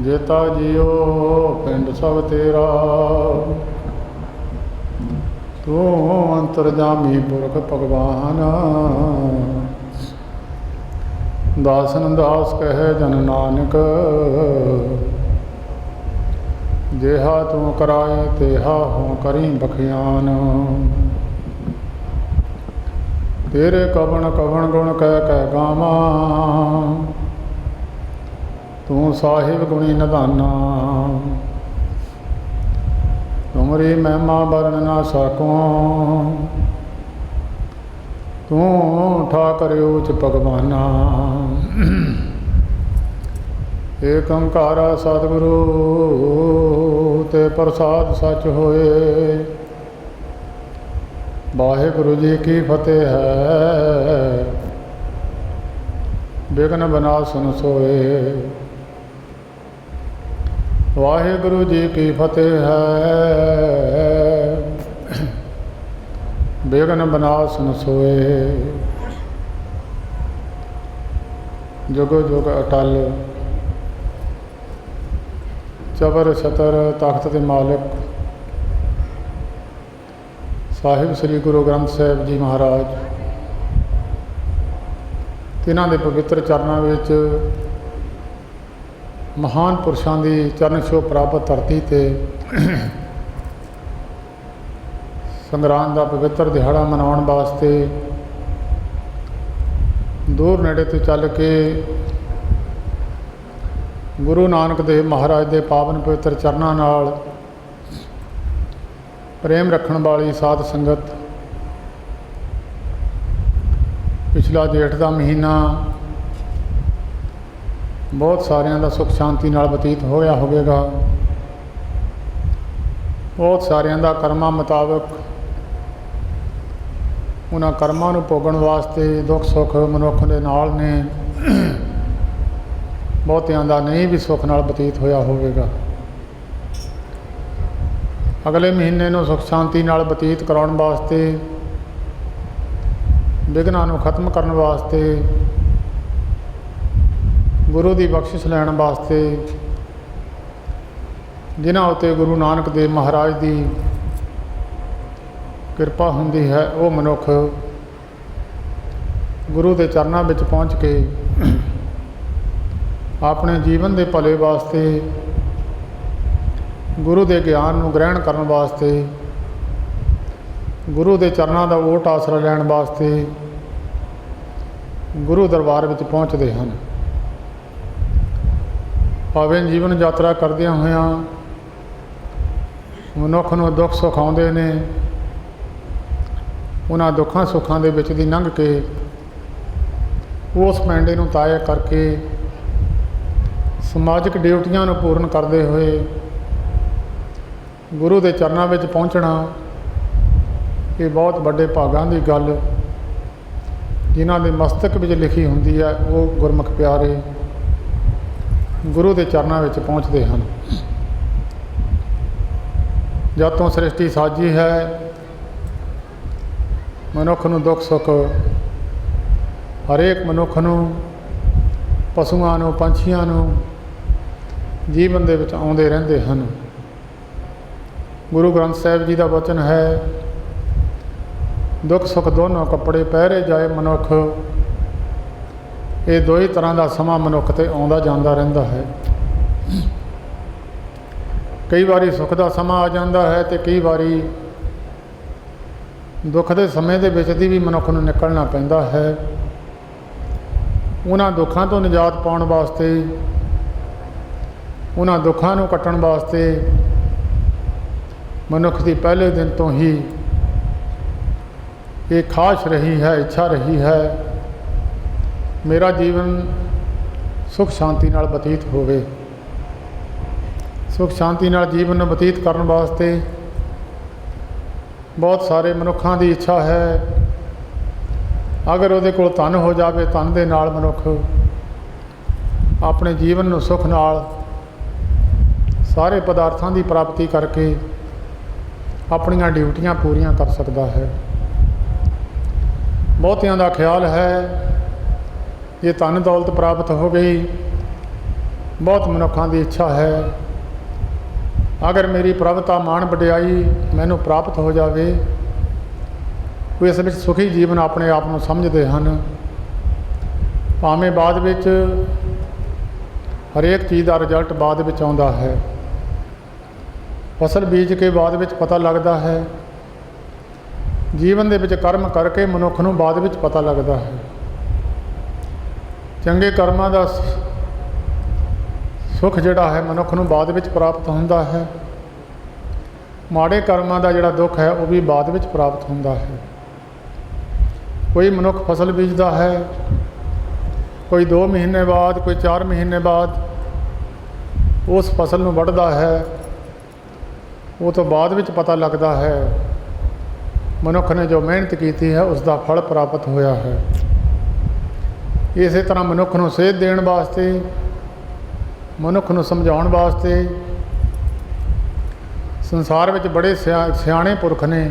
जेता जियो पिंड सब तेरा, तू अंतरजामी पुरख भगवान। दासन दास कहे जन नानक, जेहा तू कराए तेहा हों करी बखियान। तेरे कवण कवण गुण कह गावा, तू साहिब गुणी निधाना। तुमरी महिमा वर्ण ना सकूं, तू ठाकर उच भगवाना। एक ओंकारा सतगुरु ते प्रसाद सच होए, वाहिगुरु जी की फतेह है, विघ्न विनाशन सोए। वाहिगुरु जी की फतेह है, विघ्न विनाशन सोए। जुग जुग अटल चबर छतर तख्त के मालिक साहिब श्री गुरु ग्रंथ साहिब जी महाराज, तिन्हां दे पवित्र चरणों विच महान पुरुषों की चरण छो प्राप्त धरती ते संगरांद का पवित्र दिहाड़ा मनाउण वास्ते दूर नेड़े तो चल के गुरु नानक देव महाराज के पावन पवित्र चरणों नाल प्रेम रखण वाली साध संगत, पिछला जेठ का महीना बहुत सारिਆਂ ਦਾ सुख शांति नाल बतीत होया होवेगा। बहुत सारिਆਂ ਦਾ ਕਰਮਾਂ मुताबिक उन्हां ਕਰਮਾਂ ਨੂੰ ਭੋਗਣ वास्ते दुख सुख मनुख ਦੇ ਨਾਲ ने, ਬਹੁਤਿਆਂ ਦਾ नहीं भी सुख नाल बतीत होया होवेगा। अगले महीने ਨੂੰ सुख शांति नाल बतीत कराउण वास्ते, विघ्नां ਨੂੰ खत्म करन वास्ते, गुरु की बख्शिश लैण वास्ते, जिन्हां उत्ते गुरु नानक देव महाराज की कृपा हुंदी है, वो मनुख गुरु के चरणों में पहुँच के अपने जीवन के भले वास्ते, गुरु के ज्ञान को ग्रहण करने वास्ते, गुरु के चरणों का ओट आसरा लैण वास्ते गुरु दरबार में पहुँचते हैं। भावें जीवन यात्रा करदियां होइयां मनुख नूं दुख सुख आउंदे ने, उन्हां दुखां सुखां दे विच दी लंघ के उस पैंडे नूं ताया करके समाजिक ड्यूटियां नूं पूर्ण करदे होए गुरु के चरणों में पहुँचना, ये बहुत बड़े भागां दी गल जिन्हां दे मस्तक विच लिखी हुंदी है, वो गुरमुख प्यारे गुरु के चरणों में पहुँचते हैं। जब तो सृष्टि साजी है, मनुख नूं दुख सुख हरेक मनुख नूं, पशुआं नूं, पंछियां नूं जीवन दे विच आउंदे रहिंदे हन। गुरु ग्रंथ साहिब जी का वचन है, दुख सुख दोनों कपड़े पहरे जाए मनुख, ये दो ही तरह का समा मनुख ते आउंदा जांदा रहिंदा है। कई बारी सुख का समा आ जाता है तो कई बारी दुख के समय के विच दी भी मनुख नूं निकलना पैंदा है। उन्हां दुखों तो निजात पाउण वास्ते, उन्हां दुखों नूं कट्टण वास्ते मनुख की पहले दिन तो ही ये ख्वाहिश रही है, इच्छा रही है, मेरा जीवन सुख शांति नाल बतीत होवे। सुख शांति नाल जीवन बतीत करन वास्ते बहुत सारे मनुखों की इच्छा है, अगर उहदे कोल धन हो जाए, धन दे नाल मनुख अपने जीवन नूं सुख नाल सारे पदार्थों की प्राप्ति करके अपनियां ड्यूटियां पूरियां कर सकता है। बहुतियां दा ख्याल है, ये धन दौलत प्राप्त हो गई बहुत मनुखों की इच्छा है अगर मेरी प्रभुता मान वडियाई मैनू प्राप्त हो जाए, वो इस विच सुखी जीवन अपने आप को समझते हैं। भावें बाद विच हरेक चीज़ का रिजल्ट बाद विच आउंदा है। फसल बीज के बाद विच पता लगता है, जीवन दे विच कर्म करके मनुख नूं बाद विच पता लगता है। चंगे कर्मां दा सुख जिहड़ा है मनुख नूं बाद विच प्राप्त हुंदा है, माड़े कर्मां दा जिहड़ा दुख है वह भी बाद विच प्राप्त हुंदा है। कोई मनुख फसल बीजदा है, कोई 2 महीने बाद, कोई 4 महीने बाद उस फसल नूं वढ़दा है, वो तो बाद विच पता लगता है मनुख ने जो मेहनत की है उसका फल प्राप्त होया है। इस तरह मनुख नूं सेध देण वास्ते, मनुख नूं समझाउण वास्ते संसार में बड़े सियाणे पुरख ने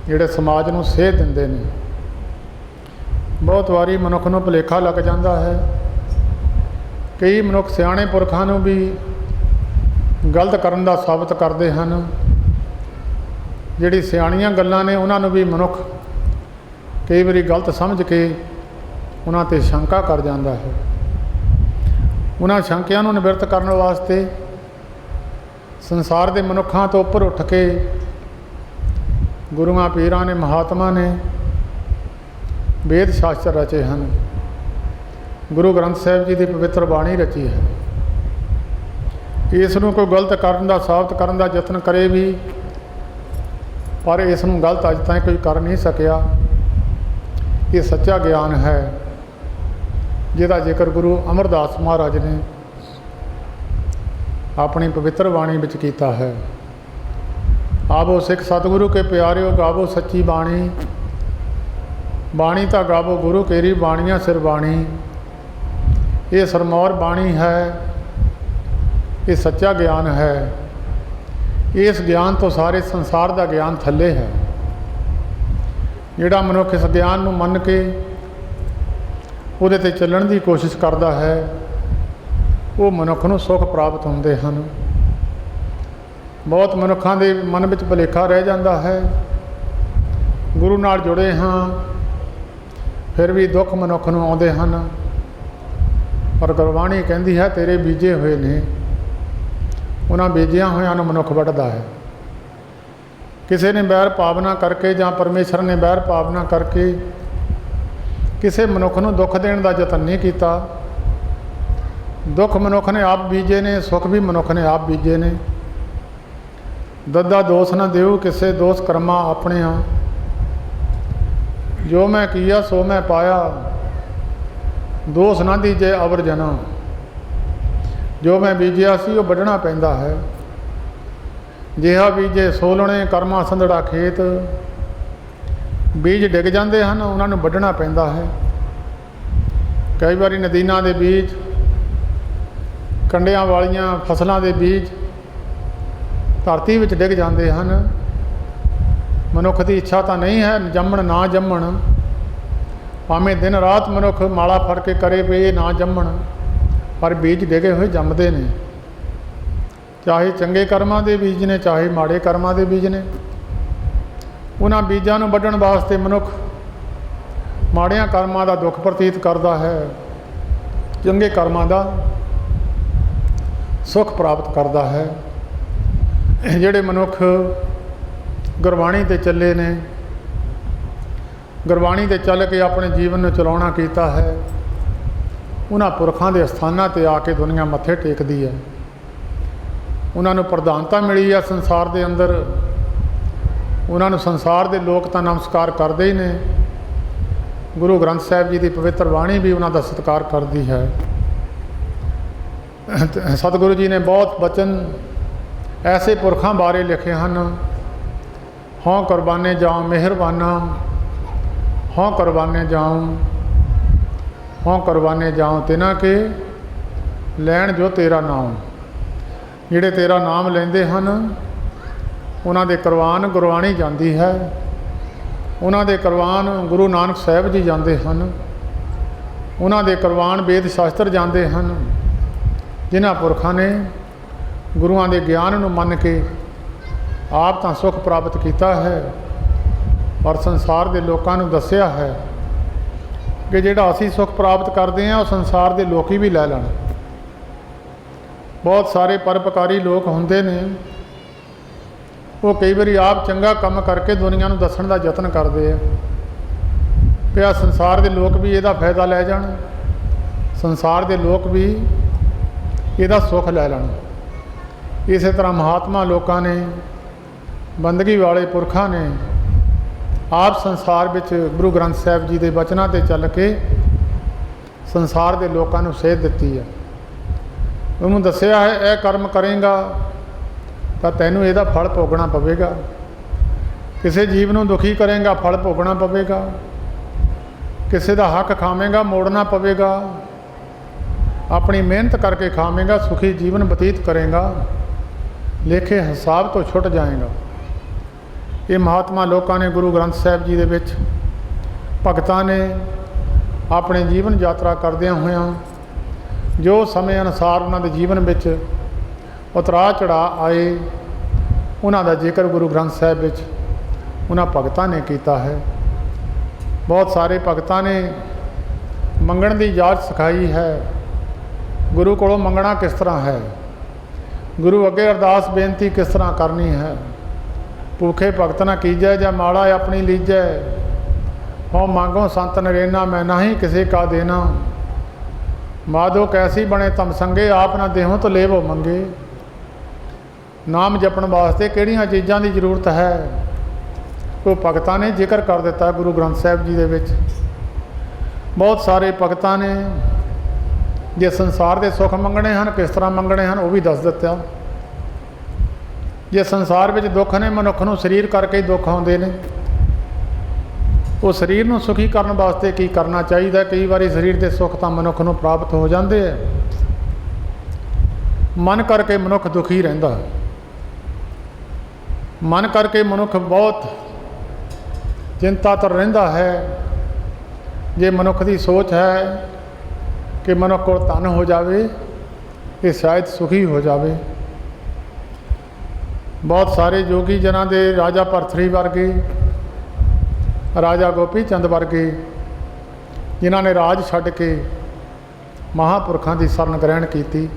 जिहड़े समाज नूं सेध दिंदे ने। बहुत वारी मनुख नूं भुलेखा लग जाता है, कई मनुख सियाणे पुरखां नूं भी गलत करन दा साबित करते हैं। जिहड़ी सियाणियां गल्लां ने उन्हां नूं भी मनुख कई बारी गलत समझ के उन्हां ते शंका कर जाता है। उन्हां शंकियां नूं निवृत्त करन वास्ते संसार के मनुखां तो उपर उठ के गुरुआं पीरां ने, महात्मा ने वेद शास्त्र रचे हैं। गुरु ग्रंथ साहिब जी की पवित्र बाणी रची है। इस नूं कोई गलत करन दा, साबित करन दा यतन करे भी, पर इस नूं गलत अज तक कोई कर नहीं सकिया। ये सच्चा ज्ञान है जिहदा जिक्र गुरु अमरदास महाराज ने अपनी पवित्र बाणी विच कीता है। आवो सिख सतगुरु के प्यारिओ गावो सच्ची बाणी, बाणी ता गावो गुरु केरी बाणियां सिर बाणी। ये सरमौर बाणी है, ये सच्चा ज्ञान है। इस ज्ञान तो सारे संसार का ज्ञान थले है। जिहड़ा मनुख इस ज्ञान नूं मन के उहदे ते चलण की कोशिश करता है, वो मनुख नूं सुख प्राप्त होंदे हन। बहुत मनुखों के मन में भुलेखा रह जाता है, गुरु नाल जुड़े हाँ फिर भी दुख मनुख नूं आउंदे हन। पर गुरबाणी कहती है तेरे बीजे हुए ने, उन्हां बीजिया होयां नूं मनुख वढ़दा है। किसी ने बैर भावना करके जां परमेश्वर ने बैर भावना करके किसी मनुख नूं दुख देण दा यतन नहीं किया। दुख मनुख ने आप बीजे ने, सुख भी मनुख ने आप बीजे ने। दद्दा दोष न देऊ किसे दोष कर्मा अपने आ, जो मैं किया सो मैं पाया, दोष ना दीजे अवर जना। जो मैं बीजिया सी वो वढ़ना पैंदा है। जिहा बीजे सोलणे कर्मा संधड़ा खेत, बीज डिग जाते हैं उन्होंने वढ़ना पैंदा है। कई बारी नदीना के बीज, कंडियां वालियां फसलों के बीज धरती विच डिग जाते हैं। मनुख की इच्छा तो नहीं है जम्मण ना जम्मण, भावें दिन रात मनुख माला फड़ के करे पे ना जम्मण, पर बीज डिगे हुए जमते ने। चाहे चंगे कर्मां दे बीज ने, चाहे माड़े कर्मां दे बीज ने। उन्हां बीजां नूं वढ़ण वास्ते मनुख माड़ियां कर्मां दा दुख प्रतीत करता है, चंगे कर्मां दा सुख प्राप्त करता है। जिहड़े मनुख गुरबाणी ते चले ने, गुरबाणी ते चल के अपने जीवन नूं चलाउणा कीता है, उन्हां पुरखां दे अस्थानां ते आके दुनिया मत्थे टेकदी है। उन्हां नूं प्रधानता मिली है संसार दे अंदर। उन्हां नूं संसार दे लोग तां नमस्कार करदे ही ने। गुरु ग्रंथ साहिब जी की पवित्र बाणी भी उन्हां दा सत्कार करदी है। सतगुरु जी ने बहुत वचन ऐसे पुरखां बारे लिखे हैं। हों कुरबाने जाऊँ मेहरबाना, हों कुरबाने जाऊँ, हों कुरबाने जाऊँ तिन्हां के लैण जो तेरा नाम। जिहड़े तेरा नाम लेंदे हन उन्हां दे कुरबान गुरबाणी जाती है। उन्हां दे कुरबान गुरु नानक साहिब जी जाते हैं। उन्हां दे कुरबान वेद शास्त्र जाते हैं। ਜਿਨ੍ਹਾਂ ਪੁਰਖਾਂ ਨੇ ਗੁਰੂਆਂ ਦੇ ਗਿਆਨ ਨੂੰ ਮੰਨ ਕੇ ਆਪ ਤਾਂ ਸੁੱਖ ਪ੍ਰਾਪਤ ਕੀਤਾ ਹੈ, ਪਰ ਸੰਸਾਰ ਦੇ ਲੋਕਾਂ ਨੂੰ ਦੱਸਿਆ ਹੈ ਕਿ ਜਿਹੜਾ ਅਸੀਂ ਸੁੱਖ ਪ੍ਰਾਪਤ ਕਰਦੇ ਹਾਂ ਉਹ ਸੰਸਾਰ ਦੇ ਲੋਕੀ ਵੀ ਲੈ ਲੈਣ। ਬਹੁਤ ਸਾਰੇ ਪਰਉਪਕਾਰੀ ਲੋਕ ਹੁੰਦੇ ਨੇ, ਉਹ ਕਈ ਵਾਰੀ ਆਪ ਚੰਗਾ ਕੰਮ ਕਰਕੇ ਦੁਨੀਆ ਨੂੰ ਦੱਸਣ ਦਾ ਯਤਨ ਕਰਦੇ ਆ ਕਿ ਆਹ ਸੰਸਾਰ ਦੇ ਲੋਕ ਵੀ ਇਹਦਾ ਫਾਇਦਾ ਲੈ ਜਾਣ, ਸੰਸਾਰ ਦੇ ਲੋਕ ਵੀ ਇਹਦਾ ਸੁੱਖ ਲੈ ਲੈਣ। ਇਸੇ ਤਰ੍ਹਾਂ ਮਹਾਤਮਾ ਲੋਕਾਂ ਨੇ, ਬੰਦਗੀ ਵਾਲੇ ਪੁਰਖਾਂ ਨੇ ਆਪ ਸੰਸਾਰ ਵਿੱਚ ਗੁਰੂ ਗ੍ਰੰਥ ਸਾਹਿਬ ਜੀ ਦੇ ਬਚਨਾਂ 'ਤੇ ਚੱਲ ਕੇ ਸੰਸਾਰ ਦੇ ਲੋਕਾਂ ਨੂੰ ਸੇਧ ਦਿੱਤੀ ਹੈ। ਉਹਨੂੰ ਦੱਸਿਆ ਹੈ ਇਹ ਕਰਮ ਕਰੇਗਾ ਤਾਂ ਤੈਨੂੰ ਇਹਦਾ ਫਲ ਭੋਗਣਾ ਪਵੇਗਾ, ਕਿਸੇ ਜੀਵ ਨੂੰ ਦੁਖੀ ਕਰੇਗਾ ਫਲ ਭੋਗਣਾ ਪਵੇਗਾ, ਕਿਸੇ ਦਾ ਹੱਕ ਖਾਵੇਂਗਾ ਮੋੜਨਾ ਪਵੇਗਾ, ਆਪਣੀ ਮਿਹਨਤ ਕਰਕੇ ਖਾਵੇਂਗਾ ਸੁਖੀ ਜੀਵਨ ਬਤੀਤ ਕਰੇਗਾ, ਲੇਖੇ ਹਿਸਾਬ ਤੋਂ ਛੁੱਟ ਜਾਏਗਾ। ਇਹ ਮਹਾਤਮਾ ਲੋਕਾਂ ਨੇ ਗੁਰੂ ਗ੍ਰੰਥ ਸਾਹਿਬ ਜੀ ਦੇ ਵਿੱਚ ਭਗਤਾਂ ਨੇ ਆਪਣੇ ਜੀਵਨ ਯਾਤਰਾ ਕਰਦਿਆਂ ਹੋਇਆਂ ਜੋ ਸਮੇਂ ਅਨੁਸਾਰ ਉਹਨਾਂ ਦੇ ਜੀਵਨ ਵਿੱਚ ਉਤਰਾਅ ਚੜ੍ਹਾਅ ਆਏ, ਉਹਨਾਂ ਦਾ ਜ਼ਿਕਰ ਗੁਰੂ ਗ੍ਰੰਥ ਸਾਹਿਬ ਵਿੱਚ ਉਹਨਾਂ ਭਗਤਾਂ ਨੇ ਕੀਤਾ ਹੈ। ਬਹੁਤ ਸਾਰੇ ਭਗਤਾਂ ਨੇ ਮੰਗਣ ਦੀ ਜਾਚ ਸਿਖਾਈ ਹੈ, ਗੁਰੂ ਕੋਲੋਂ ਮੰਗਣਾ ਕਿਸ ਤਰ੍ਹਾਂ ਹੈ, ਗੁਰੂ ਅੱਗੇ ਅਰਦਾਸ ਬੇਨਤੀ ਕਿਸ ਤਰ੍ਹਾਂ ਕਰਨੀ ਹੈ। ਭੁੱਖੇ ਭਗਤ ਨਾ ਕੀਜੈ ਜਾਂ ਮਾਲਾ ਆਪਣੀ ਲੀਜੈ, ਹਉ ਮੰਗੋ ਸੰਤ ਨਰੇਨਾ ਮੈਂ ਨਾਹੀਂ ਕਿਸੇ ਕਾ ਦੇਣਾ, ਮਾਧੋ ਕੈਸੀ ਬਣੇ ਤਮ ਸੰਗੇ ਆਪ ਨਾ ਦੇਹੋਂ ਤੋਂ ਲੇਵੋ ਮੰਗੇ। ਨਾਮ ਜਪਣ ਵਾਸਤੇ ਕਿਹੜੀਆਂ ਚੀਜ਼ਾਂ ਦੀ ਜ਼ਰੂਰਤ ਹੈ, ਉਹ ਭਗਤਾਂ ਨੇ ਜ਼ਿਕਰ ਕਰ ਦਿੱਤਾ ਗੁਰੂ ਗ੍ਰੰਥ ਸਾਹਿਬ ਜੀ ਦੇ ਵਿੱਚ। ਬਹੁਤ ਸਾਰੇ ਭਗਤਾਂ ਨੇ ਜੇ ਸੰਸਾਰ ਦੇ ਸੁੱਖ ਮੰਗਣੇ ਹਨ ਕਿਸ ਤਰ੍ਹਾਂ ਮੰਗਣੇ ਹਨ ਉਹ ਵੀ ਦੱਸ ਦਿੱਤਾ। ਜੇ ਸੰਸਾਰ ਵਿੱਚ ਦੁੱਖ ਨੇ, ਮਨੁੱਖ ਨੂੰ ਸਰੀਰ ਕਰਕੇ ਹੀ ਦੁੱਖ ਆਉਂਦੇ ਨੇ, ਉਹ ਸਰੀਰ ਨੂੰ ਸੁਖੀ ਕਰਨ ਵਾਸਤੇ ਕੀ ਕਰਨਾ ਚਾਹੀਦਾ। ਕਈ ਵਾਰੀ ਸਰੀਰ ਦੇ ਸੁੱਖ ਤਾਂ ਮਨੁੱਖ ਨੂੰ ਪ੍ਰਾਪਤ ਹੋ ਜਾਂਦੇ ਹੈ, ਮਨ ਕਰਕੇ ਮਨੁੱਖ ਦੁਖੀ ਰਹਿੰਦਾ, ਮਨ ਕਰਕੇ ਮਨੁੱਖ ਬਹੁਤ ਚਿੰਤਾਤੁਰ ਰਹਿੰਦਾ ਹੈ। ਜੇ ਮਨੁੱਖ ਦੀ ਸੋਚ ਹੈ ਕਿ ਮਨੁੱਖ ਕੋਲ ਧਨ ਹੋ ਜਾਵੇ ਇਹ ਸ਼ਾਇਦ ਸੁਖੀ ਹੋ ਜਾਵੇ। ਬਹੁਤ ਸਾਰੇ ਜੋਗੀ ਜਨਾਂ ਦੇ ਰਾਜਾ ਭਰਥਰੀ ਵਰਗੇ, ਰਾਜਾ ਗੋਪੀ ਚੰਦ ਵਰਗੇ, ਜਿਨ੍ਹਾਂ ਨੇ ਰਾਜ ਛੱਡ ਕੇ ਮਹਾਂਪੁਰਖਾਂ ਦੀ ਸ਼ਰਨ ਗ੍ਰਹਿਣ ਕੀਤੀ,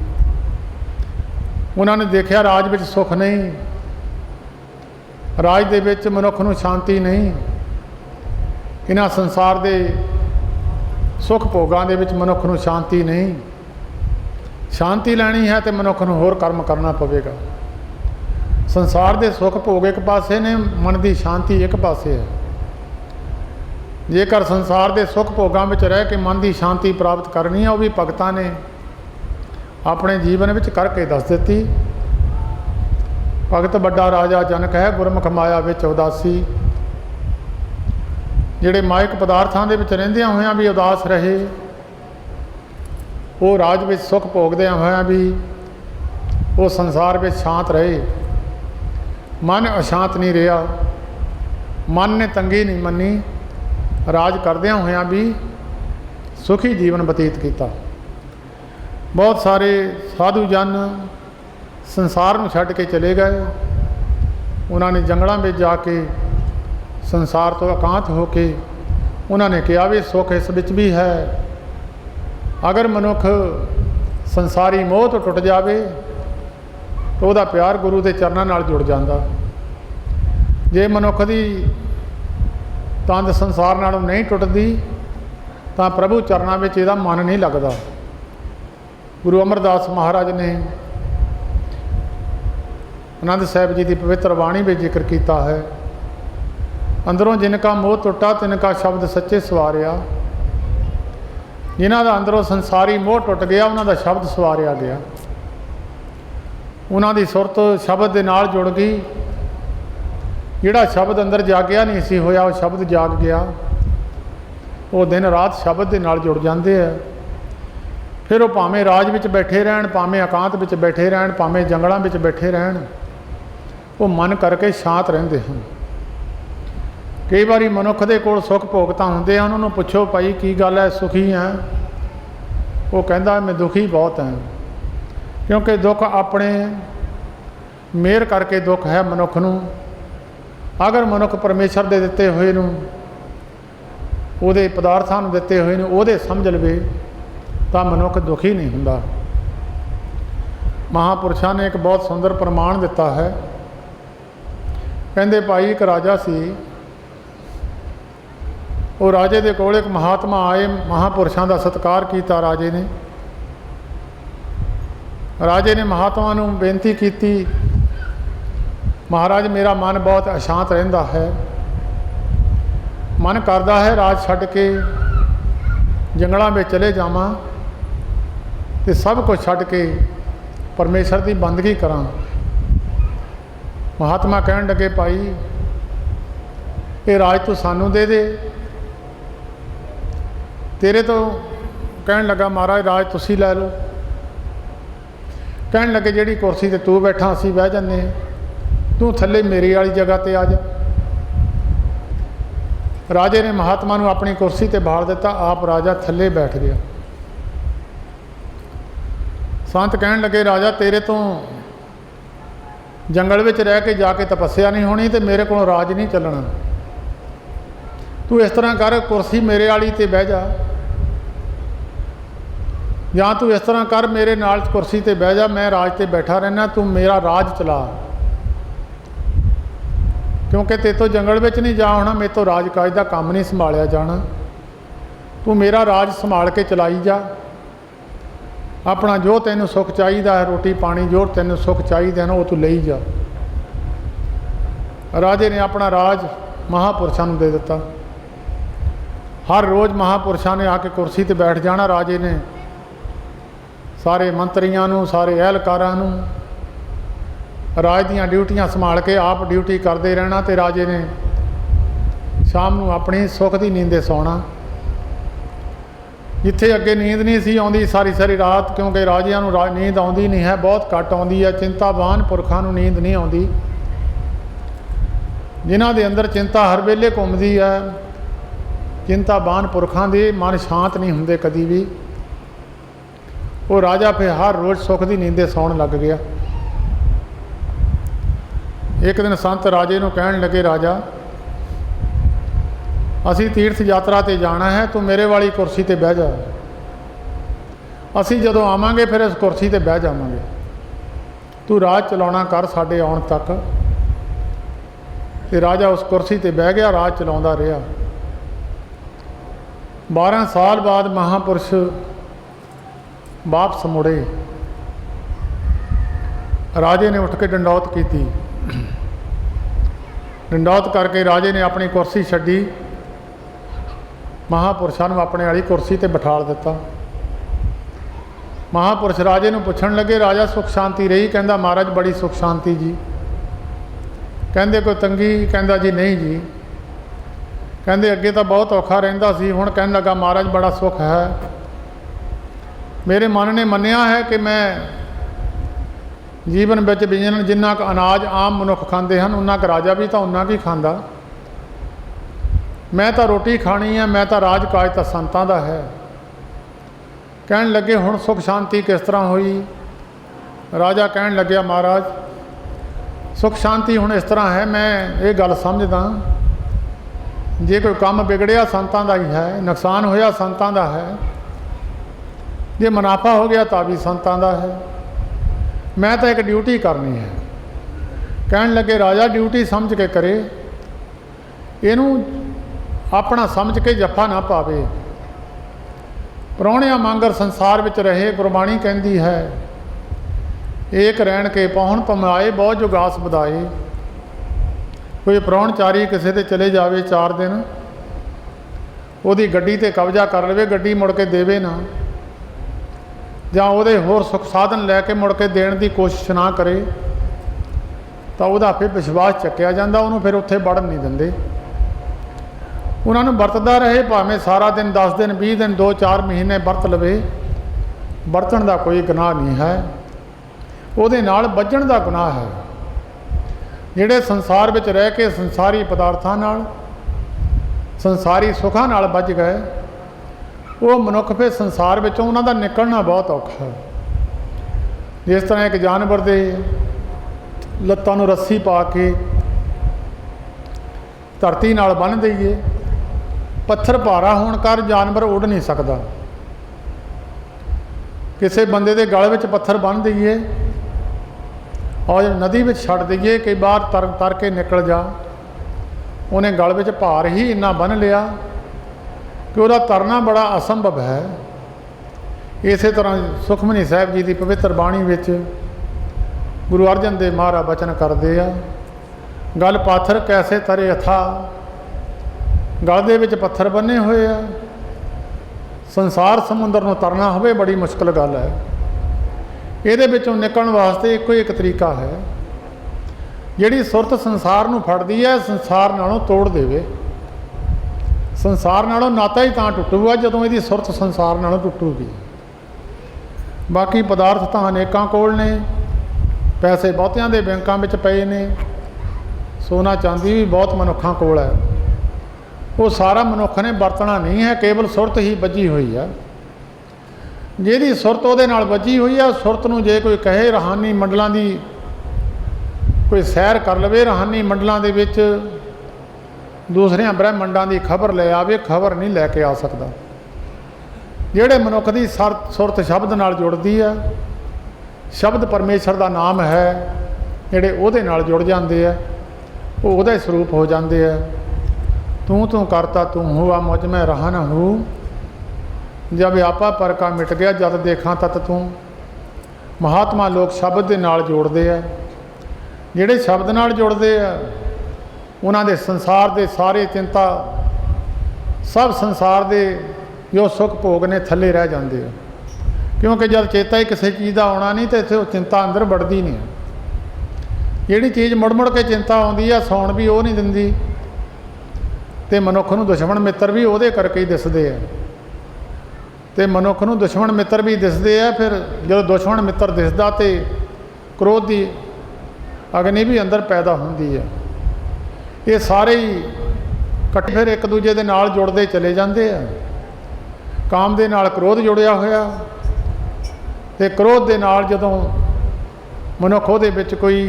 ਉਹਨਾਂ ਨੇ ਦੇਖਿਆ ਰਾਜ ਵਿੱਚ ਸੁੱਖ ਨਹੀਂ, ਰਾਜ ਦੇ ਵਿੱਚ ਮਨੁੱਖ ਨੂੰ ਸ਼ਾਂਤੀ ਨਹੀਂ, ਇਹਨਾਂ ਸੰਸਾਰ ਦੇ ਸੁੱਖ ਭੋਗਾਂ ਦੇ ਵਿੱਚ ਮਨੁੱਖ ਨੂੰ ਸ਼ਾਂਤੀ ਨਹੀਂ। ਸ਼ਾਂਤੀ ਲੈਣੀ ਹੈ ਤੇ ਮਨੁੱਖ ਨੂੰ ਹੋਰ ਕਰਮ ਕਰਨਾ ਪਵੇਗਾ। ਸੰਸਾਰ ਦੇ ਸੁੱਖ ਭੋਗ ਇੱਕ ਪਾਸੇ ਨੇ, ਮਨ ਦੀ ਸ਼ਾਂਤੀ ਇੱਕ ਪਾਸੇ ਹੈ। ਜੇਕਰ ਸੰਸਾਰ ਦੇ ਸੁੱਖ ਭੋਗਾਂ ਵਿੱਚ ਰਹਿ ਕੇ ਮਨ ਦੀ ਸ਼ਾਂਤੀ ਪ੍ਰਾਪਤ ਕਰਨੀ ਹੈ, ਉਹ ਵੀ ਭਗਤਾਂ ਨੇ ਆਪਣੇ ਜੀਵਨ ਵਿੱਚ ਕਰਕੇ ਦੱਸ ਦਿੱਤੀ। ਭਗਤ ਵੱਡਾ ਰਾਜਾ ਜਨਕ ਹੈ, ਗੁਰਮੁਖ ਮਾਇਆ ਵਿੱਚ ਉਦਾਸੀ। ਜਿਹੜੇ ਮਾਇਕ ਪਦਾਰਥਾਂ ਦੇ ਵਿੱਚ ਰਹਿੰਦਿਆਂ ਹੋਇਆਂ ਵੀ ਉਦਾਸ ਰਹੇ, ਉਹ ਰਾਜ ਵਿੱਚ ਸੁੱਖ ਭੋਗਦਿਆਂ ਹੋਇਆਂ ਵੀ ਉਹ ਸੰਸਾਰ ਵਿੱਚ ਸ਼ਾਂਤ ਰਹੇ। ਮਨ ਅਸ਼ਾਂਤ ਨਹੀਂ ਰਿਹਾ, ਮਨ ਨੇ ਤੰਗੀ ਨਹੀਂ ਮੰਨੀ, ਰਾਜ ਕਰਦਿਆਂ ਹੋਇਆਂ ਵੀ ਸੁਖੀ ਜੀਵਨ ਬਤੀਤ ਕੀਤਾ। ਬਹੁਤ ਸਾਰੇ ਸਾਧੂ ਜਨ ਸੰਸਾਰ ਨੂੰ ਛੱਡ ਕੇ ਚਲੇ ਗਏ। ਉਹਨਾਂ ਨੇ ਜੰਗਲਾਂ ਵਿੱਚ ਜਾ ਕੇ ਸੰਸਾਰ ਤੋਂ ਇਕਾਂਤ ਹੋ ਕੇ ਉਹਨਾਂ ਨੇ ਕਿਹਾ ਵੀ ਸੁੱਖ ਇਸ ਵਿੱਚ ਵੀ ਹੈ। ਅਗਰ ਮਨੁੱਖ ਸੰਸਾਰੀ ਮੋਹ ਤੋਂ ਟੁੱਟ ਜਾਵੇ ਤਾਂ ਉਹਦਾ ਪਿਆਰ ਗੁਰੂ ਦੇ ਚਰਨਾਂ ਨਾਲ ਜੁੜ ਜਾਂਦਾ। ਜੇ ਮਨੁੱਖ ਦੀ ਤੰਦ ਸੰਸਾਰ ਨਾਲੋਂ ਨਹੀਂ ਟੁੱਟਦੀ ਤਾਂ ਪ੍ਰਭੂ ਚਰਨਾਂ ਵਿੱਚ ਇਹਦਾ ਮਨ ਨਹੀਂ ਲੱਗਦਾ। ਗੁਰੂ ਅਮਰਦਾਸ ਮਹਾਰਾਜ ਨੇ ਆਨੰਦ ਸਾਹਿਬ ਜੀ ਦੀ ਪਵਿੱਤਰ ਬਾਣੀ ਵਿੱਚ ਜ਼ਿਕਰ ਕੀਤਾ ਹੈ, ਅੰਦਰੋਂ ਜਿਨ ਕਾ ਮੋਹ ਟੁੱਟਾ ਤਿਨ ਕਾ ਸ਼ਬਦ ਸੱਚੇ ਸਵਾਰਿਆ। ਜਿਨ੍ਹਾਂ ਦਾ ਅੰਦਰੋਂ ਸੰਸਾਰੀ ਮੋਹ ਟੁੱਟ ਗਿਆ ਉਹਨਾਂ ਦਾ ਸ਼ਬਦ ਸਵਾਰਿਆ ਗਿਆ, ਉਹਨਾਂ ਦੀ ਸੁਰਤ ਸ਼ਬਦ ਦੇ ਨਾਲ ਜੁੜ ਗਈ। ਜਿਹੜਾ ਸ਼ਬਦ ਅੰਦਰ ਜਾਗਿਆ ਨਹੀਂ ਸੀ ਹੋਇਆ ਉਹ ਸ਼ਬਦ ਜਾਗ ਗਿਆ। ਉਹ ਦਿਨ ਰਾਤ ਸ਼ਬਦ ਦੇ ਨਾਲ ਜੁੜ ਜਾਂਦੇ ਆ। ਫਿਰ ਉਹ ਭਾਵੇਂ ਰਾਜ ਵਿੱਚ ਬੈਠੇ ਰਹਿਣ, ਭਾਵੇਂ ਇਕਾਂਤ ਵਿੱਚ ਬੈਠੇ ਰਹਿਣ, ਭਾਵੇਂ ਜੰਗਲਾਂ ਵਿੱਚ ਬੈਠੇ ਰਹਿਣ, ਉਹ ਮਨ ਕਰਕੇ ਸ਼ਾਂਤ ਰਹਿੰਦੇ ਹਨ। ਕਈ ਵਾਰੀ ਮਨੁੱਖ ਦੇ ਕੋਲ ਸੁੱਖ ਭੋਗਤਾ ਹੁੰਦੇ ਆ, ਉਹਨਾਂ ਨੂੰ ਪੁੱਛੋ ਭਾਈ ਕੀ ਗੱਲ ਹੈ, ਸੁਖੀ ਹੈ? ਉਹ ਕਹਿੰਦਾ ਮੈਂ ਦੁਖੀ ਬਹੁਤ ਹਾਂ। क्योंकि दुख अपने मेहर करके दुख है मनुख नूं। अगर मनुख परमेश्वर दे दिते हुए नूं ਉਹਦੇ ਪਦਾਰਥਾਂ ਨੂੰ ਦਿੱਤੇ ਹੋਏ ਨੇ ਉਹਦੇ ਸਮਝ ਲਵੇ ਤਾਂ ਮਨੁੱਖ ਦੁਖੀ ਨਹੀਂ ਹੁੰਦਾ। ਮਹਾਂਪੁਰਸ਼ਾਂ ਨੇ ਇੱਕ ਬਹੁਤ ਸੁੰਦਰ ਪ੍ਰਮਾਣ ਦਿੱਤਾ ਹੈ। ਕਹਿੰਦੇ ਭਾਈ ਇੱਕ ਰਾਜਾ ਸੀ, ਉਹ ਰਾਜੇ ਦੇ ਕੋਲ ਇੱਕ ਮਹਾਤਮਾ ਆਏ, ਮਹਾਂਪੁਰਸ਼ਾਂ ਦਾ ਸਤਿਕਾਰ ਕੀਤਾ ਰਾਜੇ ਨੇ। ਰਾਜੇ ਨੇ ਮਹਾਤਮਾ ਨੂੰ ਬੇਨਤੀ ਕੀਤੀ, ਮਹਾਰਾਜ ਮੇਰਾ ਮਨ ਬਹੁਤ ਅਸ਼ਾਂਤ ਰਹਿੰਦਾ ਹੈ, मन करता है राज छड्ड के जंगलों में चले जावां ते सब कुछ छड्ड के परमेश्वर की बंदगी करां। महात्मा कहन लगे भाई ये राज तू सानू दे दे, तेरे तो कहन लगा महाराज राज तुसी लै लो। कहन लगे जिहड़ी कुर्सी ते तू बैठा असीं बह जन्ने, तू थल्ले मेरी वाली जगह ते आ जा। राजे ने महात्मा नूं अपनी कुर्सी ते बाल दिता, आप राजा थल्ले बैठ गया। संत कहन लगे राजा तेरे तो जंगल विच रह के जाके तपस्या नहीं होनी ते मेरे को राज नहीं चलना। तू इस तरह कर कुर्सी मेरे वाली ते बह जा, या तू इस तरह कर मेरे नाल कुर्सी ते बह जा, मैं राज ते बैठा रहना, तू मेरा राज चला। क्योंकि ते तो जंगल में नहीं जा होना, मेरे तो राजकाज का काम नहीं संभालिया जाना, तू मेरा राज संभाल के चलाई जा। अपना जो तेनों सुख चाहिए है, रोटी पानी जो तेनों सुख चाहिए है ना, वो तू ले जा। राजे ने अपना राज महापुरुषों को दे दिता। हर रोज़ महापुरुषों ने आके कुर्सी ते बैठ जाना। राजे ने सारे मंत्रियों नूं, सारे एहलकारां नूं राज दीयां ड्यूटियां संभाल के आप ड्यूटी करते रहना, तो राजे ने शाम को अपनी सुख की नींदे सौना। जिथे अगे नींद नहीं सी आउंदी सारी सारी रात, क्योंकि राजियां नूं नींद आउंदी नहीं है, बहुत घट आउंदी है। चिंतावान पुरखां नूं नींद नहीं आउंदी, जिन्हां दे अंदर चिंता हर वेले घुमदी है। चिंतावान पुरखां दे मन शांत नहीं हुंदे कदी भी। वो राजा फिर हर रोज़ सुख की नींदे सौण लग गया। एक दिन संत राजे नूं कहण लगे राजा असी तीर्थ यात्रा ते जाना है, तू मेरे वाली कुर्सी ते बह जा, असी जदों आवांगे फिर इस कुर्सी ते बह जावांगे, तू राज चलाउणा कर साडे आउण तक। ते राजा उस कुर्सी ते बह गया, राज चलाउंदा रहा। 12 साल बाद महापुरुष वापस मुड़े। राजे ने उठ के डंडौत की। डंडौत करके राजे ने अपनी कुर्सी छड्डी, महापुरुषों को अपने वाली कुर्सी ते बिठा दिता। महापुरुष राजे नूं पुछण लगे राजा सुख शांति रही? कहंदा महाराज बड़ी सुख शांति जी। कहंदे कोई तंगी? कहंदा जी नहीं जी। कहंदे अगे तो बहुत औखा रहिंदा सी, हुण कहण लगा महाराज बड़ा सुख है। मेरे मन ने मन्निया है कि मैं जीवन में जिन्ना क अनाज आम मनुख खाते हैं उन्ना क राजा भी तो उन्ना की खाता। मैं तो रोटी खानी है, मैं तो राज काज तो संतां दा है। कहन लगे हुण सुख शांति किस तरह हुई? राजा कहन लग्या महाराज सुख शांति हुण इस तरह है, मैं ये गल समझदा जे कोई काम बिगड़िया संतां दा ही है, नुकसान होया संतां दा है, जे मुनाफा हो गया तो भी संतां दा है। मैं तो एक ड्यूटी करनी है। कहन लगे राजा ड्यूटी समझ के करे, इनू अपना समझ के जफा ना पावे। प्राहुणिया मांगर संसार विच रहे, गुरबाणी कहती है एक रहन के पहुण पमाए बहुत जुगास बधाए। कोई प्राहुणचारी किसी ते चले जावे 4 दिन, ਉਹਦੀ ਗੱਡੀ ਤੇ कब्जा कर लवे, ਗੱਡੀ मुड़ के देवे ना, ਜਾਂ ਉਹਦੇ ਹੋਰ ਸੁੱਖ ਸਾਧਨ ਲੈ ਕੇ ਮੁੜ ਕੇ ਦੇਣ ਦੀ ਕੋਸ਼ਿਸ਼ ਨਾ ਕਰੇ ਤਾਂ ਉਹਦਾ ਫਿਰ ਵਿਸ਼ਵਾਸ ਚੱਕਿਆ ਜਾਂਦਾ, ਉਹਨੂੰ ਫਿਰ ਉੱਥੇ ਵੜਨ ਨਹੀਂ ਦਿੰਦੇ। ਉਹਨਾਂ ਨੂੰ ਵਰਤਦਾ ਰਹੇ, ਭਾਵੇਂ ਸਾਰਾ ਦਿਨ 10 ਦਿਨ 20 ਦਿਨ 2-4 ਮਹੀਨੇ ਵਰਤ ਲਵੇ, ਵਰਤਣ ਦਾ ਕੋਈ ਗੁਨਾਹ ਨਹੀਂ ਹੈ, ਉਹਦੇ ਨਾਲ ਵੱਜਣ ਦਾ ਗੁਨਾਹ ਹੈ। ਜਿਹੜੇ ਸੰਸਾਰ ਵਿੱਚ ਰਹਿ ਕੇ ਸੰਸਾਰੀ ਪਦਾਰਥਾਂ ਨਾਲ ਸੰਸਾਰੀ ਸੁੱਖਾਂ ਨਾਲ ਵੱਜ ਗਏ, वो मनुख फिर संसार विचों उन्हां दा निकलना बहुत औखा है। जिस तरह एक जानवर के लत्तां नूं रस्सी पा के धरती नाल बन दईए, पत्थर भारा होने कर जानवर उड़ नहीं सकता। किसी बंदे के गल में पत्थर बन दईए और नदी में छड़ दईए कि बाहर तर के निकल जा, उन्हें गल में भार ही इन्ना बन लिया कि वह तरना बड़ा असंभव है। इस तरह सुखमनी साहिब जी की पवित्र बाणी विच गुरु अर्जन देव महाराज बचन करते हैं, गल पाथर कैसे तरे अथा, गल दे विच पत्थर बने हुए आ। संसार समुद्र नूं तरना होवे बड़ी मुश्किल गल है। इहदे विचों निकलण वास्ते इक्को एक तरीका है, जिहड़ी सुरत संसार नूं फड़दी है संसार नालों तोड़ देवे। संसार नालों नाता ही तां टुटूगा जदों इहदी सुरत संसार नालों टुटूगी। बाकी पदार्थ तां अनेकां कोल ने, पैसे बहुतियां दे बैंकां विच पए ने, सोना चांदी भी बहुत मनुखां कोल है। वो सारा मनुख ने वरतना नहीं है, केवल सुरत ही बजी हुई है। जिहदी सुरत उहदे नाल बजी हुई है, सुरत नूं जे कोई कहे रूहानी मंडलों की कोई सैर कर लवे, रूहानी मंडलों के विच दूसरियां ब्रह्मंडां की खबर ले आवे, खबर नहीं लैके आ सकता। जिहड़े मनुख की सुरत शब्द नाल जुड़दी है, शब्द परमेश्वर का नाम है, जिहड़े उहदे नाल जुड़ जाते हैं वो उहदा स्वरूप हो जाते हैं। तू तू करता तू हुआ मुझ में रहा न हूँ, जब आपा पर का मिट गया जब देखा तत तू। महात्मा लोग शब्द के नाल जोड़ते हैं, जिहड़े शब्द नाल जुड़ते हैं उन्हां दे संसार के सारे चिंता सब संसार के जो सुख भोग ने थले रह जाते हैं। क्योंकि जब चेता ही किसी चीज़ का आना नहीं तो इत्थे चिंता अंदर बढ़ती नहीं है। जिहड़ी चीज़ मुड़ मुड़ के चिंता आउंदी है, सौण भी वो नहीं दिंदी, तो मनुख नूं दुश्मन मित्र भी उहदे करके ही दिसदे है। तो मनुख नूं दुश्मन मित्र भी दिसदे है। फिर जो दुश्मन मित्र दिसदा तो क्रोध की अग्नि भी अंदर पैदा होंदी है। ये सारे ही इकट्ठे फिर एक दूजे दे नाल जुड़ते चले जाते हैं। काम दे नाल क्रोध जुड़िया होया, तो क्रोध दे नाल जदों मनुख उहदे विच कोई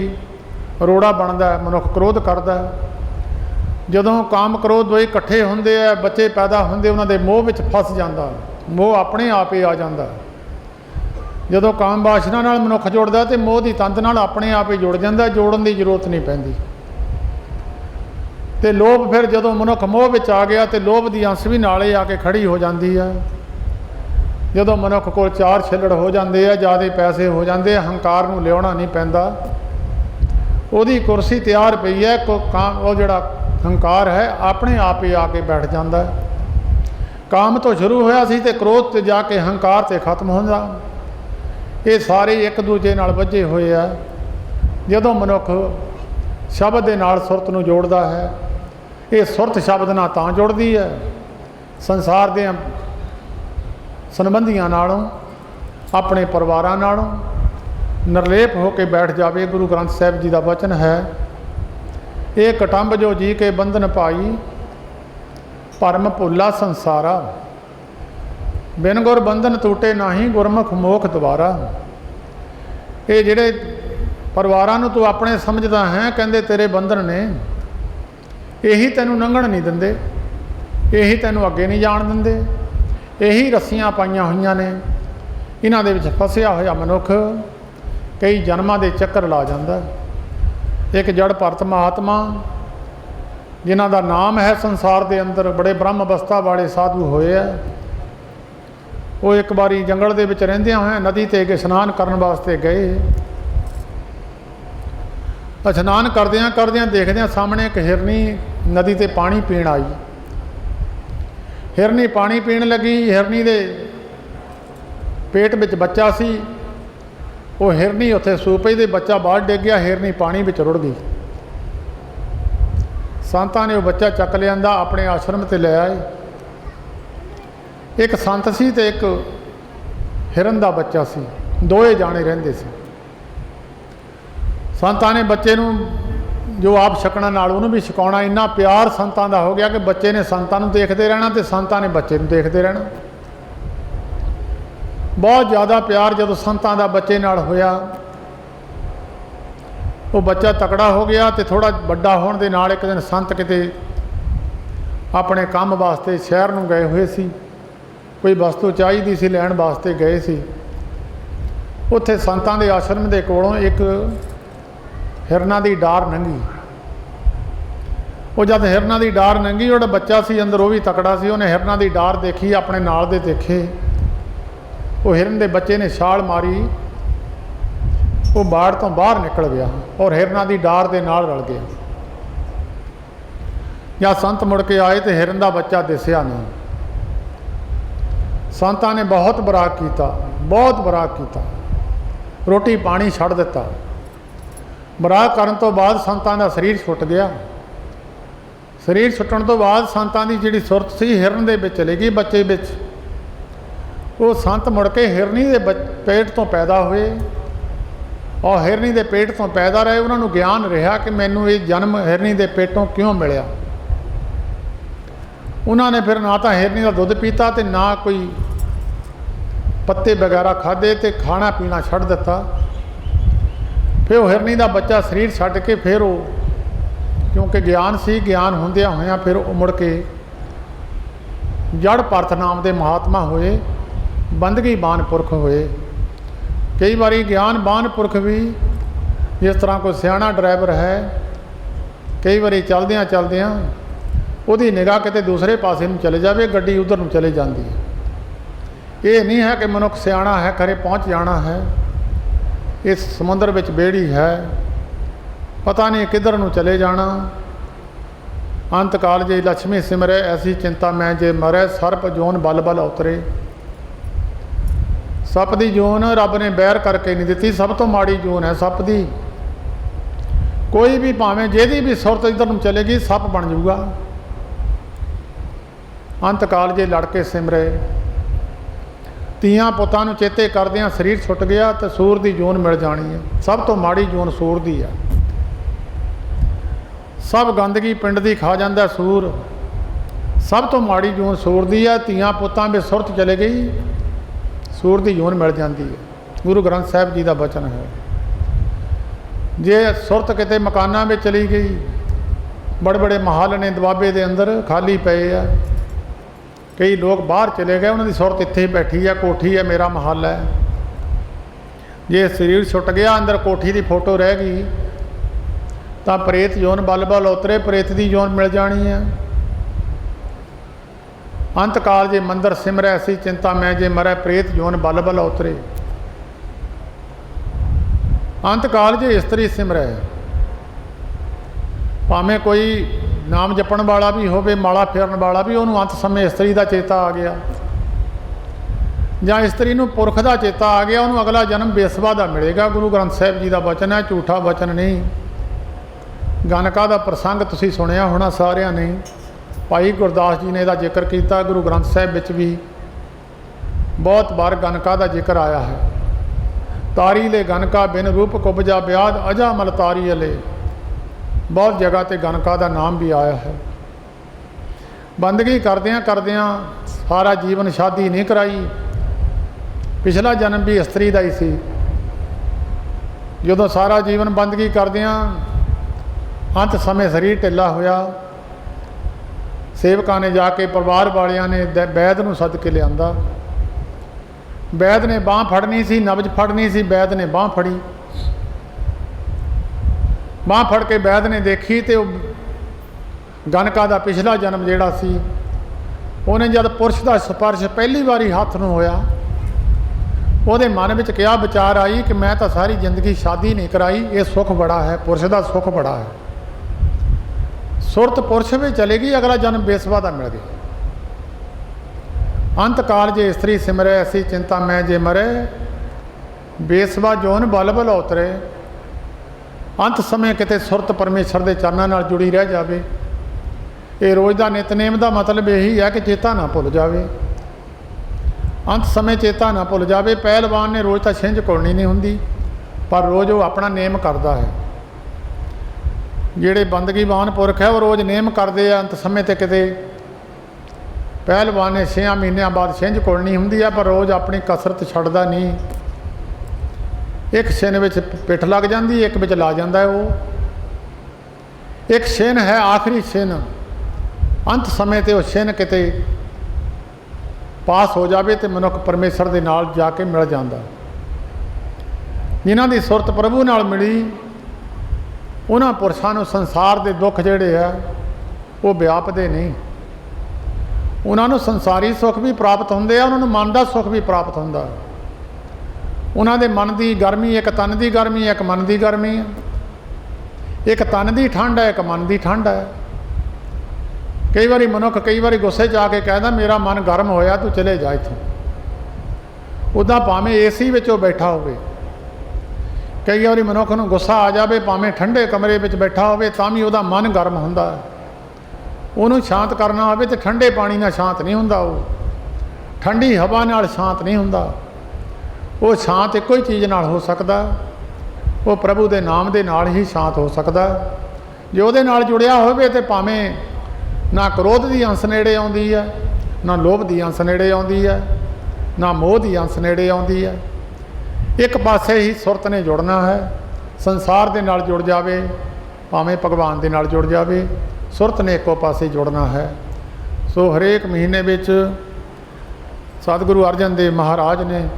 रोड़ा बनता है, मनुख क्रोध करता है। जदों काम क्रोध दोए इकट्ठे होंदे आ, बच्चे पैदा होंदे, उन्हां दे मोह विच फस जांदा, मोह अपने आप ही आ जाता। जदों काम वासना नाल मनुख जुड़दा तो मोह की तंत नाल अपने आप ही जुड़ जाता, जोड़न की जरूरत नहीं पैंदी। तो लोभ फिर जदों मनुख मोह विच आ गया तो लोभ की अंश भी नाले आके खड़ी हो जाती है। जदों मनुख कोल चार छिल्लड़ हो जाते हैं, ज़्यादा पैसे हो जाते, हंकार नूं लियाउणा नहीं पैंदा, उहदी कुर्सी तैयार पई है, काम वो जिहड़ा हंकार है अपने आप ही आके बैठ जाता है। काम तो शुरू होया सी ते क्रोध ते जाके हंकार ते खत्म होंदा। ये सारे एक दूजे नाल वजे हुए है। जदों मनुख शब्द दे नाल सुरत नूं जोड़दा है, ये सुरत शब्द नाल तां जुड़दी है संसार दे संबंधियां नालों, अपने परिवारां नालों निर्लेप होके बैठ जावे। गुरु ग्रंथ साहिब जी का वचन है, ये कटंब जो जी के बंधन पाई, परम भुला संसारा, बिन गुर बंधन टूटे नाही, गुरमुख मोख द्वारा। ये जिहड़े परिवारां नूं तू अपने समझदा है, कहंदे तेरे बंधन ने, यही तैनूं लंघण नहीं दिंदे, यही तैनूं अगे नहीं जाण दिंदे, यही रस्सियां पाईयां होईयां ने। इन्हां दे विच फसिया होया मनुख कई जन्मां दे चक्कर ला जांदा। एक जड़ भरत महात्मा जिन्हां दा नाम है संसार दे अंदर, बड़े ब्रह्म अवस्था वाले साधु होए है। वो एक बारी जंगल दे विच रहिंदियां होए नदी ते इशनान करन वास्ते गए। इशनान करदियां करदियां देखदियां सामने एक हिरनी नदी ते पानी पीण आई। हिरनी पानी पीण लगी, हिरनी दे पेट विच बच्चा सी, वो हिरनी उत्थे सूपे दे बच्चा बाहर डिग गया, हिरनी पानी विच रुड़ गई। संतां ने वो बच्चा चक लियांदा, अपने आश्रम ते ले आए। एक संत सी ते एक हिरन दा बच्चा सी, दोए जाने रहिंदे सी। संतां ने बच्चे नूं जो आप छकना नाल उहनूं भी छकाउणा, इन्ना प्यार संतां दा हो गया कि बच्चे ने संतां नूं देखदे रहना ते संतां ने बच्चे नूं देखदे रहना। बहुत ज़्यादा प्यार जदों संतां दा बच्चे नाल होया, वो बच्चा तकड़ा हो गया तो थोड़ा वड्डा होने दे नाल एक दिन संत किते अपने काम वास्ते शहर नूं गए हुए सी, कोई वस्तु चाहिदी सी लैण वास्ते गए सी। उत्थे संतां दे आश्रम दे कोलों एक हिरना दी डार लंघी। वो जब हिरना दी डार लंघी, वो बच्चा सी अंदर वो भी तकड़ा सी, उन्हें हिरना दी डार देखी, अपने नाल दे देखे, वो हिरन दे बच्चे ने छाल मारी, वो बाड़ तो बाहर निकल गया और हिरना दी डार दे नाल रल गया। या संत मुड़ के आए तो हिरन दा बच्चा दिसिया नहीं। संतां ने बहुत बराग किया, बहुत बराग किया, रोटी पानी छड़ दिता। बराग करन तो बाद संतां दा शरीर छुट गया। शरीर छुट्टण तो बाद संतां दी जिहड़ी सुरत सी हिरन दे विच चली गई, बच्चे विच। वो संत मुड़ के हिरनी दे पेट तो पैदा हुए और हिरनी दे पेट तो पैदा रहे। उन्होंने ज्ञान रहा कि मैनू ये जन्म हिरनी दे पेटों क्यों मिलिया। उन्होंने फिर ना तो हिरनी का दुध पीता तो ना कोई पत्ते वगैरह खाधे, तो खाना पीना छड़ दिता। फिर वो हिरनी का बच्चा शरीर छड्ड के फिर वो, क्योंकि ज्ञान सी, ज्ञान होंदिया होया फिर वो मुड़ के जड़ परथ नाम के महात्मा होए, बंदगी बान पुरख होए। कई बारी ज्ञान बान पुरख भी जिस तरह कोई सियाणा ड्राइवर है, कई बारी चलदियां चलदियां उहदी निगाह किते दूसरे पासे नूं चले जावे, गड्डी उधर नूं चले जाती है। ये नहीं है कि मनुख सियाणा है खरे पहुँच जाना है। इस समुद्र विच बेड़ी है, पता नहीं किधर नूं चले जाना। अंत काल जे लक्ष्मी सिमरे ऐसी चिंता मैं जे मरै, सर्प जोन बल बल उतरे। सप की जोन रब ने बैर करके नहीं दी, सब तो माड़ी जोन है सप की। कोई भी भावें जिहदी भी सुरत इधर नूं चलेगी सप बन जाऊगा। अंत काल जे लड़के सिमरे, ਧੀਆਂ ਪੁੱਤਾਂ ਨੂੰ ਚੇਤੇ ਕਰਦਿਆਂ ਸਰੀਰ ਛੁੱਟ ਗਿਆ तो सूर की जोन मिल जानी है। सब तो माड़ी जोन सूर की है। सब गंदगी पिंड की खा जाता सूर, सब तो माड़ी जोन सूर की है। ਧੀਆਂ ਪੁੱਤਾਂ में सुरत चले गई, सूर की जोन मिल जाती है। गुरु ग्रंथ साहिब जी का वचन है। जे सुरत किते मकाना में चली गई, बड़े बड़े महल ने दुआबे के अंदर खाली पे है, कई लोग बाहर चले गए, उन्होंने सुरत इत्थे ही बैठी है, कोठी है, मेरा महल है। जे शरीर छुट गया, अंदर कोठी की फोटो रह गई, तो प्रेत जोन बल बल उतरे, प्रेत की जोन मिल जानी है। अंत काल जे मंदिर सिमरै ऐसी चिंता मैं जे मरै, प्रेत जोन बल बल उतरे। अंत काल जे इस्त्री सिमरै, भावें कोई नाम जपण वाला भी होवे, माला फेरन वाला भी, उन्होंने अंत समय इस्त्री का चेता आ गया, जां इस्त्री नूं पुरख का चेता आ गया, उन्होंने अगला जन्म बेसवा का मिलेगा। गुरु ग्रंथ साहिब जी का वचन है, झूठा वचन नहीं। गणका का प्रसंग तुसीं सुनिया होना सारिਆਂ ने, भाई गुरदास जी ने इसका जिक्र किया। गुरु ग्रंथ साहिब विच भी बहुत बार गणका का जिक्र आया है। तारी ले गणका बिन रूप कुबजा ब्याद, अजा मल तारी अले। बहुत जगह ते गणका का नाम भी आया है। बंदगी करदियां करदियां सारा जीवन शादी नहीं कराई, पिछला जन्म भी इस्त्री का ही सी। जदों सारा जीवन बंदगी करदियां अंत समय शरीर ढिला होया, सेवकां ने जाके परिवार वालियां ने वैद नूं सद के लियांदा। वैद ने बांह फड़नी सी, नब्ज फड़नी सी, वैद ने बांह फड़ी। बांह फड़ के वैद ने देखी तो गणका का पिछला जन्म जिहड़ा सी, उन्हें जब पुरुष का स्पर्श पहली बारी हाथ नूं होया, उहदे मन में क्या विचार आई कि मैं तो सारी जिंदगी शादी नहीं कराई, ये सुख बड़ा है, पुरुष का सुख बड़ा है। सुरत पुरुष भी चलेगी, अगला जन्म बेसवा का मिल गया। अंत काल जे स्त्री सिमरे ऐसी चिंता मैं जे मरे, बेसवा जोन बल बल उतरे। अंत समय किते सुरत परमेश्वर के चरणों नाल जुड़ी रह जाए। ये रोज़ का नितनेम का मतलब यही है कि चेता ना भुल जाए, अंत समय चेता ना भुल जाए। पहलवान ने रोज़ तो छिंज कोलनी नहीं होंदी, पर रोज़ वो अपना नेम करता है। जिहड़े बंदगीवान पुरख है वो रोज़ नेम करते हैं, अंत समय ते किते ਪਹਿਲਵਾਨ ਨੇ 6 ਮਹੀਨਿਆਂ ਬਾਅਦ ਛਿੰਝ ਕੁੜਨੀ ਹੁੰਦੀ ਹੈ, ਪਰ ਰੋਜ਼ ਆਪਣੀ ਕਸਰਤ ਛੱਡਦਾ ਨਹੀਂ। ਇੱਕ ਛਿੰਨ ਵਿੱਚ ਪਿੱਠ ਲੱਗ ਜਾਂਦੀ, ਇੱਕ ਵਿੱਚ ਲਾ ਜਾਂਦਾ ਹੈ। ਉਹ ਇੱਕ ਛਿੰਨ ਹੈ ਆਖਰੀ ਛਿੰਨ, ਅੰਤ ਸਮੇਂ 'ਤੇ ਉਹ ਛਿੰਨ ਕਿਤੇ ਪਾਸ ਹੋ ਜਾਵੇ ਤੇ ਮਨੁੱਖ ਪਰਮੇਸ਼ਰ ਦੇ ਨਾਲ ਜਾ ਕੇ ਮਿਲ ਜਾਂਦਾ। ਜਿਨ੍ਹਾਂ ਦੀ ਸੁਰਤ ਪ੍ਰਭੂ ਨਾਲ ਮਿਲੀ, ਉਹਨਾਂ ਪੁਰਸ਼ਾਂ ਨੂੰ ਸੰਸਾਰ ਦੇ ਦੁੱਖ ਜਿਹੜੇ ਆ ਉਹ ਵਿਆਪਦੇ ਨਹੀਂ। ਉਹਨਾਂ ਨੂੰ ਸੰਸਾਰੀ ਸੁੱਖ ਵੀ ਪ੍ਰਾਪਤ ਹੁੰਦੇ ਆ, ਉਹਨਾਂ ਨੂੰ ਮਨ ਦਾ ਸੁੱਖ ਵੀ ਪ੍ਰਾਪਤ ਹੁੰਦਾ। ਉਹਨਾਂ ਦੇ ਮਨ ਦੀ ਗਰਮੀ ਇੱਕ ਤਨ ਦੀ ਗਰਮੀ, ਇੱਕ ਮਨ ਦੀ ਗਰਮੀ ਹੈ। ਇੱਕ ਤਨ ਦੀ ਠੰਡ ਹੈ, ਇੱਕ ਮਨ ਦੀ ਠੰਡ ਹੈ। ਕਈ ਵਾਰੀ ਮਨੁੱਖ ਕਈ ਵਾਰੀ ਗੁੱਸੇ 'ਚ ਆ ਕੇ ਕਹਿੰਦਾ ਮੇਰਾ ਮਨ ਗਰਮ ਹੋਇਆ, ਤੂੰ ਚਲੇ ਜਾ ਇੱਥੋਂ। ਉੱਦਾਂ ਭਾਵੇਂ ਏਸੀ ਵਿੱਚ ਉਹ ਬੈਠਾ ਹੋਵੇ, ਕਈ ਵਾਰੀ ਮਨੁੱਖ ਨੂੰ ਗੁੱਸਾ ਆ ਜਾਵੇ, ਭਾਵੇਂ ਠੰਡੇ ਕਮਰੇ ਵਿੱਚ ਬੈਠਾ ਹੋਵੇ ਤਾਂ ਵੀ ਉਹਦਾ ਮਨ ਗਰਮ ਹੁੰਦਾ। ਉਹਨੂੰ ਸ਼ਾਂਤ ਕਰਨਾ ਹੋਵੇ ਤੇ ਠੰਡੇ ਪਾਣੀ ਨਾਲ ਸ਼ਾਂਤ ਨਹੀਂ ਹੁੰਦਾ, ਉਹ ਠੰਡੀ ਹਵਾ ਨਾਲ ਸ਼ਾਂਤ ਨਹੀਂ ਹੁੰਦਾ। ਉਹ ਸ਼ਾਂਤ ਇੱਕੋ ਹੀ ਚੀਜ਼ ਨਾਲ ਹੋ ਸਕਦਾ, ਉਹ ਪ੍ਰਭੂ ਦੇ ਨਾਮ ਦੇ ਨਾਲ ਹੀ ਸ਼ਾਂਤ ਹੋ ਸਕਦਾ। ਜੇ ਉਹਦੇ ਨਾਲ ਜੁੜਿਆ ਹੋਵੇ ਤੇ ਭਾਵੇਂ ਨਾ ਕ੍ਰੋਧ ਦੀ ਅੰਸ ਨੇੜੇ ਆਉਂਦੀ ਹੈ, ਨਾ ਲੋਭ ਦੀ ਅੰਸ ਨੇੜੇ ਆਉਂਦੀ ਹੈ, ਨਾ ਮੋਹ ਦੀ ਅੰਸ ਨੇੜੇ ਆਉਂਦੀ ਹੈ। ਇੱਕ ਪਾਸੇ ਹੀ ਸੁਰਤ ਨੇ ਜੁੜਨਾ ਹੈ। ਸੰਸਾਰ ਦੇ ਨਾਲ ਜੁੜ ਜਾਵੇ, ਭਾਵੇਂ ਭਗਵਾਨ ਦੇ ਨਾਲ ਜੁੜ ਜਾਵੇ, ਸੁਰਤ ਨੇ ਇੱਕੋ ਪਾਸੇ ਜੁੜਨਾ ਹੈ। ਸੋ ਹਰੇਕ ਮਹੀਨੇ ਵਿੱਚ ਸਤਿਗੁਰੂ ਅਰਜਨ ਦੇਵ ਮਹਾਰਾਜ ਨੇ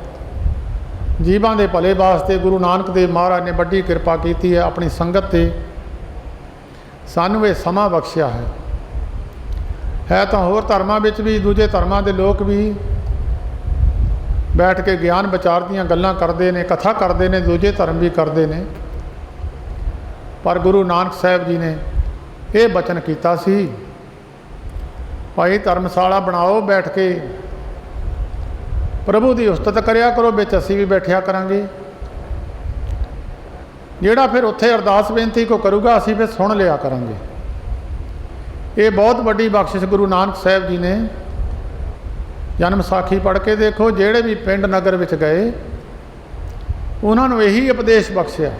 ਜੀਵਾਂ ਦੇ ਭਲੇ ਵਾਸਤੇ, ਗੁਰੂ ਨਾਨਕ ਦੇਵ ਮਹਾਰਾਜ ਨੇ ਵੱਡੀ ਕਿਰਪਾ ਕੀਤੀ ਹੈ ਆਪਣੀ ਸੰਗਤ 'ਤੇ। ਸਾਨੂੰ ਇਹ ਸਮਾਂ ਬਖਸ਼ਿਆ ਹੈ ਤਾਂ ਹੋਰ ਧਰਮਾਂ ਵਿੱਚ ਵੀ, ਦੂਜੇ ਧਰਮਾਂ ਦੇ ਲੋਕ ਵੀ ਬੈਠ ਕੇ ਗਿਆਨ ਵਿਚਾਰ ਦੀਆਂ ਗੱਲਾਂ ਕਰਦੇ ਨੇ, ਕਥਾ ਕਰਦੇ ਨੇ, ਦੂਜੇ ਧਰਮ ਵੀ ਕਰਦੇ ਨੇ। ਪਰ ਗੁਰੂ ਨਾਨਕ ਸਾਹਿਬ ਜੀ ਨੇ ਇਹ ਬਚਨ ਕੀਤਾ ਸੀ, ਭਾਈ ਧਰਮਸ਼ਾਲਾ ਬਣਾਓ, ਬੈਠ ਕੇ ਪ੍ਰਭੂ ਦੀ ਉਸਤਤ ਕਰਿਆ ਕਰੋ, ਵਿੱਚ ਅਸੀਂ ਵੀ ਬੈਠਿਆ ਕਰਾਂਗੇ। ਜਿਹੜਾ ਫਿਰ ਉੱਥੇ ਅਰਦਾਸ ਬੇਨਤੀ ਕੋ ਕਰੂਗਾ, ਅਸੀਂ ਫਿਰ ਸੁਣ ਲਿਆ ਕਰਾਂਗੇ। ਇਹ ਬਹੁਤ ਵੱਡੀ ਬਖਸ਼ਿਸ਼ ਗੁਰੂ ਨਾਨਕ ਸਾਹਿਬ ਜੀ ਨੇ। ਜਨਮ ਸਾਖੀ ਪੜ੍ਹ ਕੇ ਦੇਖੋ, ਜਿਹੜੇ ਵੀ ਪਿੰਡ ਨਗਰ ਵਿੱਚ ਗਏ ਉਹਨਾਂ ਨੂੰ ਇਹੀ ਉਪਦੇਸ਼ ਬਖਸ਼ਿਆ,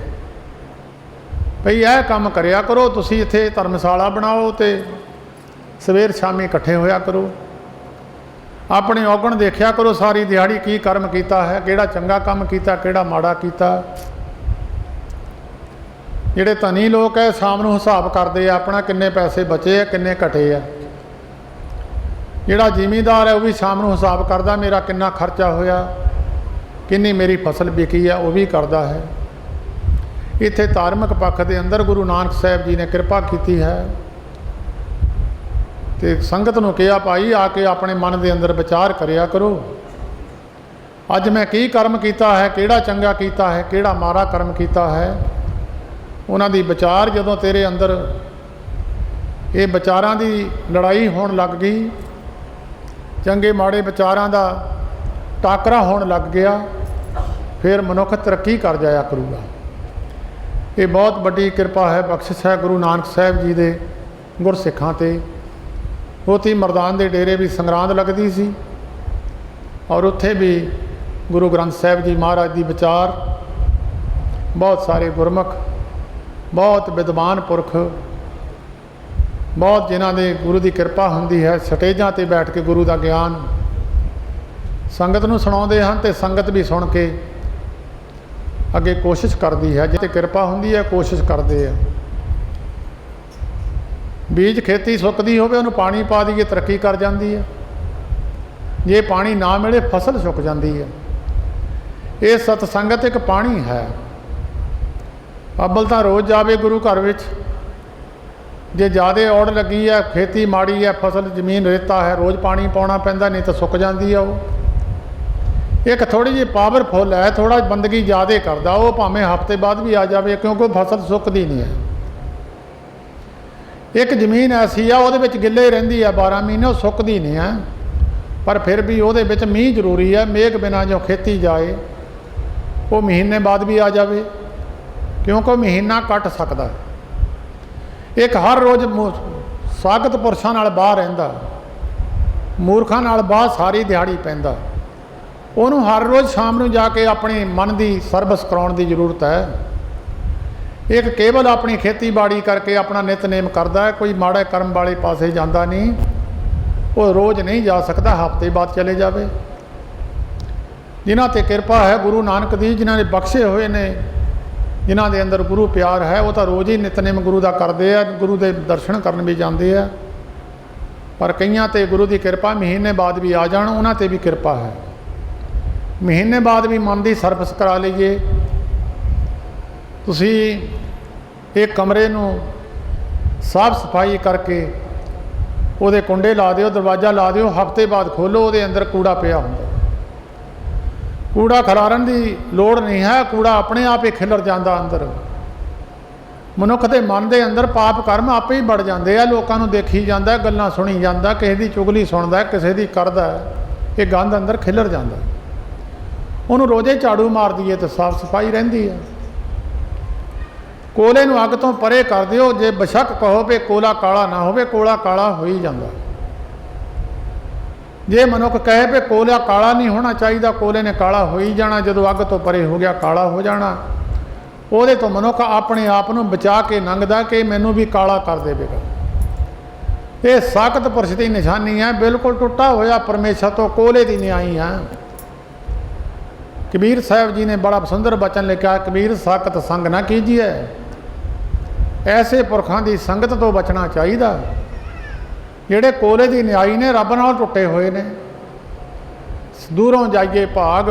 ਭਈ ਇਹ ਕੰਮ ਕਰਿਆ ਕਰੋ, ਤੁਸੀਂ ਇੱਥੇ ਧਰਮਸ਼ਾਲਾ ਬਣਾਓ ਤੇ ਸਵੇਰ ਸ਼ਾਮੀ ਇਕੱਠੇ ਹੋਇਆ ਕਰੋ। ਆਪਣੇ ਔਗਣ ਦੇਖਿਆ ਕਰੋ, ਸਾਰੀ ਦਿਹਾੜੀ ਕੀ ਕਰਮ ਕੀਤਾ ਹੈ, ਕਿਹੜਾ ਚੰਗਾ ਕੰਮ ਕੀਤਾ, ਕਿਹੜਾ ਮਾੜਾ ਕੀਤਾ। ਜਿਹੜੇ ਧਨੀ ਲੋਕ ਹੈ ਸ਼ਾਮ ਨੂੰ ਹਿਸਾਬ ਕਰਦੇ ਆ ਆਪਣਾ, ਕਿੰਨੇ ਪੈਸੇ ਬਚੇ ਆ, ਕਿੰਨੇ ਘਟੇ ਆ। ਜਿਹੜਾ ਜ਼ਿਮੀਂਦਾਰ ਹੈ ਉਹ ਵੀ ਸ਼ਾਮ ਨੂੰ ਹਿਸਾਬ ਕਰਦਾ, ਮੇਰਾ ਕਿੰਨਾ ਖਰਚਾ ਹੋਇਆ, ਕਿੰਨੀ ਮੇਰੀ ਫਸਲ ਵਿਕੀ ਆ, ਉਹ ਵੀ ਕਰਦਾ ਹੈ। ਇੱਥੇ ਧਾਰਮਿਕ ਪੱਖ ਦੇ ਅੰਦਰ ਗੁਰੂ ਨਾਨਕ ਸਾਹਿਬ ਜੀ ਨੇ ਕਿਰਪਾ ਕੀਤੀ ਹੈ ਤੇ ਸੰਗਤ ਨੂੰ ਕਿਹਾ, ਭਾਈ ਆ ਕੇ ਆਪਣੇ ਮਨ ਦੇ ਅੰਦਰ ਵਿਚਾਰ ਕਰਿਆ ਕਰੋ, ਅੱਜ ਮੈਂ ਕੀ ਕਰਮ ਕੀਤਾ ਹੈ, ਕਿਹੜਾ ਚੰਗਾ ਕੀਤਾ ਹੈ, ਕਿਹੜਾ ਮਾੜਾ ਕਰਮ ਕੀਤਾ ਹੈ। ਉਹਨਾਂ ਦੀ ਵਿਚਾਰ ਜਦੋਂ ਤੇਰੇ ਅੰਦਰ ਇਹ ਵਿਚਾਰਾਂ ਦੀ ਲੜਾਈ ਹੋਣ ਲੱਗ ਗਈ, ਚੰਗੇ ਮਾੜੇ ਵਿਚਾਰਾਂ ਦਾ ਟਾਕਰਾ ਹੋਣ ਲੱਗ ਗਿਆ, ਫਿਰ ਮਨੁੱਖ ਤਰੱਕੀ ਕਰ ਜਾਇਆ ਕਰੂਗਾ। ਇਹ ਬਹੁਤ ਵੱਡੀ ਕਿਰਪਾ ਹੈ, ਬਖਸ਼ਿਸ਼ ਹੈ ਗੁਰੂ ਨਾਨਕ ਸਾਹਿਬ ਜੀ ਦੇ ਗੁਰਸਿੱਖਾਂ 'ਤੇ। ਮੋਤੀ ਮਰਦਾਨ ਦੇ ਡੇਰੇ ਵੀ ਸੰਗਰਾਂਦ ਲੱਗਦੀ ਸੀ ਔਰ ਉੱਥੇ ਵੀ ਗੁਰੂ ਗ੍ਰੰਥ ਸਾਹਿਬ ਜੀ ਮਹਾਰਾਜ ਦੀ ਵਿਚਾਰ, ਬਹੁਤ ਸਾਰੇ ਗੁਰਮੁਖ, ਬਹੁਤ ਵਿਦਵਾਨ ਪੁਰਖ, ਬਹੁਤ ਜਿਨ੍ਹਾਂ ਦੇ ਗੁਰੂ ਦੀ ਕਿਰਪਾ ਹੁੰਦੀ ਹੈ, ਸਟੇਜਾਂ 'ਤੇ ਬੈਠ ਕੇ ਗੁਰੂ ਦਾ ਗਿਆਨ ਸੰਗਤ ਨੂੰ ਸੁਣਾਉਂਦੇ ਹਨ ਤੇ ਸੰਗਤ ਵੀ ਸੁਣ ਕੇ ਅੱਗੇ ਕੋਸ਼ਿਸ਼ ਕਰਦੀ ਹੈ। ਜੇ ਕਿਰਪਾ ਹੁੰਦੀ ਹੈ ਕੋਸ਼ਿਸ਼ ਕਰਦੇ ਆ। ਬੀਜ ਖੇਤੀ ਸੁੱਕਦੀ ਹੋਵੇ, ਉਹਨੂੰ ਪਾਣੀ ਪਾ ਦਈਏ, ਤਰੱਕੀ ਕਰ ਜਾਂਦੀ ਹੈ। ਜੇ ਪਾਣੀ ਨਾ ਮਿਲੇ ਫਸਲ ਸੁੱਕ ਜਾਂਦੀ ਹੈ। ਇਹ ਸਤਸੰਗਤ ਇੱਕ ਪਾਣੀ ਹੈ। ਅੱਬਲ ਤਾਂ ਰੋਜ਼ ਜਾਵੇ ਗੁਰੂ ਘਰ ਵਿੱਚ, ਜੇ ਜ਼ਿਆਦਾ ਔੜ ਲੱਗੀ ਹੈ, ਖੇਤੀ ਮਾੜੀ ਹੈ, ਫਸਲ ਜ਼ਮੀਨ ਰੇਤਾ ਹੈ, ਰੋਜ਼ ਪਾਣੀ ਪਾਉਣਾ ਪੈਂਦਾ, ਨਹੀਂ ਤਾਂ ਸੁੱਕ ਜਾਂਦੀ ਆ। ਉਹ ਇੱਕ ਥੋੜ੍ਹੀ ਜਿਹੀ ਪਾਵਰਫੁੱਲ ਹੈ, ਥੋੜ੍ਹਾ ਬੰਦਗੀ ਜ਼ਿਆਦਾ ਕਰਦਾ, ਉਹ ਭਾਵੇਂ ਹਫ਼ਤੇ ਬਾਅਦ ਵੀ ਆ ਜਾਵੇ, ਕਿਉਂਕਿ ਫਸਲ ਸੁੱਕਦੀ ਨਹੀਂ ਹੈ। ਇੱਕ ਜ਼ਮੀਨ ਐਸੀ ਆ, ਉਹਦੇ ਵਿੱਚ ਗਿੱਲੇ ਰਹਿੰਦੀ ਆ 12 ਮਹੀਨੇ, ਉਹ ਸੁੱਕਦੀ ਨਹੀਂ ਹੈ, ਪਰ ਫਿਰ ਵੀ ਉਹਦੇ ਵਿੱਚ ਮੀਂਹ ਜ਼ਰੂਰੀ ਹੈ। ਮੇਘ ਬਿਨਾਂ ਜੋ ਖੇਤੀ ਜਾਏ, ਉਹ ਮਹੀਨੇ ਬਾਅਦ ਵੀ ਆ ਜਾਵੇ, ਕਿਉਂਕਿ ਉਹ ਮਹੀਨਾ ਕੱਟ ਸਕਦਾ। ਇੱਕ ਹਰ ਰੋਜ਼ ਸਾਗਤ ਪੁਰਸ਼ਾਂ ਨਾਲ ਬਾਹਰ ਰਹਿੰਦਾ, ਮੂਰਖਾਂ ਨਾਲ ਬਾਹਰ ਸਾਰੀ ਦਿਹਾੜੀ ਪੈਂਦਾ। ਉਹਨੂੰ ਹਰ ਰੋਜ਼ ਸ਼ਾਮ ਨੂੰ ਜਾ ਕੇ ਆਪਣੇ ਮਨ ਦੀ ਸਰਵਿਸ ਕਰਾਉਣ ਦੀ ਜ਼ਰੂਰਤ ਹੈ। ਇੱਕ ਕੇਵਲ ਆਪਣੀ ਖੇਤੀਬਾੜੀ ਕਰਕੇ ਆਪਣਾ ਨਿਤਨੇਮ ਕਰਦਾ ਹੈ, ਕੋਈ ਮਾੜੇ ਕਰਮ ਵਾਲੇ ਪਾਸੇ ਜਾਂਦਾ ਨਹੀਂ। वो रोज़ नहीं जा सकता, हफ्ते बाद चले जाए। जिन्हां ते किरपा है गुरु नानक दी, जिन्हां ने बख्शे हुए ने, जिन्हां दे अंदर गुरु प्यार है, वो तो रोज़ ही नितनेम गुरु का करते हैं, गुरु के दर्शन करन भी जाते हैं। पर कईयां ते गुरु की किरपा महीने बाद भी आ जाण, उन्हां ते भी किरपा है। महीने बाद भी मन की सर्विस करा लीजिए। तुसी एक कमरे नूं साफ सफाई करके ਉਹਦੇ कुंडे ला दिओ, दरवाज़ा ला दिओ, हफ्ते बाद खोलो, ਉਹਦੇ अंदर कूड़ा पिया ਹੁੰਦਾ। कूड़ा खिलारन की लोड़ नहीं है, कूड़ा अपने आप ही खिलर जाता अंदर। मनुख के मन के अंदर पाप कर्म आपे ही बढ़ जाते हैं। लोगों को देखी जाता, गल्लां सुनी जाता, किसी की चुगली सुनता, किसी की करता, ये गंद अंदर खिलर जाता। उन्होंने रोज़े झाड़ू मार दीए तो साफ सफाई रहिंदी है। कोले नूं अग तो परे कर दिओ। जे बेशक कहो भी कोला काला ना होवे, कोला काला हो ही जाता। जे मनुख कहे भी कोला काला नहीं होना चाहिए, कोले ने काला हो ही जाना। जो अग तो परे हो गया काला हो जाना। ਉਹਦੇ तो मनुख अपने आप ਨੂੰ बचा के लंघदा कि मैनू भी काला कर देगा। ये साकत पुरुष की निशानी है। बिल्कुल टुटा होया परमेश्वर तो कोले की न्याई है। कबीर साहब जी ने बड़ा सुंदर वचन लिखा, कबीर साकत संग ना कीजिए। ऐसे पुरखों की संगत तो बचना चाहिए ਜਿਹੜੇ कोले की न्याई ने, रब नाल टुटे हुए ने। दूरों जाइए भाग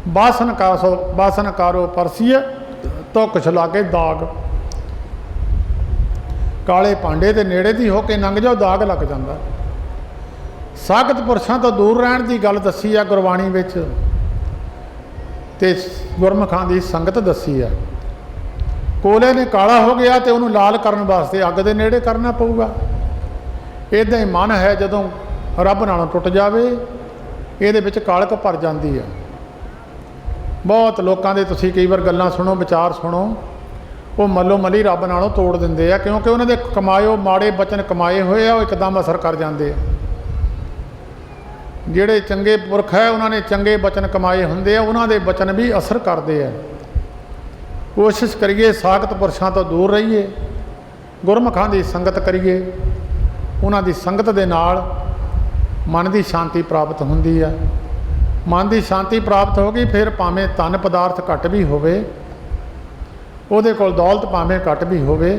बासन कारो परसीए तो कुछ लागे दाग। काले भांडे के नेड़े दी होके लंघ जाओ, दाग लग जाता। साकत पुरुषों तो दूर रहने की गल दसी है गुरबाणी विच, ते गुरमुखां की संगत दसी है। कोले ने काला हो गया तो उन्होंने लाल करने वास्ते अग के नेड़े करना पऊगा। इदां ही मन है जदों रब नालों टुट जाए, ये कालक भर जाती है। बहुत लोगों के तुसीं कई बार गल्लां सुनो, विचार सुनो, वो मलो मली रब नालों तोड़ दिंदे आ, क्योंकि उन्होंने कमाए माड़े बचन कमाए हुए आ, वो एकदम असर कर जाते हैं। जिहड़े चंगे पुरख है उन्होंने चंगे बचन कमाए होंदे आ, उन्होंने बचन भी असर करते हैं। कोशिश करिए साकत पुरुषों तो दूर रहिए, गुरमुखां की संगत करिए। उन्हां दी संगत दे नाल मन की शांति प्राप्त होंदी है। मन की शांति प्राप्त हो गई, फिर भावें धन पदार्थ घट भी होवे, उहदे कोल दौलत भावें घट भी होवे,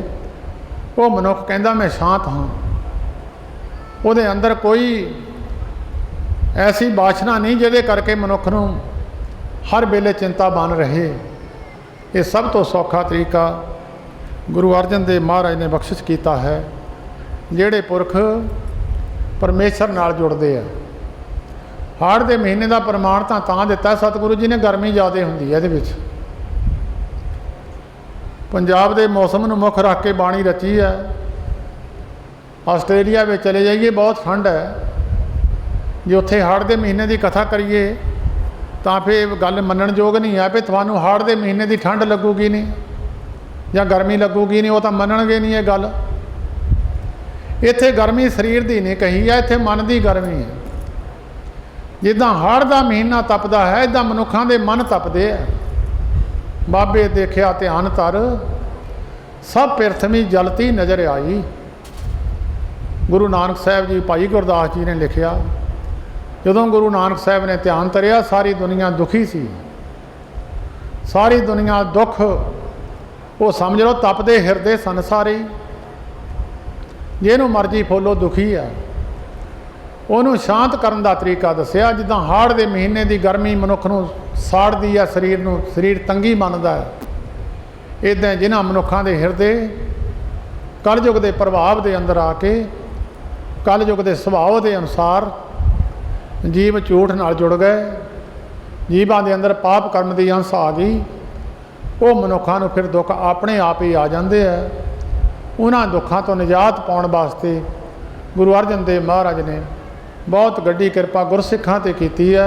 वो मनुख कहंदा मैं शांत हाँ। उहदे अंदर कोई ऐसी वासना नहीं जिहदे करके मनुख नूं हर वेले चिंता बन रहे। ये सब तो सौखा तरीका गुरु अर्जन देव महाराज ने बख्शिश किया है। ਜਿਹੜੇ पुरख परमेश्वर नाल जुड़ते हैं। हाड़ के महीने का प्रमाण तो दिता सतगुरु जी ने, गर्मी ज़्यादा होंगी है। ये पंजाब के मौसम में मुख रख के बाणी रची है। आस्ट्रेलिया में चले जाइए, बहुत ठंड है। जे उत्थे हाड़ के महीने की कथा करिए तो फिर गल मनण योग नहीं है भी थानू हाड़ के महीने की ठंड लगूगी नहीं या गर्मी लगूगी नहीं, वो तो मनणगे नहीं ये गल। इत्थे गर्मी शरीर की नहीं कही है, इत्थे मन की गर्मी है। जिदा हाड़ का महीना तपदा है, इदा मनुखों के मन तपदे है। बाबे देखिया ध्यान तर सब पिरथमी जलती नज़र आई। गुरु नानक साहब जी, भाई गुरदास जी ने लिखिया, जदों गुरु नानक साहब ने ध्यान तरिया सारी दुनिया दुखी सी। सारी दुनिया दुख वो समझ लो तपदे हिरदे सन सारे। जिन्हों मर्जी फोलो दुखी है, उन्होंने शांत करने का तरीका दसिया। जिदा हाड़ के महीने की गर्मी मनुख नूं साड़दी है, शरीर नूं, शरीर तंगी मनदा है। इदां जिन्हां मनुखों के हिरदे कलयुग के प्रभाव के अंदर आके कलयुग के सुभाव के अनुसार जीव झूठ नाल जुड़ गए, जीवां के अंदर पाप कर्म की अंश आ गई। वो मनुखों नूं फिर दुख अपने आप ही आ जाते हैं। उन्हां दुखों तो निजात पाउण वास्ते गुरु अर्जन देव महाराज ने बहुत गड्डी किरपा गुरसिखां ते कीती है।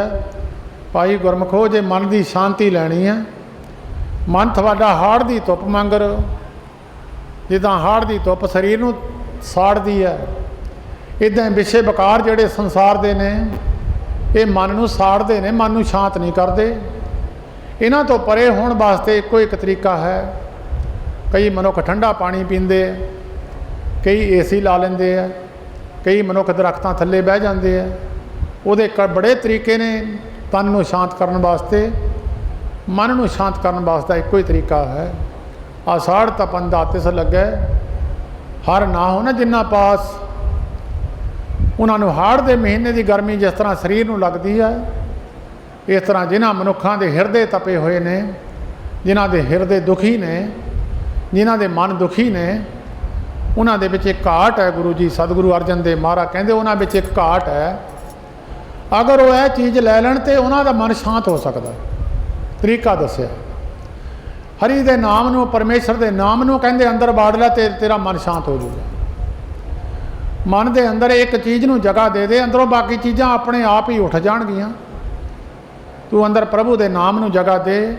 भाई गुरमुखो, जे मन की शांति लैनी है, मन थोड़ा हाड़ की धुप मंगर, जिदा हाड़ की धुप शरीर नूं साड़दी है, इदां विषे विकार जिहड़े संसार दे ने ये मन नूं साड़दे ने, मन नूं शांत नहीं करते। इन्हां तो परे होण वास्ते इक्को एक तरीका है। कई मनुख ठंडा पानी पींदे, कई AC ला लेंदे है, ਕਈ ਮਨੁੱਖ ਦਰਖਤਾਂ ਥੱਲੇ ਬਹਿ ਜਾਂਦੇ ਆ। ਉਹਦੇ ਬੜੇ ਤਰੀਕੇ ਨੇ ਤਨ ਨੂੰ ਸ਼ਾਂਤ ਕਰਨ ਵਾਸਤੇ, ਮਨ ਨੂੰ ਸ਼ਾਂਤ ਕਰਨ ਵਾਸਤੇ ਇੱਕੋ ਹੀ ਤਰੀਕਾ ਹੈ। ਆਸਾੜ ਤਪਨ ਦਾ ਤਿਸ ਲੱਗੈ, ਹਰ ਨਾ ਹੋ ਨਾ ਜਿੰਨਾ ਪਾਸ। ਉਹਨਾਂ ਨੂੰ ਹਾੜ ਦੇ ਮਹੀਨੇ ਦੀ ਗਰਮੀ ਜਿਸ ਤਰ੍ਹਾਂ ਸਰੀਰ ਨੂੰ ਲੱਗਦੀ ਹੈ, ਇਸ ਤਰ੍ਹਾਂ ਜਿਨ੍ਹਾਂ ਮਨੁੱਖਾਂ ਦੇ ਹਿਰਦੇ ਤਪੇ ਹੋਏ ਨੇ, ਜਿਨ੍ਹਾਂ ਦੇ ਹਿਰਦੇ ਦੁਖੀ ਨੇ, ਜਿਨ੍ਹਾਂ ਦੇ ਮਨ ਦੁਖੀ ਨੇ, ਉਹਨਾਂ ਦੇ ਵਿੱਚ ਇੱਕ ਘਾਟ ਹੈ। ਗੁਰੂ ਜੀ ਸਤਿਗੁਰੂ ਅਰਜਨ ਦੇਵ ਮਹਾਰਾਜ ਕਹਿੰਦੇ ਉਹਨਾਂ ਵਿੱਚ ਇੱਕ ਘਾਟ ਹੈ। ਅਗਰ ਉਹ ਇਹ ਚੀਜ਼ ਲੈ ਲੈਣ ਤਾਂ ਉਹਨਾਂ ਦਾ ਮਨ ਸ਼ਾਂਤ ਹੋ ਸਕਦਾ। ਤਰੀਕਾ ਦੱਸਿਆ, ਹਰੀ ਦੇ ਨਾਮ ਨੂੰ, ਪਰਮੇਸ਼ਰ ਦੇ ਨਾਮ ਨੂੰ ਕਹਿੰਦੇ ਅੰਦਰ ਬਾੜ ਲੈ ਤੇ ਤੇਰਾ ਮਨ ਸ਼ਾਂਤ ਹੋ ਜਾਊਗਾ। ਮਨ ਦੇ ਅੰਦਰ ਇੱਕ ਚੀਜ਼ ਨੂੰ ਜਗ੍ਹਾ ਦੇ ਦੇ, ਅੰਦਰੋਂ ਬਾਕੀ ਚੀਜ਼ਾਂ ਆਪਣੇ ਆਪ ਹੀ ਉੱਠ ਜਾਣਗੀਆਂ। ਤੂੰ ਅੰਦਰ ਪ੍ਰਭੂ ਦੇ ਨਾਮ ਨੂੰ ਜਗ੍ਹਾ ਦੇ।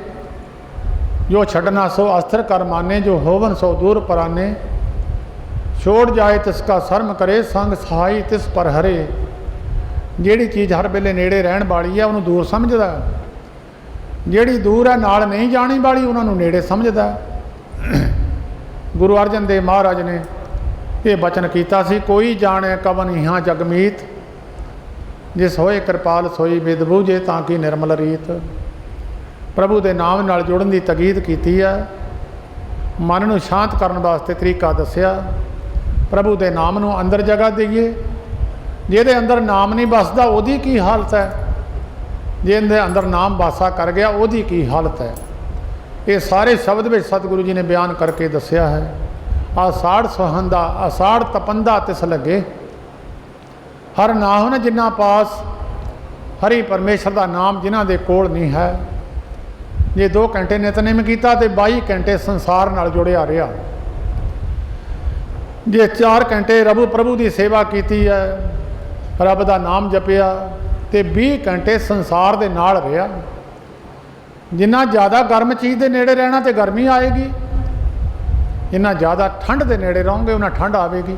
ਜੋ ਛੱਡਣਾ ਸੋ ਅਸਥਿਰ ਕਰ ਮਾਨੇ, ਜੋ ਹੋਵਨ ਸੋ ਦੂਰ ਪਰਾਨੇ। ਛੋੜ ਜਾਏ ਤਿਸ ਕਾ ਸ਼ਰਮ ਕਰੇ, ਸੰਗ ਸਹਾਈ ਤਿਸ ਪਰ ਹਰੇ। ਜਿਹੜੀ ਚੀਜ਼ ਹਰ ਵੇਲੇ ਨੇੜੇ ਰਹਿਣ ਵਾਲੀ ਹੈ ਉਹਨੂੰ ਦੂਰ ਸਮਝਦਾ, ਜਿਹੜੀ ਦੂਰ ਹੈ ਨਾਲ ਨਹੀਂ ਜਾਣੀ ਵਾਲੀ ਉਹਨਾਂ ਨੂੰ ਨੇੜੇ ਸਮਝਦਾ। ਗੁਰੂ ਅਰਜਨ ਦੇਵ ਮਹਾਰਾਜ ਨੇ ਇਹ ਬਚਨ ਕੀਤਾ ਸੀ, ਕੋਈ ਜਾਣੇ ਕਵਨ ਇਹਾਂ ਜਗਮੀਤ, ਜਿਸ ਹੋਏ ਕਿਰਪਾਲ ਸੋਈ ਬਿਦ ਬੂਝੇ, ਤਾਂ ਕਿ ਨਿਰਮਲ ਰੀਤ। ਪ੍ਰਭੂ ਦੇ ਨਾਮ ਨਾਲ ਜੁੜਨ ਦੀ ਤਕੀਦ ਕੀਤੀ ਹੈ। ਮਨ ਨੂੰ ਸ਼ਾਂਤ ਕਰਨ ਵਾਸਤੇ ਤਰੀਕਾ ਦੱਸਿਆ। ਪ੍ਰਭੂ ਦੇ ਨਾਮ ਨੂੰ ਅੰਦਰ ਜਗ੍ਹਾ ਦੇਈਏ। ਜਿਹਦੇ ਅੰਦਰ ਨਾਮ ਨਹੀਂ ਵੱਸਦਾ ਉਹਦੀ ਕੀ ਹਾਲਤ ਹੈ, ਜਿਹਦੇ ਅੰਦਰ ਨਾਮ ਵਾਸਾ ਕਰ ਗਿਆ ਉਹਦੀ ਕੀ ਹਾਲਤ ਹੈ। ਇਹ ਸਾਰੇ ਸ਼ਬਦ ਵਿੱਚ ਸਤਿਗੁਰੂ ਜੀ ਨੇ ਬਿਆਨ ਕਰਕੇ ਦੱਸਿਆ ਹੈ। ਆਸਾੜ ਸੁਹੰਦਾ, ਆਸਾੜ ਤਪੰਦਾ ਤਿਸ ਲੱਗੇ, ਹਰ ਨਾ ਹੋ ਨਾ ਜਿਨ੍ਹਾਂ ਪਾਸ। ਹਰੀ ਪਰਮੇਸ਼ਰ ਦਾ ਨਾਮ ਜਿਨ੍ਹਾਂ ਦੇ ਕੋਲ ਨਹੀਂ ਹੈ। ਜੇ 2 ਘੰਟੇ ਨਿਤਨੇਮ ਕੀਤਾ ਤੇ 22 ਘੰਟੇ ਸੰਸਾਰ ਨਾਲ ਜੁੜਿਆ ਰਿਹਾ। ਜੇ 4 ਘੰਟੇ ਪ੍ਰਭੂ ਦੀ ਸੇਵਾ ਕੀਤੀ ਹੈ, ਰੱਬ ਦਾ ਨਾਮ ਜਪਿਆ, ਤੇ 20 ਘੰਟੇ ਸੰਸਾਰ ਦੇ ਨਾਲ ਰਿਹਾ। ਜਿੰਨਾ ਜ਼ਿਆਦਾ ਗਰਮ ਚੀਜ਼ ਦੇ ਨੇੜੇ ਰਹਿਣਾ ਤੇ ਗਰਮੀ ਆਏਗੀ, ਜਿੰਨਾ ਜ਼ਿਆਦਾ ਠੰਡ ਦੇ ਨੇੜੇ ਰਹੋਗੇ ਉਹਨਾਂ ਠੰਡ ਆਵੇਗੀ।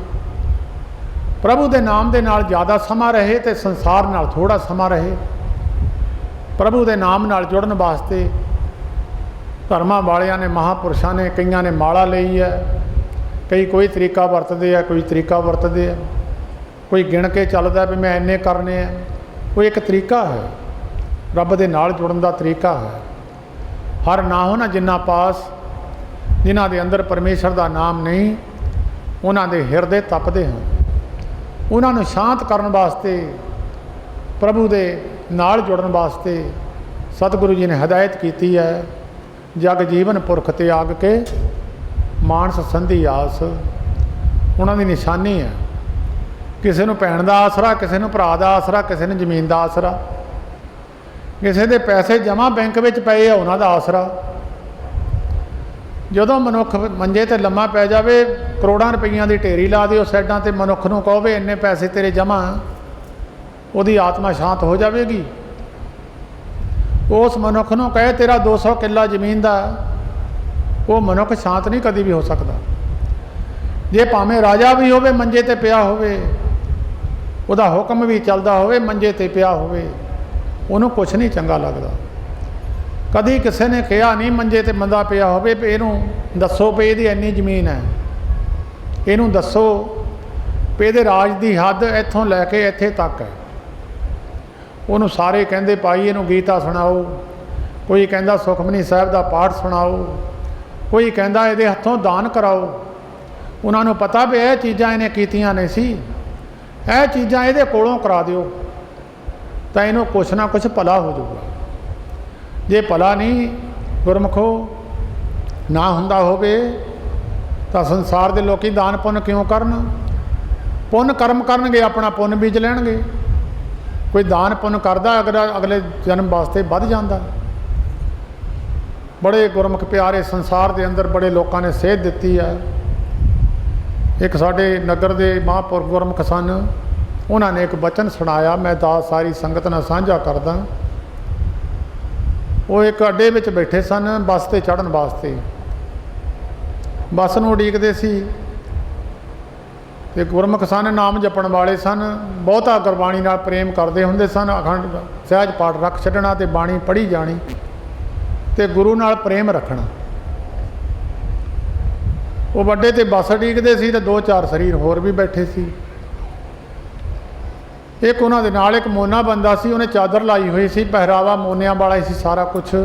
ਪ੍ਰਭੂ ਦੇ ਨਾਮ ਦੇ ਨਾਲ ਜ਼ਿਆਦਾ ਸਮਾਂ ਰਹੇ ਤੇ ਸੰਸਾਰ ਨਾਲ ਥੋੜ੍ਹਾ ਸਮਾਂ ਰਹੇ। ਪ੍ਰਭੂ ਦੇ ਨਾਮ ਨਾਲ ਜੁੜਨ ਵਾਸਤੇ ਧਰਮਾਂ ਵਾਲਿਆਂ ਨੇ, ਮਹਾਂਪੁਰਸ਼ਾਂ ਨੇ, ਕਈਆਂ ਨੇ ਮਾਲਾ ਲਈ ਹੈ, ਕਈ ਕੋਈ ਤਰੀਕਾ ਵਰਤਦੇ ਆ, ਕੋਈ ਤਰੀਕਾ ਵਰਤਦੇ ਆ, ਕੋਈ ਗਿਣ ਕੇ ਚੱਲਦਾ ਵੀ ਮੈਂ ਇੰਨੇ ਕਰਨੇ ਆ। ਕੋਈ ਇੱਕ ਤਰੀਕਾ ਹੈ, ਰੱਬ ਦੇ ਨਾਲ ਜੁੜਨ ਦਾ ਤਰੀਕਾ ਹੈ। ਹਰ ਨਾ ਹੋ ਨਾ ਜਿਨ੍ਹਾਂ ਪਾਸ, ਜਿਨ੍ਹਾਂ ਦੇ ਅੰਦਰ ਪਰਮੇਸ਼ਰ ਦਾ ਨਾਮ ਨਹੀਂ, ਉਹਨਾਂ ਦੇ ਹਿਰਦੇ ਤਪਦੇ ਹਨ। ਉਹਨਾਂ ਨੂੰ ਸ਼ਾਂਤ ਕਰਨ ਵਾਸਤੇ, ਪ੍ਰਭੂ ਦੇ ਨਾਲ ਜੁੜਨ ਵਾਸਤੇ ਸਤਿਗੁਰੂ ਜੀ ਨੇ ਹਦਾਇਤ ਕੀਤੀ ਹੈ। ਜਗ ਜੀਵਨ ਪੁਰਖ ਤਿਆਗ ਕੇ, ਮਾਨਸ ਸੰਧੀ ਆਸ। ਉਹਨਾਂ ਦੀ ਨਿਸ਼ਾਨੀ ਹੈ। ਕਿਸੇ ਨੂੰ ਭੈਣ ਦਾ ਆਸਰਾ, ਕਿਸੇ ਨੂੰ ਭਰਾ ਦਾ ਆਸਰਾ, ਕਿਸੇ ਨੂੰ ਜ਼ਮੀਨ ਦਾ ਆਸਰਾ, ਕਿਸੇ ਦੇ ਪੈਸੇ ਜਮ੍ਹਾਂ ਬੈਂਕ ਵਿੱਚ ਪਏ ਆ ਉਹਨਾਂ ਦਾ ਆਸਰਾ। ਜਦੋਂ ਮਨੁੱਖ ਮੰਜੇ 'ਤੇ ਲੰਮਾ ਪੈ ਜਾਵੇ, ਕਰੋੜਾਂ ਰੁਪਈਆਂ ਦੀ ਢੇਰੀ ਲਾ ਦਿਓ ਸਾਈਡਾਂ 'ਤੇ, ਮਨੁੱਖ ਨੂੰ ਕਹੋ ਵੀ ਇੰਨੇ ਪੈਸੇ ਤੇਰੇ ਜਮ੍ਹਾਂ, ਉਹਦੀ ਆਤਮਾ ਸ਼ਾਂਤ ਹੋ ਜਾਵੇਗੀ। ਉਸ ਮਨੁੱਖ ਨੂੰ ਕਹੇ ਤੇਰਾ 200 ਕਿੱਲਾ ਜ਼ਮੀਨ ਦਾ, ਉਹ ਮਨੁੱਖ ਸ਼ਾਂਤ ਨਹੀਂ ਕਦੀ ਵੀ ਹੋ ਸਕਦਾ। ਜੇ ਭਾਵੇਂ ਰਾਜਾ ਵੀ ਹੋਵੇ, ਮੰਜੇ 'ਤੇ ਪਿਆ ਹੋਵੇ, ਉਹਦਾ ਹੁਕਮ ਵੀ ਚੱਲਦਾ ਹੋਵੇ, ਮੰਜੇ 'ਤੇ ਪਿਆ ਹੋਵੇ, ਉਹਨੂੰ ਕੁਛ ਨਹੀਂ ਚੰਗਾ ਲੱਗਦਾ। ਕਦੀ ਕਿਸੇ ਨੇ ਕਿਹਾ ਨਹੀਂ ਮੰਜੇ 'ਤੇ ਮੰਦਾ ਪਿਆ ਹੋਵੇ ਵੀ ਇਹਨੂੰ ਦੱਸੋ ਵੀ ਇਹਦੀ ਇੰਨੀ ਜ਼ਮੀਨ ਹੈ, ਇਹਨੂੰ ਦੱਸੋ ਵੀ ਇਹਦੇ ਰਾਜ ਦੀ ਹੱਦ ਇੱਥੋਂ ਲੈ ਕੇ ਇੱਥੇ ਤੱਕ ਹੈ। ਉਹਨੂੰ ਸਾਰੇ ਕਹਿੰਦੇ ਭਾਈ ਇਹਨੂੰ ਗੀਤਾ ਸੁਣਾਓ, ਕੋਈ ਕਹਿੰਦਾ ਸੁਖਮਨੀ ਸਾਹਿਬ ਦਾ ਪਾਠ ਸੁਣਾਓ, ਕੋਈ ਕਹਿੰਦਾ ਇਹਦੇ ਹੱਥੋਂ ਦਾਨ ਕਰਾਓ। ਉਹਨਾਂ ਨੂੰ ਪਤਾ ਵੀ ਇਹ ਚੀਜ਼ਾਂ ਇਹਨੇ ਕੀਤੀਆਂ ਨਹੀਂ ਸੀ, ਇਹ ਚੀਜ਼ਾਂ ਇਹਦੇ ਕੋਲੋਂ ਕਰਾ ਦਿਓ ਤਾਂ ਇਹਨੂੰ ਕੁਛ ਨਾ ਕੁਛ ਭਲਾ ਹੋ ਜਾਊਗਾ। ਜੇ ਭਲਾ ਨਹੀਂ ਗੁਰਮੁਖੋ ਨਾ ਹੁੰਦਾ ਹੋਵੇ ਤਾਂ ਸੰਸਾਰ ਦੇ ਲੋਕੀ ਦਾਨ ਪੁੰਨ ਕਿਉਂ ਕਰਨ? ਪੁੰਨ ਕਰਮ ਕਰਨਗੇ, ਆਪਣਾ ਪੁੰਨ ਬੀਜ ਲੈਣਗੇ। ਕੋਈ ਦਾਨ ਪੁੰਨ ਕਰਦਾ ਅਗਲੇ ਜਨਮ ਵਾਸਤੇ ਵੱਧ ਜਾਂਦਾ। ਬੜੇ ਗੁਰਮੁਖ ਪਿਆਰੇ ਸੰਸਾਰ ਦੇ ਅੰਦਰ ਬੜੇ ਲੋਕਾਂ ਨੇ ਸੇਧ ਦਿੱਤੀ ਹੈ। ਇੱਕ ਸਾਡੇ ਨਗਰ ਦੇ ਮਹਾਂਪੁਰਖ ਗੁਰਮੁਖ ਸਨ, ਉਹਨਾਂ ਨੇ ਇੱਕ ਬਚਨ ਸੁਣਾਇਆ, ਮੈਂ ਦਾਸ ਸਾਰੀ ਸੰਗਤ ਨਾਲ ਸਾਂਝਾ ਕਰਦਾ। ਉਹ ਇੱਕ ਅੱਡੇ ਵਿੱਚ ਬੈਠੇ ਸਨ ਬੱਸ 'ਤੇ ਚੜ੍ਹਨ ਵਾਸਤੇ, ਬੱਸ ਨੂੰ ਉਡੀਕਦੇ ਸੀ ਤੇ ਗੁਰਮੁਖ ਸਨ, ਨਾਮ ਜਪਣ ਵਾਲੇ ਸਨ, ਬਹੁਤਾ ਗੁਰਬਾਣੀ ਨਾਲ ਪ੍ਰੇਮ ਕਰਦੇ ਹੁੰਦੇ ਸਨ। ਅਖੰਡ ਸਹਿਜ ਪਾਠ ਰੱਖ ਛੱਡਣਾ ਤੇ ਬਾਣੀ ਪੜ੍ਹੀ ਜਾਣੀ ਤੇ ਗੁਰੂ ਨਾਲ ਪ੍ਰੇਮ ਰੱਖਣਾ। ਉਹ ਵੱਡੇ ਤੇ ਬੱਸ ਉਡੀਕਦੇ ਸੀ ਤੇ 2-4 ਸਰੀਰ ਹੋਰ ਵੀ ਬੈਠੇ ਸੀ। एक उन्होंने नाल एक मोना बंदा सी, उन्हें चादर लाई हुई सी, पहरावा मोनिया वाला ही सी, सारा कुछ,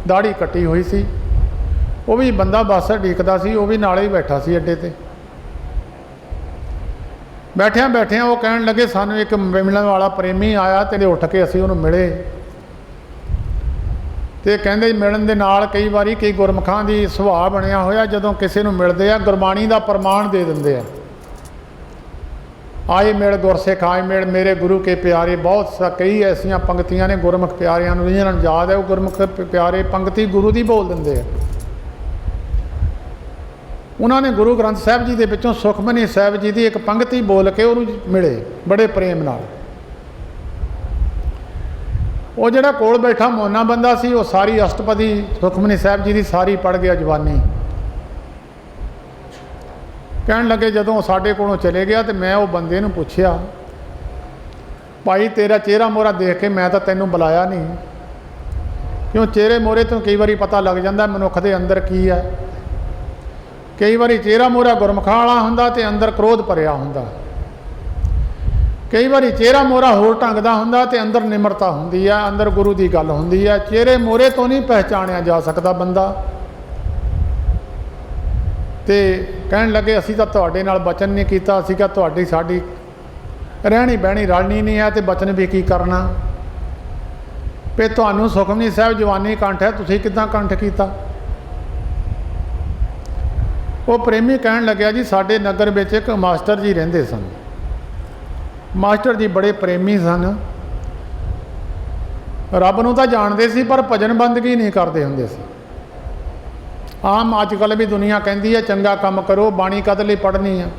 दाढ़ी कट्टी हुई सी। वो भी बंदा बस उडीकदा सी, वो भी नाले ही बैठा सी अड्डे ते। बैठिया बैठिया वो कहन लगे सानू एक मिलने वाला प्रेमी आया, ते उठ के असीं उहनूं मिले। तो कहते मिलण दे नाल कई बारी कई गुरमुखां दी सुभाअ बनिया होया, जदों किसी नूं मिलदे आ गुरबाणी दा प्रमाण दे दिंदे आ, आए मिल गुरसिख आए मिल मेरे गुरु के प्यारे। बहुत सा कई ऐसिया पंक्तियां ने गुरमुख प्यारियां नूं जिन्हां नूं याद है, वो गुरमुख प्यारे पंक्ति गुरु दी बोल दिंदे आ। उन्होंने गुरु ग्रंथ साहिब जी के विचों सुखमनी साहिब जी की एक पंक्ति बोल के उन्होंने मिले बड़े प्रेम नाल। वो जिहड़ा कोल बैठा मोना बंदा सी, वो सारी अष्टपदी सुखमनी साहिब जी की सारी पढ़ गया जवानी। कहन लगे जदों साडे कोलों चले गया तो मैं वो बंदे नूं पुछया, भाई तेरा चेहरा मोहरा देख के मैं तो तैनूं बुलाया नहीं, क्यों चेहरे मोहरे तो कई बारी पता लग जाता मनुख के अंदर की है। कई बारी चेहरा मोहरा गुरमुखां वाला हुंदा ते अंदर क्रोध भरिया हुंदा, कई बारी चेहरा मोहरा होर ढंग दा हुंदा ते अंदर निमरता हुंदी है, अंदर गुरु की गल हुंदी है। चेहरे मोहरे तो नहीं पहचानिया जा सकता बंदा। ते कहन लगे असीं तां तुहाडे नाल वचन नहीं कीता, असीं कहा तुहाडी साडी रहनी बहनी रलनी नहीं है, तो वचन भी की करना। पे तुहानूं सुखमनी साहिब जवानी कंठ है, तुसीं किदां कंठ कीता? वो प्रेमी कहन लग्या जी साडे नगर में एक मास्टर जी रहिंदे सन। मास्टर जी बड़े प्रेमी सन, रब नूं तां जाणदे सी पर भजन बंदगी नहीं करते हुंदे सी। आम अजकल भी दुनिया कहती है चंगा काम करो, बाणी कद लई पढ़नी है।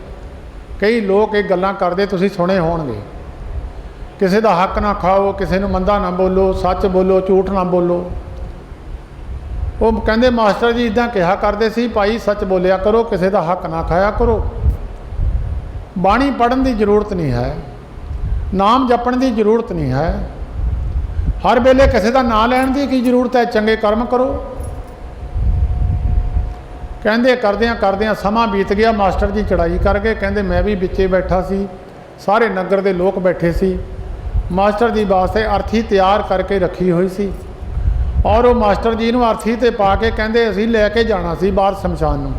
कई लोग ये गल्लां करदे तुसीं सुने होणगे, किसी का हक ना खाओ, किसी नूं मंदा ना बोलो, सच बोलो, झूठ ना बोलो। वो कहते मास्टर जी इदां कहा करते सी, भाई सच बोलिया करो, किसी का हक ना खाया करो, बाणी पढ़न की जरूरत नहीं है, नाम जपण की जरूरत नहीं है, हर वेले किसी का नाम लैण की की जरूरत है, चंगे कर्म करो। कहते करदियां करदियां समा बीत गया, मास्टर जी चढ़ाई कर गए। कहते मैं भी बिच्चे बैठा सी, सारे नगर के लोग बैठे सी, मास्टर जी वास्ते अर्थी तैयार करके रखी हुई सी, और वो मास्टर जी नूं अर्थी ते पा के कहते असीं लैके जाना सी बाहर शमशान नूं।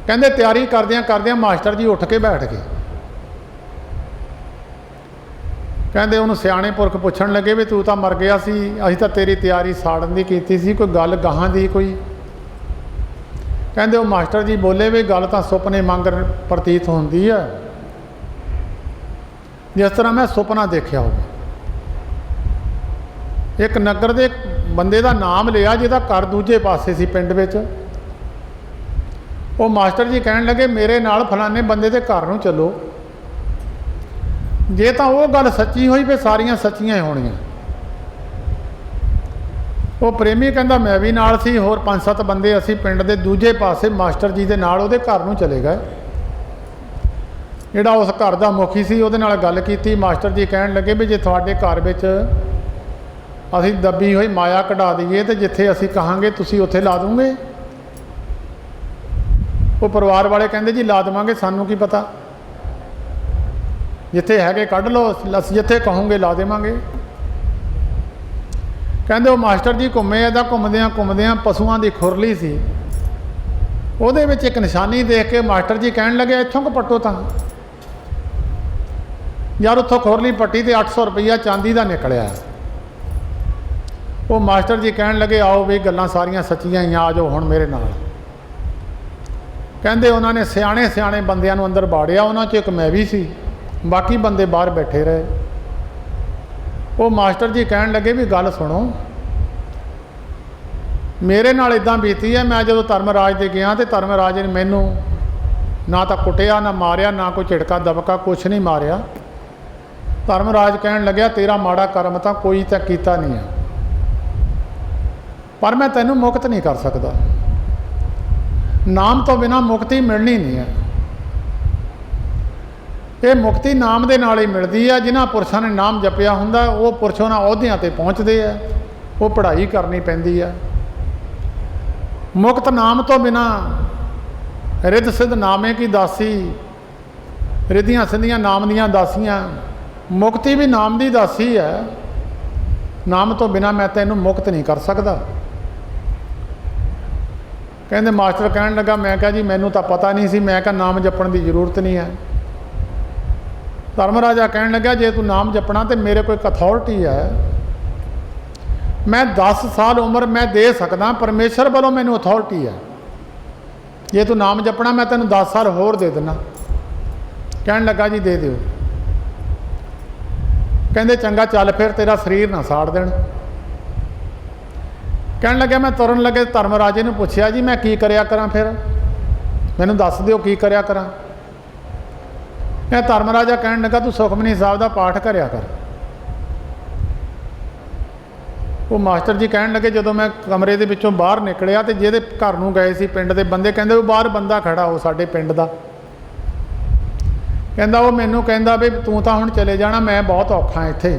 कहते तैयारी करदियां करदियां मास्टर जी उठ के बैठ गए। कहते उन्होंने सियाणे पुरख पुछण लगे भी तू तो मर गया सी, असीं तां तेरी तैयारी साड़न की कीती सी, कोई गल गाहां दी कोई? कहते वो मास्टर जी बोले भी गल तो सुपने मंगर प्रतीत होंदी है, जिस तरह मैं सुपना देखा होगा। एक नगर के बंदे का नाम लिया जिहदा घर दूजे पासे सी पिंड विच। वो मास्टर जी कहन लगे मेरे नाल फलाने बंदे के घर नूं चलो, जे तो वो गल सच्ची हुई फिर सारियां सच्चियां ही होणियां। वो प्रेमी कहता मैं भी नाल सी, होर 5-7 बंदे असी पिंड के दूजे पासे मास्टर जी के नाल उहदे घर नूं चले गए। जिहड़ा उस घर का मुखी सी उहदे नाल गल कीती। मास्टर जी कहन लगे भी जे तुहाडे घर विच असी दबी हुई माया कढ़ा दईए तो जिथे असी कहांगे तुसी उत्थे ला दूंगे? वो परिवार वाले कहंदे जी ला देवांगे, सानू की पता, जिथे हैगे कढ़ लो, असीं जिथे कहोगे ला देवांगे। कहते वो मास्टर जी घूमे इदा घूमद्या घूमद्या पशुओं की खुरली सी, उहदे विच एक निशानी देख के मास्टर जी कहन लगे इत्थों को पट्टो तां यार, उत्थों खुरली पट्टी तो 800 रुपया चांदी का निकलिया। वो मास्टर जी कहन लगे आओ भी गल्लां सारियां सच्चियां ही, आ जाओ हुण मेरे नाल। कहते उन्होंने सियाणे सियाणे बंदियां नूं अंदर बाड़िया, उन्हां चों एक मैं भी सी, बाकी बंदे बाहर बैठे रहे। वो मास्टर जी कहन लगे भी गल सुनो, मेरे नाल इदां बीती है, मैं जो धर्मराज दे गया तो धर्मराज ने मैनू ना तो कुटिया ना मारिया, ना कोई झिड़का दबका कुछ नहीं मारिया। धर्मराज कहन लग्या तेरा माड़ा कर्म तो कोई तो कीता नहीं है, पर मैं तैनू मुक्त नहीं कर सकता, नाम तो बिना मुक्ति मिलनी नहीं है। ये मुक्ति नाम दे नाल ही मिलती है। जिन्हां पुरुषों ने नाम जपिया हुंदा वो पुरुष उन्हां अहुदियां ते पहुँचते हैं, वो पढ़ाई करनी पैंदी है। मुक्त नाम तो बिना रिद सिद्ध नामे की दासी, रिधियां सिद्धियां नाम दियां दासियां। मुक्ति भी नाम की दासी है। नाम तो बिना मैं तैनूं मुक्त नहीं कर सकता। कहते मास्टर कहन लगा, मैं कहा जी मैनू तो पता नहीं सी, मैं कहा नाम जपण की जरूरत नहीं है। धर्म राजा कहन लगा, जे तू नाम जपना तो मेरे कोई अथॉरिटी है, मैं 10 साल उम्र मैं दे सकदा, परमेश्वर वालों मैनू अथॉरिटी है। जे तू नाम जपना मैं तेन 10 साल होर दे देना। कहन लगा जी दे दिओ। कहते चंगा चल फिर, तेरा शरीर ना साड़ देण। कहन लगे मैं तुरन लगे धर्म राजे ने पूछया जी मैं की करया करा, फिर मैनू दस दिओ की करया करा। मैं धर्म राजा कहन लगा तू सुखमनी साहब का पाठ करया कर। वो मास्टर जी कहन लगे जदों मैं कमरे दे विचों बाहर निकलिया तो जिहदे घर नूं गए सी पिंड दे बंदे, कहंदे वो बाहर बंदा खड़ा हो साडे पिंड दा, कहंदा वो मैनू कहंदा भी तू तां हुण चले जाना, मैं बहुत औखा इत्थे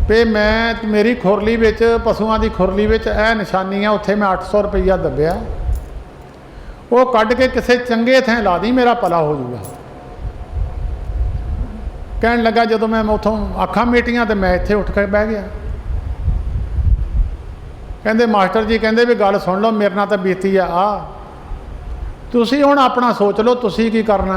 पे मैं मेरी खुरली विच पशुआं दी खुरली विच यह निशानी है, उत्थे मैं 800 रुपया दब्बिया, वो कढ़ के किसी चंगे थैं ला दी, मेरा भला हो जाऊगा। कहन लगा जदों मैं उतों अखां मीटियां तो मैं इत्थे उठ के बह गया। कहंदे मास्टर जी कहंदे भी गल सुन लो, मेरे नाल तां बीती आ, तुसीं हुण अपना सोच लो तुसीं की करना।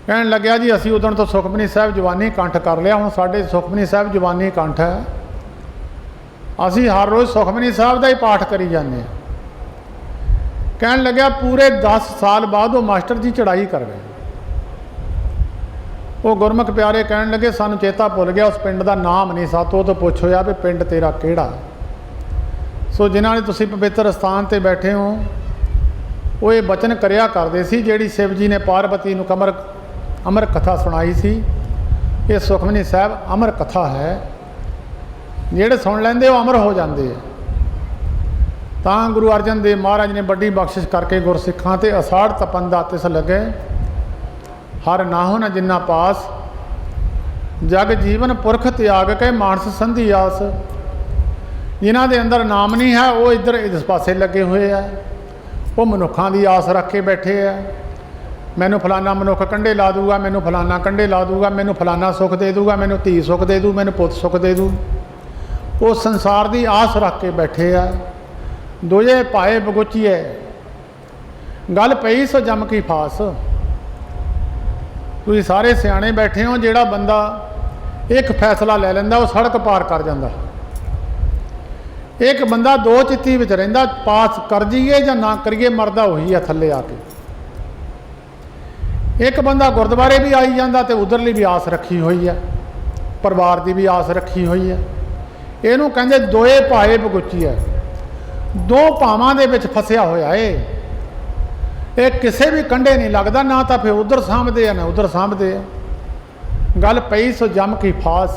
कहन लग्या जी असीं उदण तो सुखमनी साहब जवानी कंठ कर लिया, हुण साडे सुखमनी साहब जवानी कंठ है, असीं हर रोज़ सुखमनी साहब का ही पाठ करी जाने। कहन लग्या पूरे 10 साल बाद वो मास्टर जी चढ़ाई कर गए। वो गुरमुख प्यारे कहन लगे सानू चेता भुल गया, उस पिंड का नाम नहीं सातों तो पुछो या भी पिंड तेरा केड़ा। सो जिन्हां ने तुसीं पवित्र स्थान ते बैठे हो, वो ये बचन करया करते सी, जिहड़ी शिव जी ने पार्वती नूं अमर कथा सुनाई सी, ये सुखमनी साहब अमर कथा है, जिहड़े सुन लैंदे वो अमर हो जाते हैं। तां गुरु अर्जन देव महाराज ने बड़ी बख्शिश करके गुरसिखां ते असाड़ तपन दा तिस लगे, हर नाहो न जिन्ना पास, जग जीवन पुरख त्याग के मानस संधि आस। जिन्हां दे अंदर नाम नहीं है वो इधर इस पासे लगे हुए है, वो मनुखों की आस रख के बैठे है, मैनू फलाना मनुख कंढे ला दूगा, मैनू फलाना कंढे ला दूगा, मैनू फलाना सुख दे दूगा, मैनू धी सुख दे दूँ, मैनू पुत सुख दे दूँ। वो संसार की आस रख के बैठे है। दोजे पाए बगुचीए गल पई सो जम की फास। तुसीं सारे सियाणे बैठे हो, जिहड़ा बंदा एक फैसला ले लैंदा वो सड़क पार कर जाता। एक बंदा दो चित्ती विच रहिंदा, पास कर जाइए या ना करिए, मरदा वही है थल्ले आके। एक बंदा गुरुद्वारे भी आई जाता तो उधरली भी आस रखी हुई है, परिवार की भी आस रखी हुई है। इहनूं कहंदे दोए पाए बगुची है, दो भावां दे विच फसिया होया है। ये किसी भी कंढे नहीं लगता, ना तो फिर उधर सामभदे है ना उधर सामभदे है। गल पई सो जम की फास,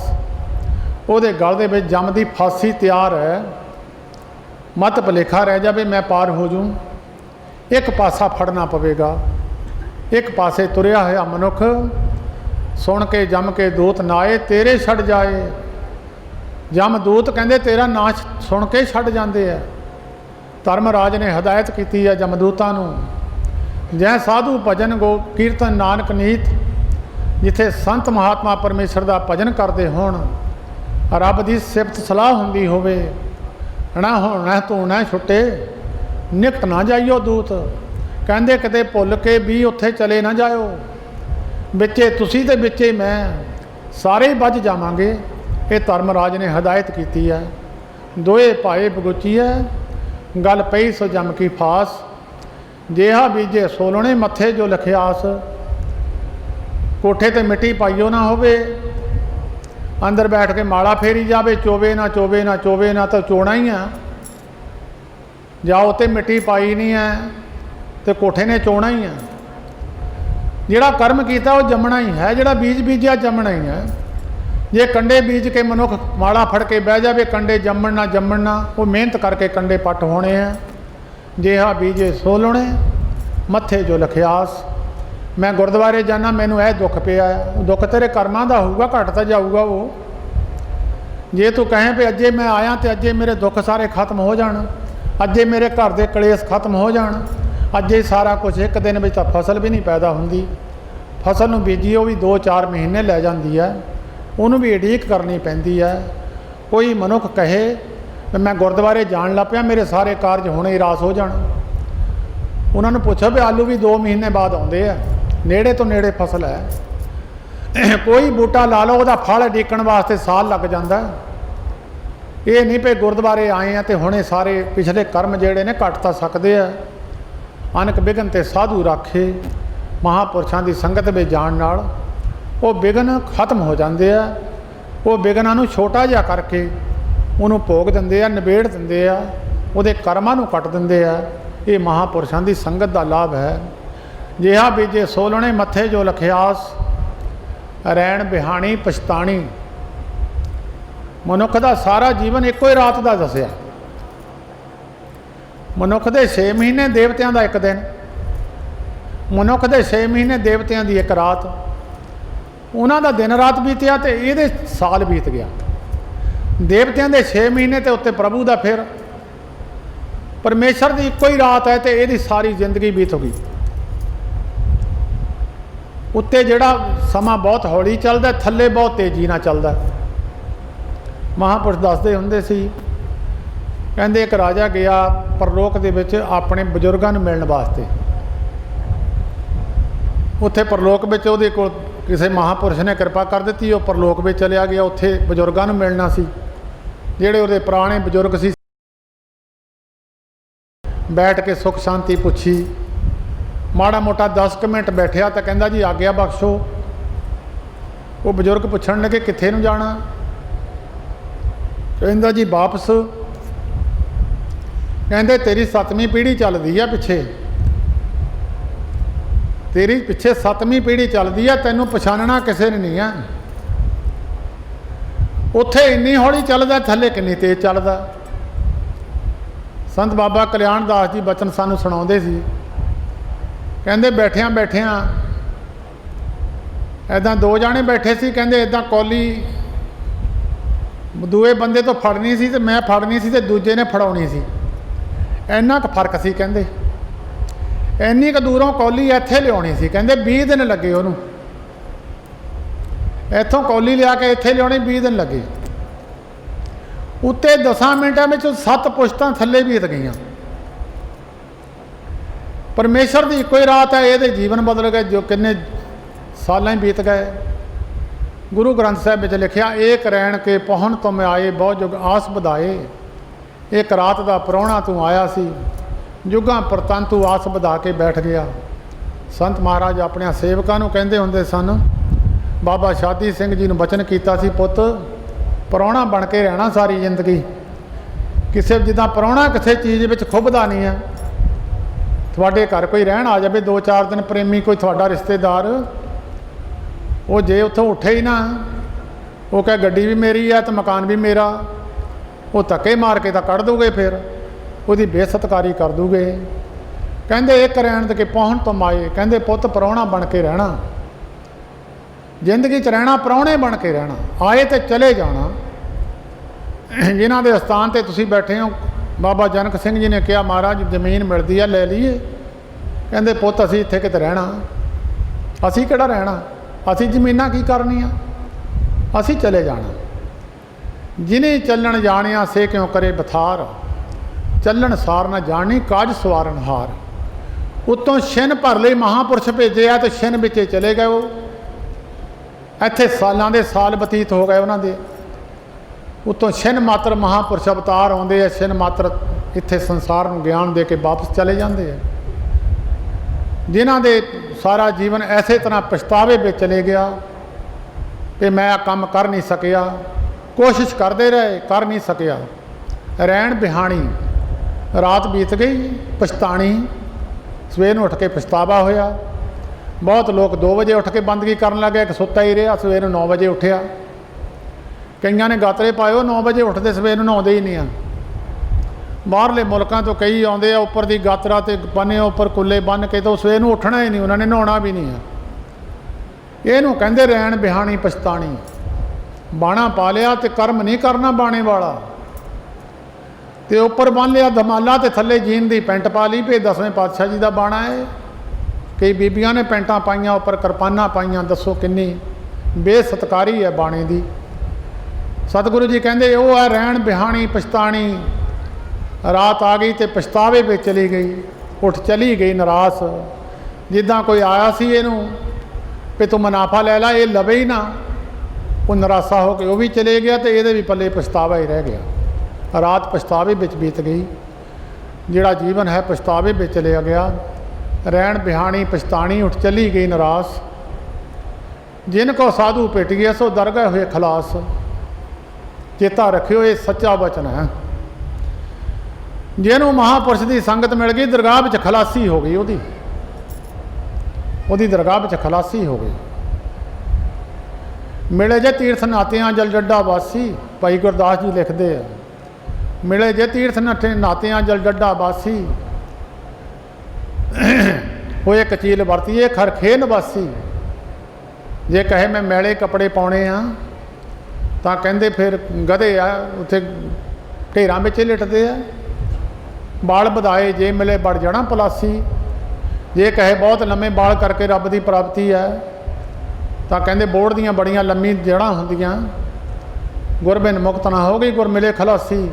उहदे गल दे विच जम की फांसी तैयार है। मत भुलेखा रह जाए मैं पार हो जूँ, एक पासा फड़ना पवेगा। एक पासे तुरया होया मनुख, सुन के जम के दूत नाए, तेरे छड़ जाए। जम दूत कहंदे तेरा ना सुन के छड़ जाते हैं। धर्मराज ने हदायत की है जमदूतां नूं, जै साधु भजन गो कीर्तन नानक नीत, जिथे संत महात्मा परमेश्वर का भजन करते होण, रब की सिफत सलाह हुंदी होवे, ना होना तू ना छुटे, निकट ना जाइयो दूत। कहंदे किते भुल के भी उत्थे चले ना जाओ, बिचे तुसी ते बिचे मैं, सारे ही बच जावांगे। ये धर्मराज ने हदायत की है। दोए पाए बगुची है, गल पई सो जम की फास। जेहा बीजे सोलणे मथे जो लखियास, कोठे ते मिट्टी पाइयो ना होवे, अंदर बैठ के माला फेरी जावे, चोवे ना चोवे ना चोवे ना तो चोना ही है। जाओ तो मिट्टी पाई नहीं है तो कोठे ने चोना ही है। जिहड़ा कर्म किया वो जमना ही है, जिहड़ा बीज बीजिया जमना ही है। जे कंडे बीज के मनुख माला फड़ के बह जाए, कंडे जमण ना वो मेहनत करके कंडे पट होने हैं। जेहा बीजे सोलणे मथे जो लखियास। मैं गुरुद्वारे जाना, मैनू यह दुख पिया, दुख तेरे कर्मां दा होऊगा, घट तो जाऊगा वो। जे तू कहें भी अजे मैं आया तो अजे मेरे दुख सारे खत्म हो जाण, अजे मेरे घर के कलेस खत्म हो जाण, ਅੱਜ ਇਹ ਸਾਰਾ ਕੁਝ ਇੱਕ ਦਿਨ ਵਿੱਚ ਤਾਂ ਫਸਲ ਵੀ ਨਹੀਂ ਪੈਦਾ ਹੁੰਦੀ। ਫਸਲ ਨੂੰ ਬੀਜੀ ਉਹ ਵੀ 2-4 ਮਹੀਨੇ ਲੈ ਜਾਂਦੀ ਹੈ, ਉਹਨੂੰ ਵੀ ਉਡੀਕ ਕਰਨੀ ਪੈਂਦੀ ਹੈ। ਕੋਈ ਮਨੁੱਖ ਕਹੇ ਵੀ ਮੈਂ ਗੁਰਦੁਆਰੇ ਜਾਣ ਲੱਗ ਪਿਆ, ਮੇਰੇ ਸਾਰੇ ਕਾਰਜ ਹੁਣੇ ਹੀ ਰਾਸ ਹੋ ਜਾਣ। ਉਹਨਾਂ ਨੂੰ ਪੁੱਛੋ ਵੀ ਆਲੂ ਵੀ 2 ਮਹੀਨੇ ਬਾਅਦ ਆਉਂਦੇ ਆ, ਨੇੜੇ ਤੋਂ ਨੇੜੇ ਫਸਲ ਹੈ। ਕੋਈ ਬੂਟਾ ਲਾ ਲਓ, ਉਹਦਾ ਫਲ ਉਡੀਕਣ ਵਾਸਤੇ ਸਾਲ ਲੱਗ ਜਾਂਦਾ। ਇਹ ਨਹੀਂ ਪਏ ਗੁਰਦੁਆਰੇ ਆਏ ਆ ਤੇ ਹੁਣੇ ਸਾਰੇ ਪਿਛਲੇ ਕਰਮ ਜਿਹੜੇ ਨੇ ਕੱਟ ਤਾਂ ਸਕਦੇ ਆ। ਅਨਕ ਵਿਘਨ ਤੇ ਸਾਧੂ ਰਾਖੇ, ਮਹਾਂਪੁਰਸ਼ਾਂ ਦੀ ਸੰਗਤ ਵਿੱਚ ਜਾਣ ਨਾਲ ਉਹ ਵਿਘਨ ਖਤਮ ਹੋ ਜਾਂਦੇ ਆ। ਉਹ ਵਿਘਨਾਂ ਨੂੰ ਛੋਟਾ ਜਿਹਾ ਕਰਕੇ ਉਹਨੂੰ ਭੋਗ ਦਿੰਦੇ ਆ, ਨਿਬੇੜ ਦਿੰਦੇ ਆ, ਉਹਦੇ ਕਰਮਾਂ ਨੂੰ ਕੱਟ ਦਿੰਦੇ ਆ। ਇਹ ਮਹਾਂਪੁਰਸ਼ਾਂ ਦੀ ਸੰਗਤ ਦਾ ਲਾਭ ਹੈ। ਜਿਹਾ ਬੀਜੇ ਸੋਲਣੇ ਮੱਥੇ ਜੋ ਲਖਿਆਸ, ਰੈਣ ਬਿਹਾਣੀ ਪਛਤਾਣੀ। ਮਨੁੱਖ ਦਾ ਸਾਰਾ ਜੀਵਨ ਇੱਕੋ ਹੀ ਰਾਤ ਦਾ ਦੱਸਿਆ। ਮਨੁੱਖ ਦੇ 6 ਮਹੀਨੇ, ਦੇਵਤਿਆਂ ਦਾ ਇੱਕ ਦਿਨ। ਮਨੁੱਖ ਦੇ 6 ਮਹੀਨੇ, ਦੇਵਤਿਆਂ ਦੀ ਇੱਕ ਰਾਤ। ਉਹਨਾਂ ਦਾ ਦਿਨ ਰਾਤ ਬੀਤਿਆ ਤੇ ਇਹਦੇ ਸਾਲ ਬੀਤ ਗਿਆ। ਦੇਵਤਿਆਂ ਦੇ 6 ਮਹੀਨੇ ਤੇ ਉੱਤੇ ਪ੍ਰਭੂ ਦਾ ਫਿਰ। ਪਰਮੇਸ਼ਰ ਦੀ ਇੱਕੋ ਹੀ ਰਾਤ ਹੈ ਤੇ ਇਹਦੀ ਸਾਰੀ ਜ਼ਿੰਦਗੀ ਬੀਤ ਗਈ। ਉੱਤੇ ਜਿਹੜਾ ਸਮਾਂ ਬਹੁਤ ਹੌਲੀ ਚੱਲਦਾ, ਥੱਲੇ ਬਹੁਤ ਤੇਜ਼ੀ ਨਾਲ ਚੱਲਦਾ। ਮਹਾਂਪੁਰਸ਼ ਦੱਸਦੇ ਹੁੰਦੇ ਸੀ, ਕਹਿੰਦੇ ਇੱਕ ਰਾਜਾ ਗਿਆ ਪਰਲੋਕ ਦੇ ਵਿੱਚ ਆਪਣੇ ਬਜ਼ੁਰਗਾਂ ਨੂੰ ਮਿਲਣ ਵਾਸਤੇ। ਉੱਥੇ ਪਰਲੋਕ ਵਿੱਚ ਉਹਦੇ ਕੋਲ ਕਿਸੇ ਮਹਾਂਪੁਰਸ਼ ਨੇ ਕਿਰਪਾ ਕਰ ਦਿੱਤੀ, ਉਹ ਪਰਲੋਕ ਵਿੱਚ ਚਲਿਆ ਗਿਆ। ਉੱਥੇ ਬਜ਼ੁਰਗਾਂ ਨੂੰ ਮਿਲਣਾ ਸੀ, ਜਿਹੜੇ ਉਹਦੇ ਪੁਰਾਣੇ ਬਜ਼ੁਰਗ ਸੀ। ਬੈਠ ਕੇ ਸੁੱਖ ਸ਼ਾਂਤੀ ਪੁੱਛੀ, ਮਾੜਾ ਮੋਟਾ 10 ਮਿੰਟ ਬੈਠਿਆ ਤਾਂ ਕਹਿੰਦਾ ਜੀ ਆਗਿਆ ਬਖਸ਼ੋ। ਉਹ ਬਜ਼ੁਰਗ ਪੁੱਛਣ ਲੱਗੇ ਕਿੱਥੇ ਨੂੰ ਜਾਣਾ? ਕਹਿੰਦਾ ਜੀ ਵਾਪਸ। ਕਹਿੰਦੇ ਤੇਰੀ 7ਵੀਂ ਪੀੜ੍ਹੀ ਚੱਲਦੀ ਆ ਪਿੱਛੇ, ਤੇਰੀ ਪਿੱਛੇ 7ਵੀਂ ਪੀੜ੍ਹੀ ਚੱਲਦੀ ਆ, ਤੈਨੂੰ ਪਛਾਣਨਾ ਕਿਸੇ ਨੇ ਨਹੀਂ ਆ। ਉੱਥੇ ਇੰਨੀ ਹੌਲੀ ਚੱਲਦਾ, ਥੱਲੇ ਕਿੰਨੀ ਤੇਜ਼ ਚੱਲਦਾ। ਸੰਤ ਬਾਬਾ ਕਲਿਆਣ ਦਾਸ ਜੀ ਬਚਨ ਸਾਨੂੰ ਸੁਣਾਉਂਦੇ ਸੀ। ਕਹਿੰਦੇ ਬੈਠਿਆਂ ਬੈਠਿਆਂ ਇੱਦਾਂ 2 ਜਾਣੇ ਬੈਠੇ ਸੀ। ਕਹਿੰਦੇ ਇੱਦਾਂ ਕੌਲੀ ਦੂਏ ਬੰਦੇ ਤੋਂ ਫੜਨੀ ਸੀ ਤੇ ਮੈਂ ਫੜਨੀ ਸੀ ਤੇ ਦੂਜੇ ਨੇ ਫੜਾਉਣੀ ਸੀ। ਇੰਨਾ ਕੁ ਫਰਕ ਸੀ। ਕਹਿੰਦੇ ਇੰਨੀ ਕੁ ਦੂਰੋਂ ਕੌਲੀ ਇੱਥੇ ਲਿਆਉਣੀ ਸੀ। ਕਹਿੰਦੇ 20 ਦਿਨ ਲੱਗੇ ਉਹਨੂੰ, ਇੱਥੋਂ ਕੌਲੀ ਲਿਆ ਕੇ ਇੱਥੇ ਲਿਆਉਣੀ 20 ਦਿਨ ਲੱਗੇ। ਉੱਤੇ 10 ਮਿੰਟਾਂ ਵਿੱਚ 7 ਪੁਸ਼ਤਾਂ ਥੱਲੇ ਬੀਤ ਗਈਆਂ। ਪਰਮੇਸ਼ਰ ਦੀ ਇੱਕੋ ਹੀ ਰਾਤ ਹੈ, ਇਹਦੇ ਜੀਵਨ ਬਦਲ ਗਏ, ਜੋ ਕਿੰਨੇ ਸਾਲਾਂ ਹੀ ਬੀਤ ਗਏ। ਗੁਰੂ ਗ੍ਰੰਥ ਸਾਹਿਬ ਵਿੱਚ ਲਿਖਿਆ, ਏਕ ਰੈਣ ਕੇ ਪਹੁਣ ਤੁਮ ਆਏ, ਬਹੁ ਜੁਗ ਆਸ ਵਧਾਏ। ਇੱਕ ਰਾਤ ਦਾ ਪ੍ਰਾਹੁਣਾ ਤੂੰ ਆਇਆ ਸੀ, ਜੁਗਾਂ ਪ੍ਰਤੰਤ ਤੂੰ ਆਸ ਵਧਾ ਕੇ ਬੈਠ ਗਿਆ। ਸੰਤ ਮਹਾਰਾਜ ਆਪਣੇ ਸੇਵਕਾਂ ਨੂੰ ਕਹਿੰਦੇ ਹੁੰਦੇ ਸਨ। ਬਾਬਾ ਸ਼ਾਦੀ ਸਿੰਘ ਜੀ ਨੂੰ ਬਚਨ ਕੀਤਾ ਸੀ, ਪੁੱਤ ਪ੍ਰਾਹੁਣਾ ਬਣ ਕੇ ਰਹਿਣਾ ਸਾਰੀ ਜ਼ਿੰਦਗੀ। ਕਿਸੇ ਜਿੱਦਾਂ ਪ੍ਰਾਹੁਣਾ ਕਿਸੇ ਚੀਜ਼ ਵਿੱਚ ਖੁੱਭਦਾ ਨਹੀਂ ਹੈ। ਤੁਹਾਡੇ ਘਰ ਕੋਈ ਰਹਿਣ ਆ ਜਾਵੇ 2-4 ਦਿਨ, ਪ੍ਰੇਮੀ ਕੋਈ ਤੁਹਾਡਾ ਰਿਸ਼ਤੇਦਾਰ, ਉਹ ਜੇ ਉੱਥੋਂ ਉੱਠੇ ਹੀ ਨਾ, ਉਹ ਕਹੇ ਗੱਡੀ ਵੀ ਮੇਰੀ ਹੈ ਤੇ ਮਕਾਨ ਵੀ ਮੇਰਾ, ਉਹ ਧੱਕੇ ਮਾਰ ਕੇ ਤਾਂ ਕੱਢ ਦੂਗੇ, ਫਿਰ ਉਹਦੀ ਬੇਸਤਕਾਰੀ ਕਰ ਦੂਗੇ। ਕਹਿੰਦੇ ਇੱਕ ਰਹਿਣ ਦੇ ਕੇ ਪਹੁੰਚ ਤੁਮ ਆਏ। ਕਹਿੰਦੇ ਪੁੱਤ ਪ੍ਰਾਹੁਣਾ ਬਣ ਕੇ ਰਹਿਣਾ, ਜ਼ਿੰਦਗੀ 'ਚ ਰਹਿਣਾ ਪ੍ਰਾਹੁਣੇ ਬਣ ਕੇ ਰਹਿਣਾ, ਆਏ ਤੇ ਚਲੇ ਜਾਣਾ। ਜਿਨ੍ਹਾਂ ਦੇ ਅਸਥਾਨ 'ਤੇ ਤੁਸੀਂ ਬੈਠੇ ਹੋ, ਬਾਬਾ ਜਨਕ ਸਿੰਘ ਜੀ ਨੇ ਕਿਹਾ ਮਹਾਰਾਜ ਜ਼ਮੀਨ ਮਿਲਦੀ ਆ ਲੈ ਲਈਏ। ਕਹਿੰਦੇ ਪੁੱਤ ਅਸੀਂ ਇੱਥੇ ਕਿਤੇ ਰਹਿਣਾ, ਅਸੀਂ ਕਿਹੜਾ ਰਹਿਣਾ, ਅਸੀਂ ਜ਼ਮੀਨਾਂ ਕੀ ਕਰਨੀਆਂ, ਅਸੀਂ ਚਲੇ ਜਾਣਾ। ਜਿਨੇ ਚੱਲਣ ਜਾਣਿਆ ਸੇ ਕਿਉਂ ਕਰੇ ਬਥਾਰ, ਚੱਲਣ ਸਾਰ ਨਾ ਜਾਣੀ ਕਾਜ ਸਵਾਰਨ ਹਾਰ। ਉੱਤੋਂ ਛਿਨ ਭਰ ਲਈ ਮਹਾਂਪੁਰਸ਼ ਭੇਜਿਆ ਤੇ ਛਿਨ ਵਿੱਚੇ ਚਲੇ ਗਏ। ਉਹ ਇੱਥੇ ਸਾਲਾਂ ਦੇ ਸਾਲ ਬਤੀਤ ਹੋ ਗਏ ਉਹਨਾਂ ਦੇ। ਉੱਤੋਂ ਛਿਨ ਮਾਤਰ ਮਹਾਂਪੁਰਸ਼ ਅਵਤਾਰ ਆਉਂਦੇ ਆ, ਛਿਨ ਮਾਤਰ ਇੱਥੇ ਸੰਸਾਰ ਨੂੰ ਗਿਆਨ ਦੇ ਕੇ ਵਾਪਸ ਚਲੇ ਜਾਂਦੇ ਆ। ਜਿਨ੍ਹਾਂ ਦੇ ਸਾਰਾ ਜੀਵਨ ਐਸੇ ਤਰ੍ਹਾਂ ਪਛਤਾਵੇ ਵਿੱਚ ਚਲੇ ਗਿਆ ਕਿ ਮੈਂ ਆ ਕੰਮ ਕਰ ਨਹੀਂ ਸਕਿਆ, ਕੋਸ਼ਿਸ਼ ਕਰਦੇ ਰਹੇ ਕਰ ਨਹੀਂ ਸਕਿਆ। ਰਹਿਣ ਬਿਹਾਣੀ, ਰਾਤ ਬੀਤ ਗਈ ਪਛਤਾਣੀ, ਸਵੇਰ ਨੂੰ ਉੱਠ ਕੇ ਪਛਤਾਵਾ ਹੋਇਆ। ਬਹੁਤ ਲੋਕ 2 ਵਜੇ ਉੱਠ ਕੇ ਬੰਦਗੀ ਕਰਨ ਲੱਗੇ, ਇੱਕ ਸੁੱਤਾ ਹੀ ਰਿਹਾ, ਸਵੇਰ ਨੂੰ 9 ਵਜੇ ਉੱਠਿਆ। ਕਈਆਂ ਨੇ ਗਾਤਰੇ ਪਾਏ, ਉਹ 9 ਵਜੇ ਉੱਠਦੇ, ਸਵੇਰ ਨੂੰ ਨਹਾਉਂਦੇ ਹੀ ਨਹੀਂ ਆ। ਬਾਹਰਲੇ ਮੁਲਕਾਂ ਤੋਂ ਕਈ ਆਉਂਦੇ ਆ, ਉੱਪਰ ਦੀ ਗਾਤਰਾ ਤੇ ਬੰਨੇ ਉੱਪਰ ਕੁੱਲੇ ਬੰਨ੍ਹ ਕੇ, ਤਾਂ ਸਵੇਰ ਨੂੰ ਉੱਠਣਾ ਹੀ ਨਹੀਂ, ਉਹਨਾਂ ਨੇ ਨਹਾਉਣਾ ਵੀ ਨਹੀਂ ਆ। ਇਹਨੂੰ ਕਹਿੰਦੇ ਰਹਿਣ ਬਿਹਾਣੀ ਪਛਤਾਣੀ। ਬਾਣਾ ਪਾ ਲਿਆ ਤੇ ਕਰਮ ਨਹੀਂ ਕਰਨਾ ਬਾਣੇ ਵਾਲਾ। ਤੇ ਉੱਪਰ ਬੰਨ ਲਿਆ ਧਮਾਲਾ ਤੇ ਥੱਲੇ ਜੀਨ ਦੀ ਪੈਂਟ ਪਾ ਲਈ ਵੀ 10ਵੇਂ ਪਾਤਸ਼ਾਹ ਜੀ ਦਾ ਬਾਣਾ ਹੈ। ਕਈ ਬੀਬੀਆਂ ਨੇ ਪੈਂਟਾਂ ਪਾਈਆਂ, ਉੱਪਰ ਕਿਰਪਾਨਾਂ ਪਾਈਆਂ, ਦੱਸੋ ਕਿੰਨੀ ਬੇਸਤਕਾਰੀ ਹੈ ਬਾਣੇ ਦੀ। ਸਤਿਗੁਰੂ ਜੀ ਕਹਿੰਦੇ ਉਹ ਹੈ ਰਹਿਣ ਬਿਹਾਣੀ ਪਛਤਾਣੀ, ਰਾਤ ਆ ਗਈ ਤੇ ਪਛਤਾਵੇ ਵਿੱਚ ਚਲੀ ਗਈ, ਉੱਠ ਚਲੀ ਗਈ ਨਰਾਸ। ਜਿੱਦਾਂ ਕੋਈ ਆਇਆ ਸੀ ਇਹਨੂੰ ਵੀ ਤੂੰ ਮੁਨਾਫਾ ਲੈ ਲੈ, ਇਹ ਲਵੇ ਹੀ ਨਾ, ਉਹ ਨਿਰਾਸ਼ਾ ਹੋ ਕੇ ਉਹ ਵੀ ਚਲੇ ਗਿਆ ਤੇ ਇਹਦੇ ਵੀ ਪੱਲੇ ਪਛਤਾਵਾ ਹੀ ਰਹਿ ਗਿਆ। ਰਾਤ ਪਛਤਾਵੇ ਵਿੱਚ ਬੀਤ ਗਈ। ਜਿਹੜਾ ਜੀਵਨ ਹੈ ਪਛਤਾਵੇ ਵਿੱਚ ਚਲਿਆ ਗਿਆ। ਰਹਿਣ ਬਿਹਾਣੀ ਪਛਤਾਣੀ, ਉੱਠ ਚਲੀ ਗਈ ਨਰਾਸ। ਜਿਨ ਕੋ ਸਾਧੂ ਭਿਟ ਗਿਆ ਸੋ ਦਰਗਾਹ ਹੋਏ ਖਲਾਸ। ਚੇਤਾ ਰੱਖਿਓ ਇਹ ਸੱਚਾ ਵਚਨ ਹੈ। ਜਿਹਨੂੰ ਮਹਾਂਪੁਰਸ਼ ਦੀ ਸੰਗਤ ਮਿਲ ਗਈ ਦਰਗਾਹ ਵਿੱਚ ਖਲਾਸੀ ਹੋ ਗਈ, ਉਹਦੀ ਦਰਗਾਹ ਵਿੱਚ ਖਲਾਸੀ ਹੋ ਗਈ। ਮਿਲੇ ਜੇ ਤੀਰਥ ਨਾਤਿਆਂ ਜਲ ਜੱਡਾ ਵਾਸੀ, ਭਾਈ ਗੁਰਦਾਸ ਜੀ ਲਿਖਦੇ ਆ, ਮਿਲੇ ਜੇ ਤੀਰਥ ਨਾਤਿਆਂ ਜਲ ਜੱਡਾ ਵਾਸੀ, ਹੋਏ ਕਚੀਲ ਵਰਤੀਏ ਖਰਖੇ ਨਿਵਾਸੀ। ਜੇ ਕਹੇ ਮੈਂ ਮੈਲੇ ਕੱਪੜੇ ਪਾਉਣੇ ਆ ਤਾਂ ਕਹਿੰਦੇ ਫਿਰ ਗਧੇ ਆ ਉੱਥੇ ਢੇਰਾਂ ਵਿੱਚ ਲਿਟਦੇ ਆ। ਬਾਲ ਵਧਾਏ ਜੇ ਮਿਲੇ ਬੜ ਜਾਣਾ ਪਲਾਸੀ। ਜੇ ਕਹੇ ਬਹੁਤ ਲੰਮੇ ਬਾਲ ਕਰਕੇ ਰੱਬ ਦੀ ਪ੍ਰਾਪਤੀ ਹੈ ਤਾਂ ਕਹਿੰਦੇ ਬੋੜ ਦੀਆਂ ਬੜੀਆਂ ਲੰਮੀ ਜੜ੍ਹਾਂ ਹੁੰਦੀਆਂ। ਗੁਰਬਿਨ ਮੁਕਤ ਨਾ ਹੋ ਗਈ ਗੁਰ ਮਿਲੇ ਖਲਾਸੀ।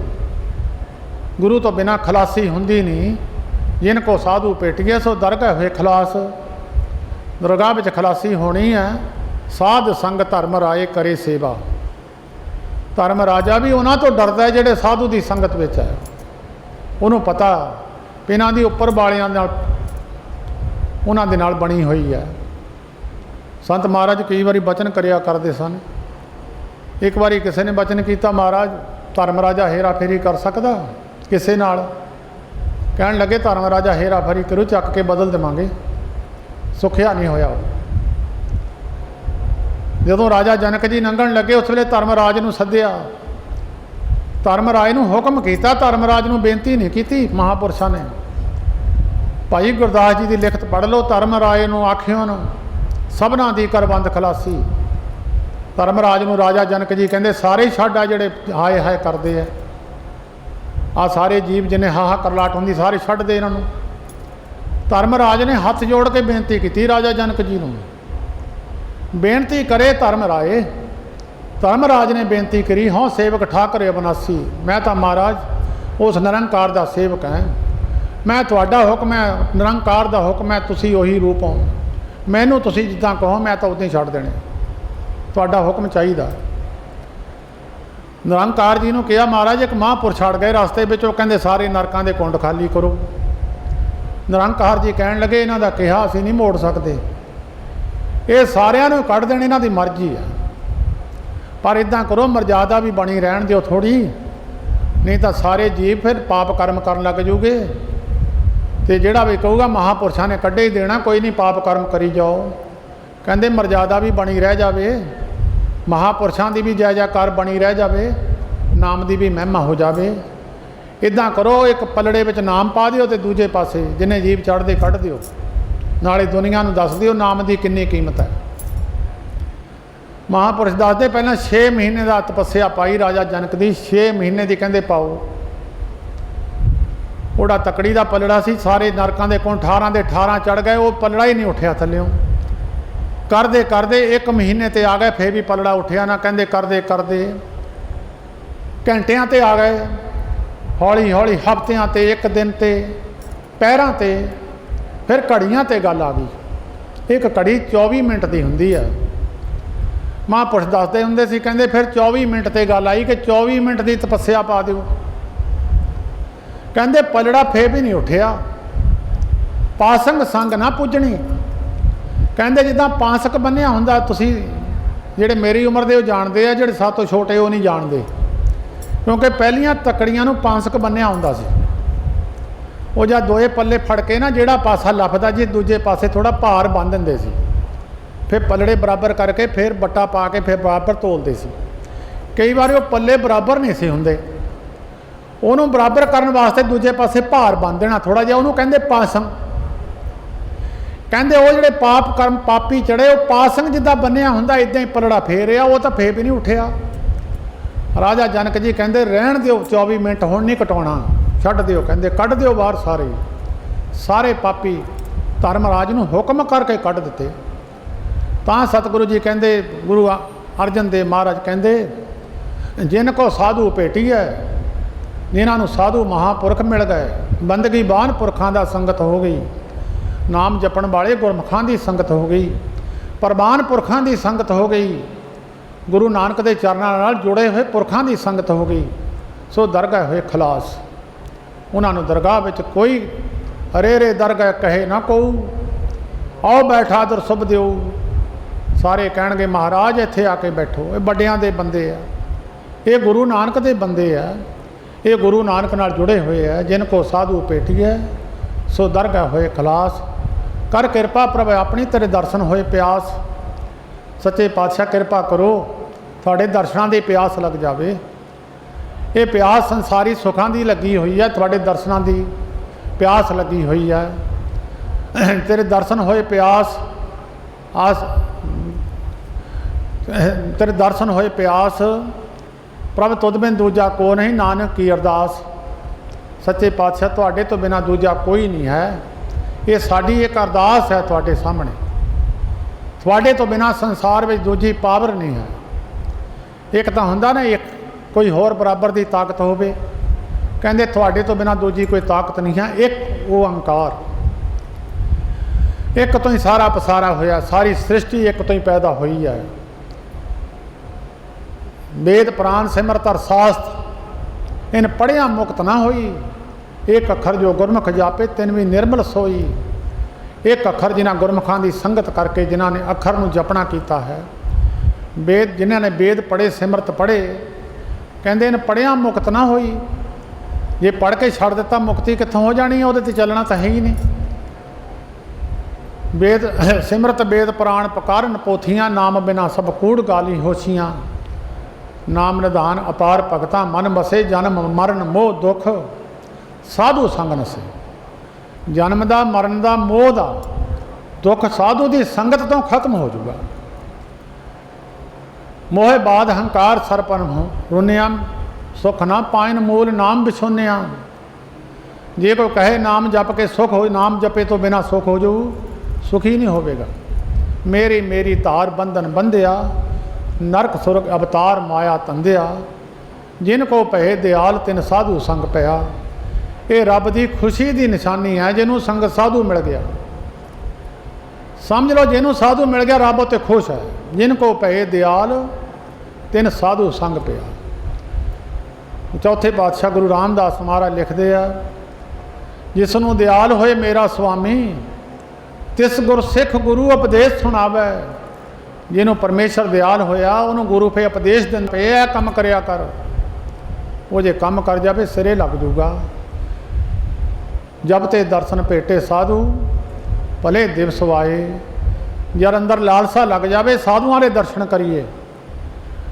ਗੁਰੂ ਤੋਂ ਬਿਨਾਂ ਖਲਾਸੀ ਹੁੰਦੀ ਨਹੀਂ। ਜਿਨ ਕੋ ਸਾਧੂ ਭਿਟ ਗਿਆ ਸੋ ਦਰਗਾਹ ਹੋਏ ਖਲਾਸ। ਦਰਗਾਹ ਵਿੱਚ ਖਲਾਸੀ ਹੋਣੀ ਹੈ। ਸਾਧ ਸੰਗ ਧਰਮ ਰਾਏ ਕਰੇ ਸੇਵਾ। ਧਰਮ ਰਾਜਾ ਵੀ ਉਹਨਾਂ ਤੋਂ ਡਰਦਾ ਜਿਹੜੇ ਸਾਧੂ ਦੀ ਸੰਗਤ ਵਿੱਚ ਹੈ। ਉਹਨੂੰ ਪਤਾ ਵੀ ਇਹਨਾਂ ਦੀ ਉੱਪਰ ਵਾਲਿਆਂ ਨਾਲ ਉਹਨਾਂ ਦੇ ਨਾਲ ਬਣੀ ਹੋਈ ਹੈ। ਸੰਤ ਮਹਾਰਾਜ ਕਈ ਵਾਰੀ ਬਚਨ ਕਰਿਆ ਕਰਦੇ ਸਨ। ਇੱਕ ਵਾਰੀ ਕਿਸੇ ਨੇ ਬਚਨ ਕੀਤਾ, ਮਹਾਰਾਜ ਧਰਮ ਰਾਜਾ ਹੇਰਾ ਫੇਰੀ ਕਰ ਸਕਦਾ ਕਿਸੇ ਨਾਲ? ਕਹਿਣ ਲੱਗੇ ਧਰਮ ਰਾਜਾ ਹੇਰਾ ਫੇਰੀ ਕਰੂ, ਚੱਕ ਕੇ ਬਦਲ ਦੇਵਾਂਗੇ। ਸੁਖਿਆ ਨਹੀਂ ਹੋਇਆ। ਜਦੋਂ ਰਾਜਾ ਜਨਕ ਜੀ ਲੰਘਣ ਲੱਗੇ ਉਸ ਵੇਲੇ ਧਰਮ ਰਾਜ ਨੂੰ ਸੱਦਿਆ। ਧਰਮ ਰਾਜ ਨੂੰ ਹੁਕਮ ਕੀਤਾ, ਧਰਮ ਰਾਜ ਨੂੰ ਬੇਨਤੀ ਨਹੀਂ ਕੀਤੀ ਮਹਾਂਪੁਰਸ਼ਾਂ ਨੇ। ਭਾਈ ਗੁਰਦਾਸ ਜੀ ਦੀ ਲਿਖਤ ਪੜ੍ਹ ਲਓ। ਧਰਮ ਰਾਜ ਨੂੰ ਆਖਿਓ ਨੂੰ ਸਭਨਾਂ ਦੀ ਕਰਬੰਦ ਖਲਾਸੀ। ਧਰਮ ਰਾਜ ਨੂੰ ਰਾਜਾ ਜਨਕ ਜੀ ਕਹਿੰਦੇ ਸਾਰੇ ਛੱਡ ਆ ਜਿਹੜੇ ਹਾਏ ਹਾਏ ਕਰਦੇ ਆ। ਆ ਸਾਰੇ ਜੀਵ ਜਿਹਨੇ ਹਾਹਾ ਕਰਲਾਟ ਹੁੰਦੀ ਸਾਰੇ ਛੱਡ ਦੇ ਇਹਨਾਂ ਨੂੰ। ਧਰਮ ਰਾਜ ਨੇ ਹੱਥ ਜੋੜ ਕੇ ਬੇਨਤੀ ਕੀਤੀ ਰਾਜਾ ਜਨਕ ਜੀ ਨੂੰ। ਬੇਨਤੀ ਕਰੇ ਧਰਮ ਰਾਏ। ਧਰਮ ਰਾਜ ਨੇ ਬੇਨਤੀ ਕਰੀ, ਹਾਂ ਸੇਵਕ ਠਾਕਰ ਅਬਨਾਸੀ। ਮੈਂ ਤਾਂ ਮਹਾਰਾਜ ਉਸ ਨਿਰੰਕਾਰ ਦਾ ਸੇਵਕ ਹਾਂ। ਮੈਂ ਤੁਹਾਡਾ ਹੁਕਮ ਹੈ, ਨਿਰੰਕਾਰ ਦਾ ਹੁਕਮ ਹੈ, ਤੁਸੀਂ ਉਹੀ ਰੂਪ ਹੋ। ਮੈਨੂੰ ਤੁਸੀਂ ਜਿੱਦਾਂ ਕਹੋ ਮੈਂ ਤਾਂ ਉੱਦਾਂ ਹੀ ਛੱਡ ਦੇਣੇ। ਤੁਹਾਡਾ ਹੁਕਮ ਚਾਹੀਦਾ। ਨਿਰੰਕਾਰ ਜੀ ਨੂੰ ਕਿਹਾ, ਮਹਾਰਾਜ ਇੱਕ ਮਹਾਂਪੁਰਸ਼ ਛੱਡ ਗਏ ਰਸਤੇ ਵਿੱਚ, ਉਹ ਕਹਿੰਦੇ ਸਾਰੇ ਨਰਕਾਂ ਦੇ ਕੁੰਡ ਖਾਲੀ ਕਰੋ। ਨਿਰੰਕਾਰ ਜੀ ਕਹਿਣ ਲੱਗੇ ਇਹਨਾਂ ਦਾ ਕਿਹਾ ਅਸੀਂ ਨਹੀਂ ਮੋੜ ਸਕਦੇ, ਇਹ ਸਾਰਿਆਂ ਨੂੰ ਕੱਢ ਦੇਣ ਇਹਨਾਂ ਦੀ ਮਰਜ਼ੀ ਹੈ। ਪਰ ਇੱਦਾਂ ਕਰੋ ਮਰਜ਼ਾਦਾ ਵੀ ਬਣੀ ਰਹਿਣ ਦਿਓ ਥੋੜ੍ਹੀ, ਨਹੀਂ ਤਾਂ ਸਾਰੇ ਜੀਵ ਫਿਰ ਪਾਪ ਕਰਮ ਕਰਨ ਲੱਗ ਜੂਗੇ। ਤੇ ਜਿਹੜਾ ਵੀ ਕਹੂਗਾ ਮਹਾਂਪੁਰਸ਼ਾਂ ਨੇ ਕੱਢੇ ਹੀ ਦੇਣਾ, ਕੋਈ ਨਹੀਂ ਪਾਪ ਕਰਮ ਕਰੀ ਜਾਓ। ਕਹਿੰਦੇ ਮਰਜ਼ਾਦਾ ਵੀ ਬਣੀ ਰਹਿ ਜਾਵੇ, ਮਹਾਂਪੁਰਸ਼ਾਂ ਦੀ ਵੀ ਜੈ ਜੈਕਾਰ ਬਣੀ ਰਹਿ ਜਾਵੇ, ਨਾਮ ਦੀ ਵੀ ਮਹਿਮਾ ਹੋ ਜਾਵੇ। ਇੱਦਾਂ ਕਰੋ ਇੱਕ ਪਲੜੇ ਵਿੱਚ ਨਾਮ ਪਾ ਦਿਓ ਤੇ ਦੂਜੇ ਪਾਸੇ ਜਿੰਨੇ ਜੀਵ ਚੜ੍ਹਦੇ ਕੱਢ ਦਿਓ। ਨਾਲੇ ਦੁਨੀਆ ਨੂੰ ਦੱਸ ਦਿਓ ਨਾਮ ਦੀ ਕਿੰਨੀ ਕੀਮਤ ਹੈ। ਮਹਾਂਪੁਰਸ਼ ਦੱਸਦੇ ਪਹਿਲਾਂ 6 ਮਹੀਨੇ ਦਾ ਤਪੱਸਿਆ ਪਾਈ ਰਾਜਾ ਜਨਕ ਦੀ। 6 ਮਹੀਨੇ ਦੀ ਕਹਿੰਦੇ ਪਾਓ। ਉਹਦਾ ਤਕੜੀ ਦਾ ਪਲੜਾ ਸੀ, ਸਾਰੇ ਨਰਕਾਂ ਦੇ ਕੋਲ 18 ਦੇ 18 ਚੜ੍ਹ ਗਏ, ਉਹ ਪਲੜਾ ਹੀ ਨਹੀਂ ਉੱਠਿਆ ਥੱਲਿਓਂ। ਕਰਦੇ ਕਰਦੇ 1 ਮਹੀਨੇ ਤੇ ਆ ਗਏ, ਫੇਰ ਵੀ ਪਲੜਾ ਉੱਠਿਆ ਨਾ। ਕਹਿੰਦੇ ਕਰਦੇ ਕਰਦੇ ਘੰਟਿਆਂ ਤੇ ਆ ਗਏ, ਹੌਲੀ ਹੌਲੀ ਹਫ਼ਤਿਆਂ ਤੇ, 1 ਦਿਨ ਤੇ, ਪਹਿਰਾਂ ਤੇ, ਫਿਰ ਘੜੀਆਂ ਤੇ ਗੱਲ ਆ ਗਈ। ਇੱਕ ਘੜੀ 24 ਮਿੰਟ ਦੀ ਹੁੰਦੀ ਆ। ਮਹਾਂਪੁਰਸ਼ ਦੱਸਦੇ ਹੁੰਦੇ ਸੀ, ਕਹਿੰਦੇ ਫਿਰ 24 ਮਿੰਟ ਤੇ ਗੱਲ ਆਈ ਕਿ 24 ਮਿੰਟ ਦੀ ਤਪੱਸਿਆ ਪਾ ਦਿਓ। ਕਹਿੰਦੇ ਪਲੜਾ ਫੇਰ ਵੀ ਨਹੀਂ ਉੱਠਿਆ। ਪਾਸੰਗ ਸੰਗ ਨਾ ਪੁੱਜਣੀ। ਕਹਿੰਦੇ ਜਿੱਦਾਂ ਪਾਸਕ ਬੰਨਿਆ ਹੁੰਦਾ, ਤੁਸੀਂ ਜਿਹੜੇ ਮੇਰੀ ਉਮਰ ਦੇ ਉਹ ਜਾਣਦੇ ਆ, ਜਿਹੜੇ ਸਾਤੋਂ ਛੋਟੇ ਉਹ ਨਹੀਂ ਜਾਣਦੇ, ਕਿਉਂਕਿ ਪਹਿਲੀਆਂ ਤਕੜੀਆਂ ਨੂੰ ਪਾਸਕ ਬੰਨਿਆ ਹੁੰਦਾ ਸੀ। ਉਹ ਜਾਂ ਦੋਏ ਪੱਲੇ ਫੜ ਕੇ ਨਾ ਜਿਹੜਾ ਪਾਸਾ ਲੱਭਦਾ ਜੀ ਦੂਜੇ ਪਾਸੇ ਥੋੜ੍ਹਾ ਭਾਰ ਬੰਨ੍ਹ ਦਿੰਦੇ ਸੀ, ਫਿਰ ਪਲੜੇ ਬਰਾਬਰ ਕਰਕੇ ਫਿਰ ਬੱਟਾ ਪਾ ਕੇ ਫਿਰ ਬਰਾਬਰ ਤੋਲਦੇ ਸੀ। ਕਈ ਵਾਰ ਉਹ ਪੱਲੇ ਬਰਾਬਰ ਨਹੀਂ ਸੀ ਹੁੰਦੇ, ਉਹਨੂੰ ਬਰਾਬਰ ਕਰਨ ਵਾਸਤੇ ਦੂਜੇ ਪਾਸੇ ਭਾਰ ਬੰਨ੍ਹ ਦੇਣਾ ਥੋੜ੍ਹਾ ਜਿਹਾ, ਉਹਨੂੰ ਕਹਿੰਦੇ ਪਾਸੰਗ। ਕਹਿੰਦੇ ਉਹ ਜਿਹੜੇ ਪਾਪ ਕਰਮ ਪਾਪੀ ਚੜੇ, ਉਹ ਪਾਸੰਗ ਜਿੱਦਾਂ ਬੰਨਿਆ ਹੁੰਦਾ ਇੱਦਾਂ ਹੀ ਪਲੜਾ ਫੇਰਿਆ, ਉਹ ਤਾਂ ਫੇਰ ਵੀ ਨਹੀਂ ਉੱਠਿਆ। राजा जनक जी कहते रहन दिओ 24 मिनट हुण नहीं कटाउणा, छड्ड दिओ, कहते कढ़ दिओ बाहर सारे। सारे पापी धर्मराज नूं हुक्म करके कढ़ दिते। तां सतगुरु जी कहते, गुरु अर्जन देव महाराज कहते, जिन को साधु भेटी है, जिन्होंने साधु महापुरख मिल गए, बंदगी बान पुरखों का संगत हो गई, नाम जपण वाले गुरमुखां की संगत हो गई, प्रवान पुरखों की संगत हो गई, गुरु नानक के चरणों नाल जुड़े हुए पुरखों की संगत हो गई, सो दरगाह हुए खलास। उन्होंने दरगाह में कोई अरेरे दरगाह कहे ना को, आओ बैठा दर सुभ दिओ। सारे कहणगे महाराज इत्थे आके बैठो, ये बड़ियां दे बंदे आ, ये गुरु नानक दे बंदे आ, ये गुरु नानक नाल जुड़े हुए है। जिनको साधु भेटी है सो दरगाह होए खलास। कर कृपा प्रभ अपनी तेरे दर्शन होए प्यास। सच्चे पातशाह कृपा करो, थोड़े दर्शनां दी प्यास लग जावे। ये प्यास संसारी सुखां दी लगी हुई है, थोड़े दर्शनां दी प्यास लगी हुई है। तेरे दर्शन होए प्यास आस, तेरे दर्शन होए प्यास, प्रभ तुद बिन दूजा को नहीं, नानक की अरदास। सच्चे पातशाह तुहाडे तो बिना दूजा कोई नहीं है, ये साडी एक अरदास है तुहाडे सामने। तुहाडे तो बिना संसार में दूजी पावर नहीं है। एक तो हुंदा ना एक कोई होर बराबर की ताकत होवे, कहंदे तुहाडे तो बिना दूजी कोई ताकत नहीं है। एक वो अंकार, एक तो ही सारा पसारा होया, सारी सृष्टि एक तो ही पैदा हुई है। वेद पुराण सिमरत अर शास्त्र इन पढ़िया मुक्त ना होई। एक अखर जो गुरमुख जापे तिन भी निर्मल सोई। एक अखर जिन्हें गुरमुखां की संगत करके जिन्होंने अखर नूं जपना किया है, वेद जिन्होंने वेद पढ़े सिमरत पढ़े, कहते इन पढ़िया मुक्त ना होई। जे पढ़ के छड़ दिता मुक्ति कित्थों हो जानी है, उहदे ते चलना तो है ही नहीं। वेद सिमरत वेद पुराण पकारन पोथियां, नाम बिना सब कूड़ गाली होशियां। नाम निधान अपार भगतां मन बसे, जन्म मरण मोह दुख साधु संग नसे। जन्म का मरण का मोह का दुख साधु की संगत तो खत्म हो जाऊगा। मोह बाद हंकार सरपन हो रुनिया, सुख ना पाइन मूल नाम बिछोनिया। जे कोई कहे नाम जप के सुख हो, नाम जपे तो बिना सुख हो जाऊ, सुखी नहीं होवेगा। मेरी मेरी तार बंधन बंधिया, नरक सुरग अवतार माया तंदिया। जिनको पहे दयाल तिन साधु संग पया। ये रब की खुशी की निशानी है, जिन्हों संग साधु मिल गया। समझ लो जिन्हों साधु मिल गया रब उत्ते खुश है। जिनको पहे दयाल तिन साधु संग पया। चौथे पातशाह गुरु रामदास महाराज लिखते हैं, जिसनों दयाल होए मेरा स्वामी, तिस गुर सिख गुरु उपदेश सुनावे। जिन्हों परमेश्वर दयाल होया उन्होंने गुरु पे उपदेश दिन पे यह काम करया कर। वो जे काम कर जाए सिरे लग जूगा। जब ते दर्शन भेटे साधु भले दिवस आए। यार अंदर लालसा लग जाए साधुओं के दर्शन करिए।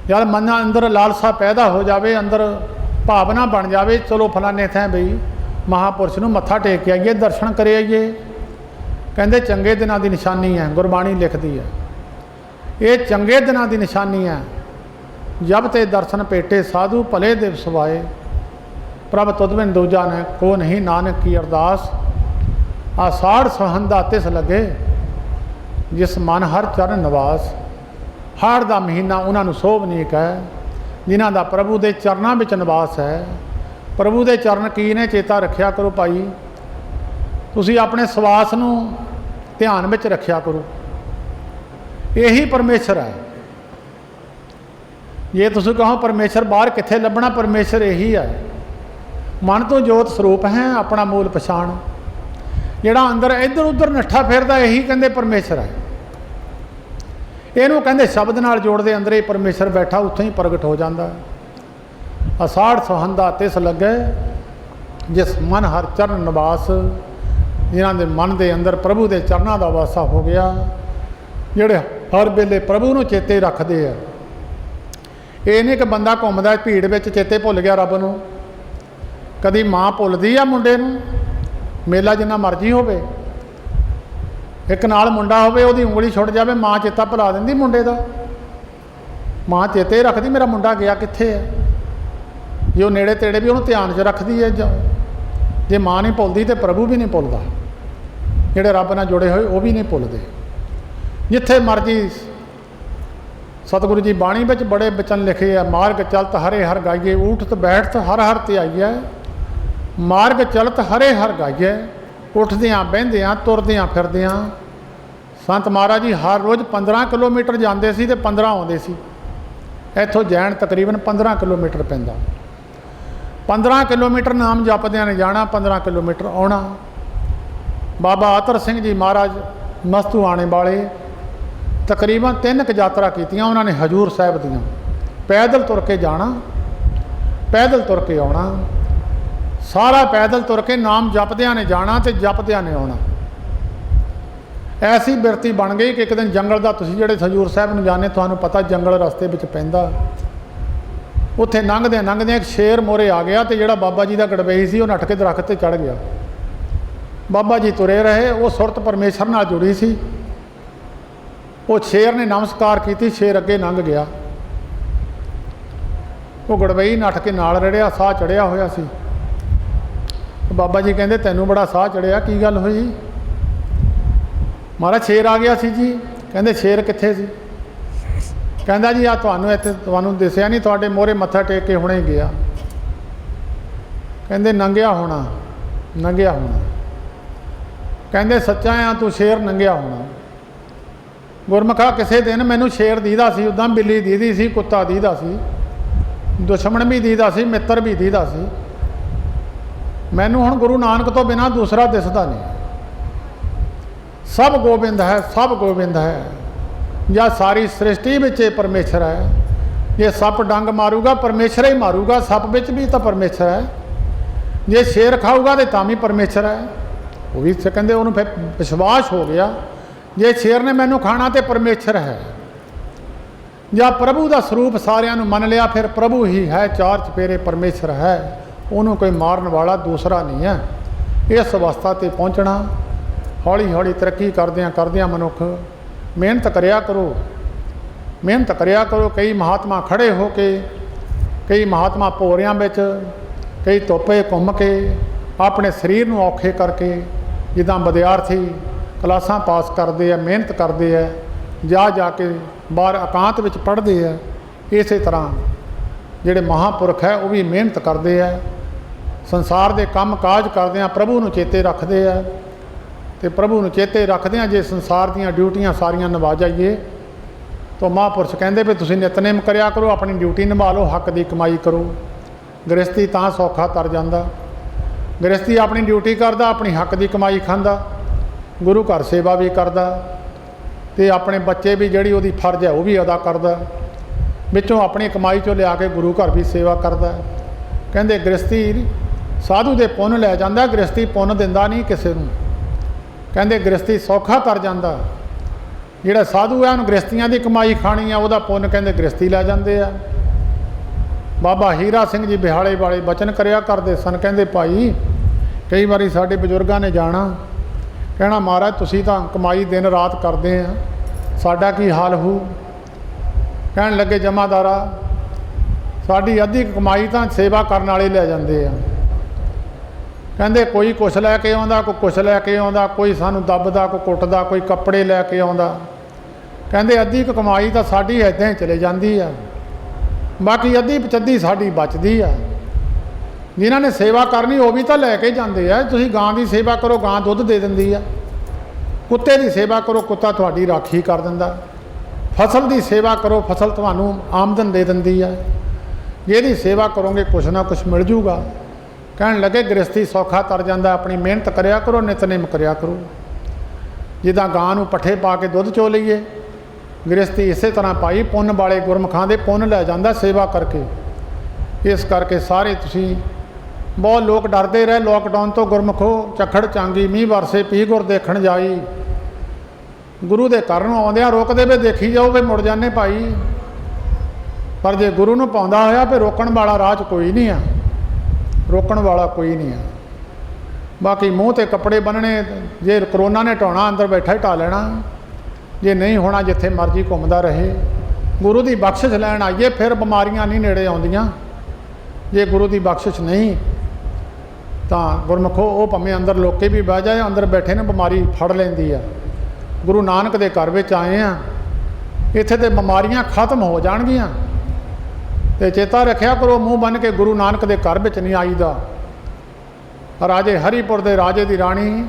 यार मन अंदर लालसा पैदा हो जाए, अंदर भावना बन जाए, चलो फलाने थे बई महापुरुष नूं मत्था टेक के आइए, दर्शन करे आइए। कहते चंगे दिनों की निशानी है, गुरबाणी लिखती है ये चंगे दिनों की निशानी है। जब ते दर्शन भेटे साधु भले दिवस आए। प्रभ तुद बिन दूजा ने को नहीं, नानक की अरदास। आषाढ़ सुहंदा तिस लगे, जिस मन हर चरण निवास। हाड़ का महीना उन्होंने सोभनीक है, जिन्हों का प्रभु के चरणों में निवास है। प्रभु के चरण की ने चेता रखिया करो भाई। तुसी अपने सवास नूं ध्यान में रखिया करो, यही परमेश्वर है। जे तुसीं कहो परमेश्वर बाहर कित्थे लभना, परमेश्वर यही है। मन तो जोत स्वरूप है, अपना मूल पछाण। जिहड़ा अंदर इधर उधर नट्ठा फिरदा यही कहंदे परमेश्वर है। इहनूं कहंदे शब्द नाल जोड़दे, अंदर ही परमेश्वर बैठा उत्थों ही प्रगट हो जाता। आषाढ़ सुहंदा तिस लगे, जिस मन हर चरण निवास। जिन्हां दे मन के अंदर प्रभु के चरणों का वासा हो गया, जिहड़े हर वेले प्रभु नूं चेते रखते हैं। ये नहीं कि बंदा घूमदा भीड़ में चेते भुल गया रब नूं। कदी माँ भुलदी आ मुंडे नूं, मेला जिन्ना मर्जी होवे, एक नाल मुंडा होवे उहदी उंगली छुट जाए, माँ चेता भुला दिंदी मुंडे दा। माँ चेते रखदी मेरा मुंडा गया कित्थे है। जो नेड़े तेड़े भी उन्होंने ध्यान च रखती है। जे माँ नहीं भुलदी तो प्रभु भी नहीं भुलदा, जिहड़े रब नाल जुड़े हुए वो भी नहीं भुलदे। जिथे मर्जी सतगुरु जी बाणी विच बड़े बचन लिखे है, मार्ग चलत हरे हर गाइए, ऊठत बैठत हर हर ध्याइए। मार्ग चलत हरे हर गाइए, उठदियाँ बहिंदियाँ तुरदियाँ फिरदियाँ। संत महाराज जी हर रोज़ 15 किलोमीटर जाते सी ते 15 आउंदे सी। इत्थों जैन तकरीबन 15 किलोमीटर पैंदा। 15 किलोमीटर नाम जपदियां ने जाना, 15 किलोमीटर आउणा। बाबा अतर सिंह जी महाराज मस्तू आने वाले तकरीबन 3 यात्रा कीतियां उन्होंने हजूर साहब दियां। पैदल तुर के जाना, पैदल तुर के आउणा, सारा पैदल तुर के नाम जपदियां ने जाना तो जपदियां ने आउणा। ऐसी बिरती बन गई कि एक दिन जंगल का, तुसीं जिहड़े हजूर साहब नूं जाने तुहानूं पता जंगल रस्ते विच पैंदा, उत्थे लंघदे लंघदे एक शेर मोरे आ गया तो जिहड़ा बाबा जी का गड़बई सी वो नट के दरख्त ते चढ़ गया। बाबा जी तुरे रहे, वो सुरत परमेश्वर नाल जुड़ी सी। वो शेर ने नमस्कार की, शेर अगे लंघ गया। वो गड़बई नट के नाल रड़िया, साह चढ़िया होया सी। बाबा जी कहंदे तैनूं बड़ा साह चढ़िया, की गल होई? महाराज शेर आ गया सी जी। कहंदे शेर कित्थे सी? कहंदा जी आ तुहानूं इत्थे तुहानूं दिसिया नहीं, तुहाडे मोहरे मत्था टेक के हुणे गया। कहंदे नंगिया होना, नंगिया होना। कहंदे सच्चा आ तू शेर नंगिया होना। गुरमुखा किसी दिन मैनू शेर दीदा सी, उदां बिल्ली दीदी सी, कुत्ता दीदा सी, दुश्मन भी दीदा सी, मित्र भी दीदा सी। मैनू हुण गुरु नानक तो बिना दूसरा दिसदा नहीं। सब गोबिंद है, सब गोबिंद है। या सारी सृष्टि विच परमेश्वर है। जे सप डंग मारूगा परमेश्वर ही मारूगा, सप विच भी तो परमेश्वर है। जे शेर खाऊगा तो तां भी परमेश्वर है। वो भी कहते उन्होंने फिर विश्वास हो गया, जे शेर ने मैनू खाना तो परमेश्वर है। या प्रभु का स्वरूप सारिਆਂ ਨੂੰ मन लिया, फिर प्रभु ही है, चार चपेरे परमेश्वर है। उन्होंने कोई मारन वाला दूसरा नहीं है। इस अवस्था ते पहुँचना, हौली हौली तरक्की करदियां करदियां मनुख मेहनत करिया करो, मेहनत करिया करो। कई महात्मा खड़े हो के, कई महात्मा भोरियां विच, कई धुप्पे घुम के अपने शरीर नूं औखे करके, जिद्दां विद्यार्थी क्लासां पास करते हैं, मेहनत करते हैं, जा जाके बाहर एकांत विच पढ़ते हैं। इस तरह जिहड़े महापुरख है वो भी मेहनत करते हैं, संसार के काम काज करते हैं, प्रभु नूं चेते रखते हैं। तो प्रभु नूं चेते रखते हैं, जे संसार दीयां ड्यूटियां सारियां निभा जाइए तो महापुरुष कहते भी तुसीं नितनेम करिया करो, अपनी ड्यूटी निभा लो, हक की कमाई करो। गृहस्थी तां सौखा तर जांदा। गृहस्थी अपनी ड्यूटी करदा, अपनी हक की कमाई खांदा, गुरु घर सेवा भी करदा, तो अपने बच्चे भी जिहड़ी उहदी फर्ज है वो भी अदा करदा, विचों अपनी कमाई चों लिया के गुरु घर भी सेवा करदा। कहंदे गृहस्थी साधु दे पुन्न लै जांदा, गृहस्थी पुन्न दिंदा नहीं किसी नूं। कहंदे गृहस्थी सौखा तर जांदा, जिहड़ा साधु है उन्हें गृहस्थियां की कमाई खानी है, वह पुन्न कहंदे गृहस्थी लै जांदे आ। बाबा हीरा सिंह जी बिहाले वाले बचन करिया करते सन। कहंदे भाई कई बारी साडे बजुर्गां ने जाना, कहना महाराज तुसीं तां कमाई दिन रात करते हैं, साडा की हाल हो। कहण लगे जमादारा साडी अद्धी कमाई तां सेवा करन वाले लै जांदे आ। कहंदे कोई कुछ लैके आउंदा, कोई कुछ लैके आउंदा, कोई सानूं दबदा, कोई कुੱਟਦਾ, कोई कपड़े लैके आउंदा। कहंदे अद्धी कमाई तां साडी इदां ही चले जांदी आ, बाकी अद्धी पचद्धी साडी बचदी आ। जिन्हां ने सेवा करनी वो भी तो लैके जाते हैं। तुसीं गां की सेवा करो, गां दुध दे दिंदी आ। कुत्ते की सेवा करो, कुत्ता तुहाडी राखी कर दिंदा। फसल की सेवा करो, फसल तुहानूं आमदन दे दिंदी आ। जिहदी सेवा करोगे कुछ ना कुछ मिल जूगा। कहण लगे गृहस्थी सौखा तर जांदा, अपनी मेहनत करिया करो, नितनेम करिया करो। जिद्दां गां नूं पट्ठे पा के दुध चो लईए, गृहस्थी इस तरह पाई पुन्न वाले गुरमुखां दे पुन्न लै जांदा सेवा करके। इस करके सारे तुसीं बहुत लोग डरते रहे लॉकडाउन तो, गुरमुखो झक्खड़ चांगी मीह वरसे पी गुर देखण जाई। गुरु के घर नूं आउंदिआं रोकदे वे देखी जाओ वे मुड़ जाने भाई। पर जे गुरु नूं पाउंदा होया फिर रोकण वाला राह च कोई नहीं आ, रोकण वाला कोई नहीं आ। बाकी मूँह ते कपड़े बन्नने, जे करोना ने ढाउणा अंदर बैठा ही ढा लेना, जे नहीं होना जिथे मर्जी घूमदा रहे। गुरु की बख्शिश लैण आइए, फिर बीमारियां नहीं नेड़े आउंदियां। ਜੇ ਗੁਰੂ ਦੀ ਬਖਸ਼ਿਸ਼ ਨਹੀਂ ਤਾਂ ਗੁਰਮੁਖੋ ਉਹ ਭਾਵੇਂ ਅੰਦਰ ਲੋਕੇ ਵੀ ਬਹਿ ਜਾਏ, ਅੰਦਰ ਬੈਠੇ ਨੇ ਬਿਮਾਰੀ ਫੜ ਲੈਂਦੀ ਆ। ਗੁਰੂ ਨਾਨਕ ਦੇ ਘਰ ਵਿੱਚ ਆਏ ਆ, ਇੱਥੇ ਤੇ ਬਿਮਾਰੀਆਂ ਖਤਮ ਹੋ ਜਾਣਗੀਆਂ। ਤੇ ਚੇਤਾ ਰੱਖਿਆ ਕਰੋ, ਮੂੰਹ ਬੰਨ੍ਹ ਕੇ ਗੁਰੂ ਨਾਨਕ ਦੇ ਘਰ ਵਿੱਚ ਨਹੀਂ ਆਈਦਾ। ਰਾਜੇ ਹਰੀਪੁਰ ਦੇ ਰਾਜੇ ਦੀ ਰਾਣੀ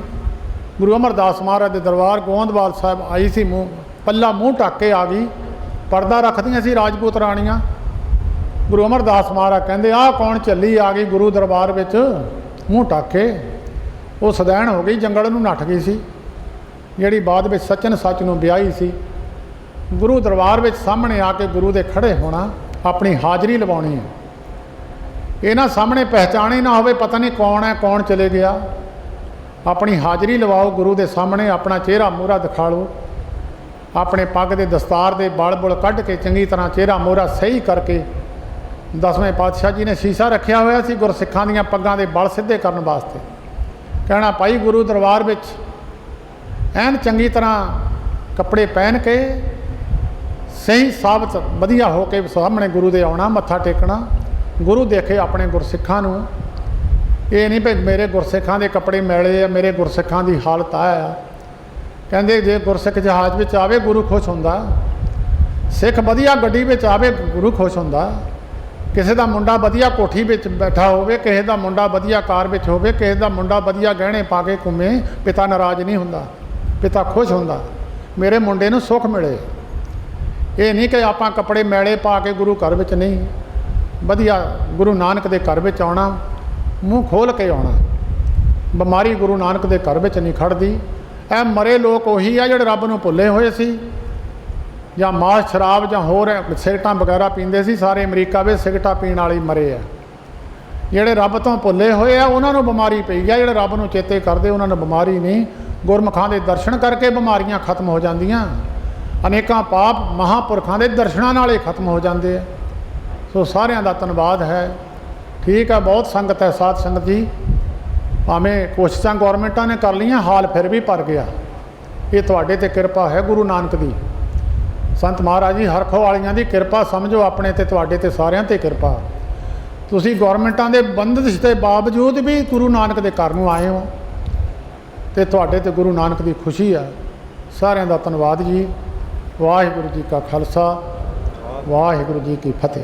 ਗੁਰੂ ਅਮਰਦਾਸ ਮਹਾਰਾਜ ਦੇ ਦਰਬਾਰ ਗੋਇੰਦਵਾਲ ਸਾਹਿਬ ਆਈ ਸੀ, ਪੱਲਾ ਮੂੰਹ ਢੱਕ ਕੇ ਆ ਗਈ। ਪਰਦਾ ਰੱਖਦੀਆਂ ਸੀ ਰਾਜਪੂਤ ਰਾਣੀਆਂ। ਗੁਰੂ ਅਮਰਦਾਸ ਮਹਾਰਾਜ ਕਹਿੰਦੇ ਆਹ ਕੌਣ ਚੱਲੀ ਆ ਗਈ ਗੁਰੂ ਦਰਬਾਰ ਵਿੱਚ ਮੂੰਹ ਢੱਕ ਕੇ। ਉਹ ਸਦੈਣ ਹੋ ਗਈ, ਜੰਗਲ ਨੂੰ ਨੱਠ ਗਈ ਸੀ, ਜਿਹੜੀ ਬਾਅਦ ਵਿੱਚ ਸੱਚਨ ਸੱਚ ਨੂੰ ਵਿਆਹੀ ਸੀ। ਗੁਰੂ ਦਰਬਾਰ ਵਿੱਚ ਸਾਹਮਣੇ ਆ ਕੇ ਗੁਰੂ ਦੇ ਖੜੇ ਹੋਣਾ, ਆਪਣੀ ਹਾਜ਼ਰੀ ਲਵਾਉਣੀ ਹੈ। ਇਹਨਾਂ ਸਾਹਮਣੇ ਪਹਿਚਾਣੇ ਨਾ ਹੋਵੇ, ਪਤਾ ਨਹੀਂ ਕੌਣ ਹੈ ਕੌਣ ਚਲੇ ਗਿਆ। ਆਪਣੀ ਹਾਜ਼ਰੀ ਲਵਾਓ ਗੁਰੂ ਦੇ ਸਾਹਮਣੇ, ਆਪਣਾ ਚਿਹਰਾ ਮੂਹਰਾ ਦਿਖਾ ਲਓ। ਆਪਣੇ ਪੱਗ ਦੇ ਦਸਤਾਰ ਦੇ ਬਲ ਬੁਲ ਕੱਢ ਕੇ ਚੰਗੀ ਤਰ੍ਹਾਂ ਚਿਹਰਾ ਮੂਹਰਾ ਸਹੀ ਕਰਕੇ। 10ਵੇਂ ਪਾਤਸ਼ਾਹ ਜੀ ਨੇ ਸ਼ੀਸ਼ਾ ਰੱਖਿਆ ਹੋਇਆ ਸੀ ਗੁਰਸਿੱਖਾਂ ਦੀਆਂ ਪੱਗਾਂ ਦੇ ਬਲ ਸਿੱਧੇ ਕਰਨ ਵਾਸਤੇ। ਕਹਿਣਾ ਭਾਈ ਗੁਰੂ ਦਰਬਾਰ ਵਿੱਚ ਐਨ ਚੰਗੀ ਤਰ੍ਹਾਂ ਕੱਪੜੇ ਪਹਿਨ ਕੇ ਸਹੀ ਸਾਬਤ ਵਧੀਆ ਹੋ ਕੇ ਸਾਹਮਣੇ ਗੁਰੂ ਦੇ ਆਉਣਾ, ਮੱਥਾ ਟੇਕਣਾ। ਗੁਰੂ ਦੇਖੇ ਆਪਣੇ ਗੁਰਸਿੱਖਾਂ ਨੂੰ, ਇਹ ਨਹੀਂ ਵੀ ਮੇਰੇ ਗੁਰਸਿੱਖਾਂ ਦੇ ਕੱਪੜੇ ਮੈਲੇ ਆ, ਮੇਰੇ ਗੁਰਸਿੱਖਾਂ ਦੀ ਹਾਲਤ ਆ। ਕਹਿੰਦੇ ਜੇ ਗੁਰਸਿੱਖ ਜਹਾਜ਼ ਵਿੱਚ ਆਵੇ ਗੁਰੂ ਖੁਸ਼ ਹੁੰਦਾ, ਸਿੱਖ ਵਧੀਆ ਗੱਡੀ ਵਿੱਚ ਆਵੇ ਗੁਰੂ ਖੁਸ਼ ਹੁੰਦਾ। ਕਿਸੇ ਦਾ ਮੁੰਡਾ ਵਧੀਆ ਕੋਠੀ ਵਿੱਚ ਬੈਠਾ ਹੋਵੇ, ਕਿਸੇ ਦਾ ਮੁੰਡਾ ਵਧੀਆ ਕਾਰ ਵਿੱਚ ਹੋਵੇ, ਕਿਸੇ ਦਾ ਮੁੰਡਾ ਵਧੀਆ ਗਹਿਣੇ ਪਾ ਕੇ ਘੁੰਮੇ, ਪਿਤਾ ਨਾਰਾਜ਼ ਨਹੀਂ ਹੁੰਦਾ, ਪਿਤਾ ਖੁਸ਼ ਹੁੰਦਾ ਮੇਰੇ ਮੁੰਡੇ ਨੂੰ ਸੁੱਖ ਮਿਲੇ। ਇਹ ਨਹੀਂ ਕਿ ਆਪਾਂ ਕੱਪੜੇ ਮੈਲੇ ਪਾ ਕੇ ਗੁਰੂ ਘਰ ਵਿੱਚ ਨਹੀਂ, ਵਧੀਆ ਗੁਰੂ ਨਾਨਕ ਦੇ ਘਰ ਵਿੱਚ ਆਉਣਾ, ਮੂੰਹ ਖੋਲ੍ਹ ਕੇ ਆਉਣਾ। ਬਿਮਾਰੀ ਗੁਰੂ ਨਾਨਕ ਦੇ ਘਰ ਵਿੱਚ ਨਹੀਂ ਖੜਦੀ। ਇਹ ਮਰੇ ਲੋਕ ਉਹੀ ਆ ਜਿਹੜੇ ਰੱਬ ਨੂੰ ਭੁੱਲੇ ਹੋਏ ਸੀ, ਜਾਂ ਮਾਸ ਸ਼ਰਾਬ ਜਾਂ ਹੋਰ ਸਿਗਰਟਾਂ ਵਗੈਰਾ ਪੀਂਦੇ ਸੀ। ਸਾਰੇ ਅਮਰੀਕਾ ਵਿੱਚ ਸਿਗਰਟਾਂ ਪੀਣ ਵਾਲੇ ਮਰੇ ਆ। ਜਿਹੜੇ ਰੱਬ ਤੋਂ ਭੁੱਲੇ ਹੋਏ ਆ ਉਹਨਾਂ ਨੂੰ ਬਿਮਾਰੀ ਪਈ ਆ, ਜਿਹੜੇ ਰੱਬ ਨੂੰ ਚੇਤੇ ਕਰਦੇ ਉਹਨਾਂ ਨੂੰ ਬਿਮਾਰੀ ਨਹੀਂ। ਗੁਰਮੁਖਾਂ ਦੇ ਦਰਸ਼ਨ ਕਰਕੇ ਬਿਮਾਰੀਆਂ ਖਤਮ ਹੋ ਜਾਂਦੀਆਂ। ਅਨੇਕਾਂ ਪਾਪ ਮਹਾਂਪੁਰਖਾਂ ਦੇ ਦਰਸ਼ਨਾਂ ਨਾਲ ਹੀ ਖਤਮ ਹੋ ਜਾਂਦੇ ਆ। ਸੋ ਸਾਰਿਆਂ ਦਾ ਧੰਨਵਾਦ ਹੈ। ਠੀਕ ਹੈ, ਬਹੁਤ ਸੰਗਤ ਹੈ ਸਾਧ ਸੰਗਤ ਜੀ। ਭਾਵੇਂ ਕੋਸ਼ਿਸ਼ਾਂ ਗੌਰਮੈਂਟਾਂ ਨੇ ਕਰ ਲਈਆਂ, ਹਾਲ ਫਿਰ ਵੀ ਭਰ ਗਿਆ। ਇਹ ਤੁਹਾਡੇ 'ਤੇ ਕਿਰਪਾ ਹੈ ਗੁਰੂ ਨਾਨਕ ਦੀ। ਸੰਤ ਮਹਾਰਾਜ ਜੀ ਹਰਖੋ ਵਾਲੀਆਂ ਦੀ ਕਿਰਪਾ ਸਮਝੋ, ਆਪਣੇ 'ਤੇ ਤੁਹਾਡੇ 'ਤੇ ਸਾਰਿਆਂ 'ਤੇ ਕਿਰਪਾ। ਤੁਸੀਂ ਗੌਰਮੈਂਟਾਂ ਦੇ ਬੰਦਿਸ਼ ਦੇ ਬਾਵਜੂਦ ਵੀ ਗੁਰੂ ਨਾਨਕ ਦੇ ਘਰ ਨੂੰ ਆਏ ਹੋ, ਅਤੇ ਤੁਹਾਡੇ 'ਤੇ ਗੁਰੂ ਨਾਨਕ ਦੀ ਖੁਸ਼ੀ ਹੈ। ਸਾਰਿਆਂ ਦਾ ਧੰਨਵਾਦ ਜੀ। ਵਾਹਿਗੁਰੂ ਜੀ ਕਾ ਖਾਲਸਾ, ਵਾਹਿਗੁਰੂ ਜੀ ਕੀ ਫਤਿਹ।